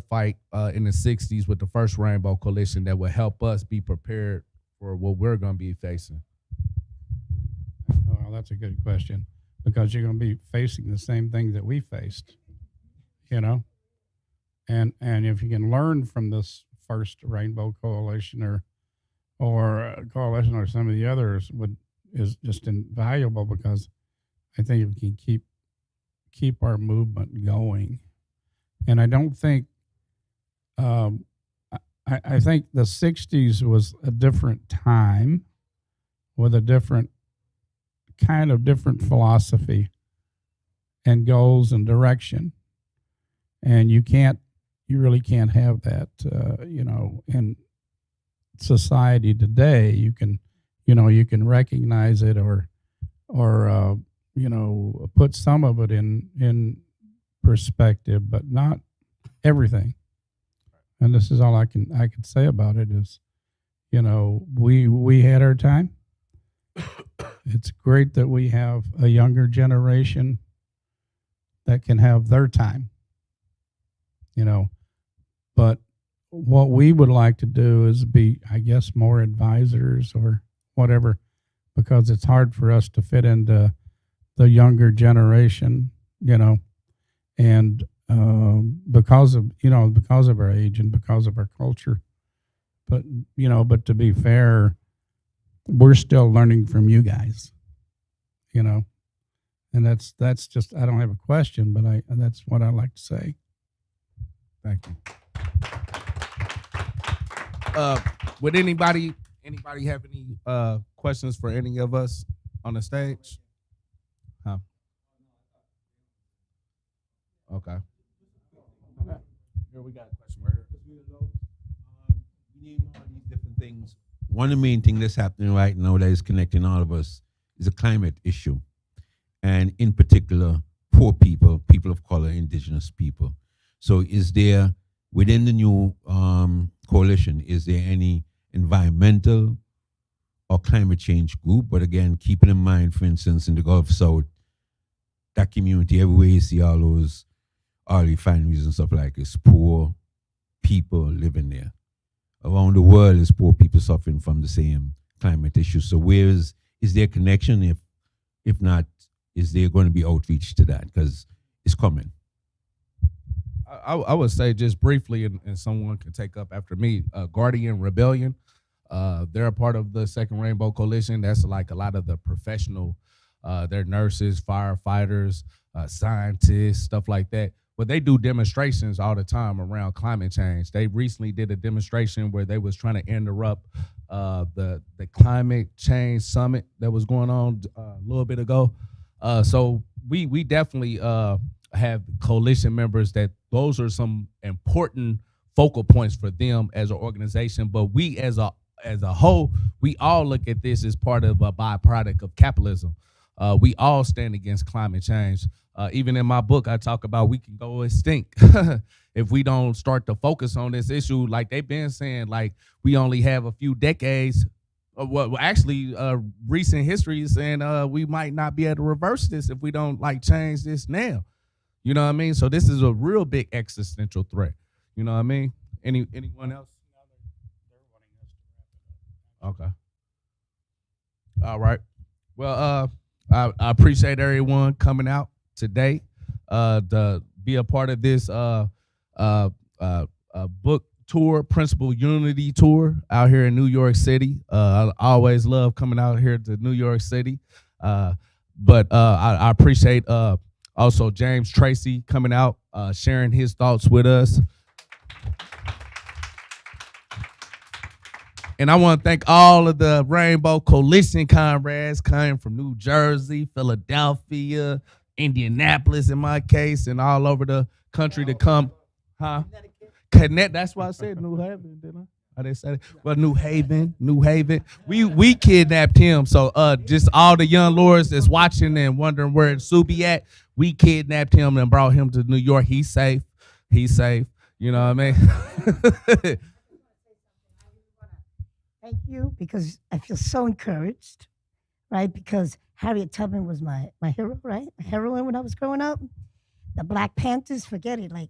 fight in the 60s with the first Rainbow Coalition that will help us be prepared for what we're going to be facing? Oh, that's a good question, because you're going to be facing the same things that we faced, you know? And if you can learn from this first Rainbow Coalition or coalition or some of the others is just invaluable, because I think we can keep our movement going. And I don't think I think the 60s was a different time with a different philosophy and goals and direction. And you really can't have that, you know, in society today. You can recognize it or you know, put some of it in perspective, but not everything. And this is all I can say about it is, you know, we had our time. It's great that we have a younger generation that can have their time, you know, but what we would like to do is be, I guess, more advisors or whatever, because it's hard for us to fit into the younger generation, you know, and because of our age and because of our culture. But, you know, but to be fair, we're still learning from you guys, you know, and that's just, I don't have a question, but that's what I like to say. Thank you. Would anybody have any questions for any of us on the stage? Huh? Okay. Here we got a question right here. You name all these different things. One of the main things that's happening right now that is connecting all of us is a climate issue. And in particular, poor people, people of color, indigenous people. So is there, within the new coalition, is there any environmental or climate change group? But again, keeping in mind, for instance, in the Gulf South, that community, everywhere you see all those oil refineries and stuff like this, poor people living there. Around the world is poor people suffering from the same climate issues. So where is there connection? If not, is there going to be outreach to that? Because it's coming. I would say just briefly, and someone can take up after me, Guardian Rebellion. They're a part of the Second Rainbow Coalition. That's like a lot of the professional, they're nurses, firefighters, scientists, stuff like that. But they do demonstrations all the time around climate change. They recently did a demonstration where they was trying to interrupt the climate change summit that was going on a little bit ago. So we definitely have coalition members that those are some important focal points for them as an organization. But we as a whole, we all look at this as part of a byproduct of capitalism. We all stand against climate change. Even in my book, I talk about we can go extinct if we don't start to focus on this issue. Like they've been saying, like we only have a few decades. Well, actually, recent history is saying we might not be able to reverse this if we don't like change this now. You know what I mean? So this is a real big existential threat. You know what I mean? Anyone else? Okay. All right. Well, I appreciate everyone coming out today to be a part of this book tour, Principal Unity Tour out here in New York City. I always love coming out here to New York City. But I appreciate also James Tracy coming out, sharing his thoughts with us. And I want to thank all of the Rainbow Coalition comrades coming from New Jersey, Philadelphia, Indianapolis in my case, and all over the country to come. Connect. That's why I said New Haven, didn't I? I didn't say that. Well, New Haven. We kidnapped him. So just all the young lords that's watching and wondering where Subi at, we kidnapped him and brought him to New York. He's safe. You know what I mean? Thank you, because I feel so encouraged, right? Because Harriet Tubman was my hero, right? My heroine when I was growing up. The Black Panthers, forget it. Like,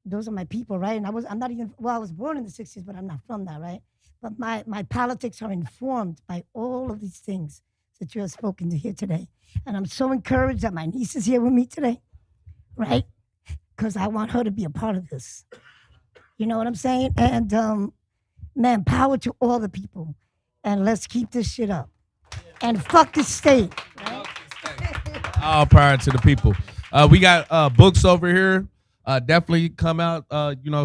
those are my people, right? And I'm not even, well, I was born in the 60s, but I'm not from that, right? But my politics are informed by all of these things that you have spoken to here today. And I'm so encouraged that my niece is here with me today, right? Because I want her to be a part of this. You know what I'm saying? And, man, power to all the people. And let's keep this shit up. And fuck the state. Right? All power to the people. We got books over here. Definitely come out,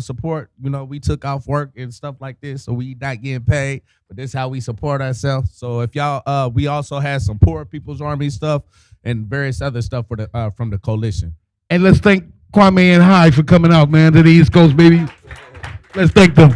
support. We took off work and stuff like this, so we not getting paid. But this is how we support ourselves. So if y'all, we also had some Poor People's Army stuff and various other stuff for the from the coalition. And let's thank Kwame and Hy for coming out, man, to the East Coast, baby. Let's thank them.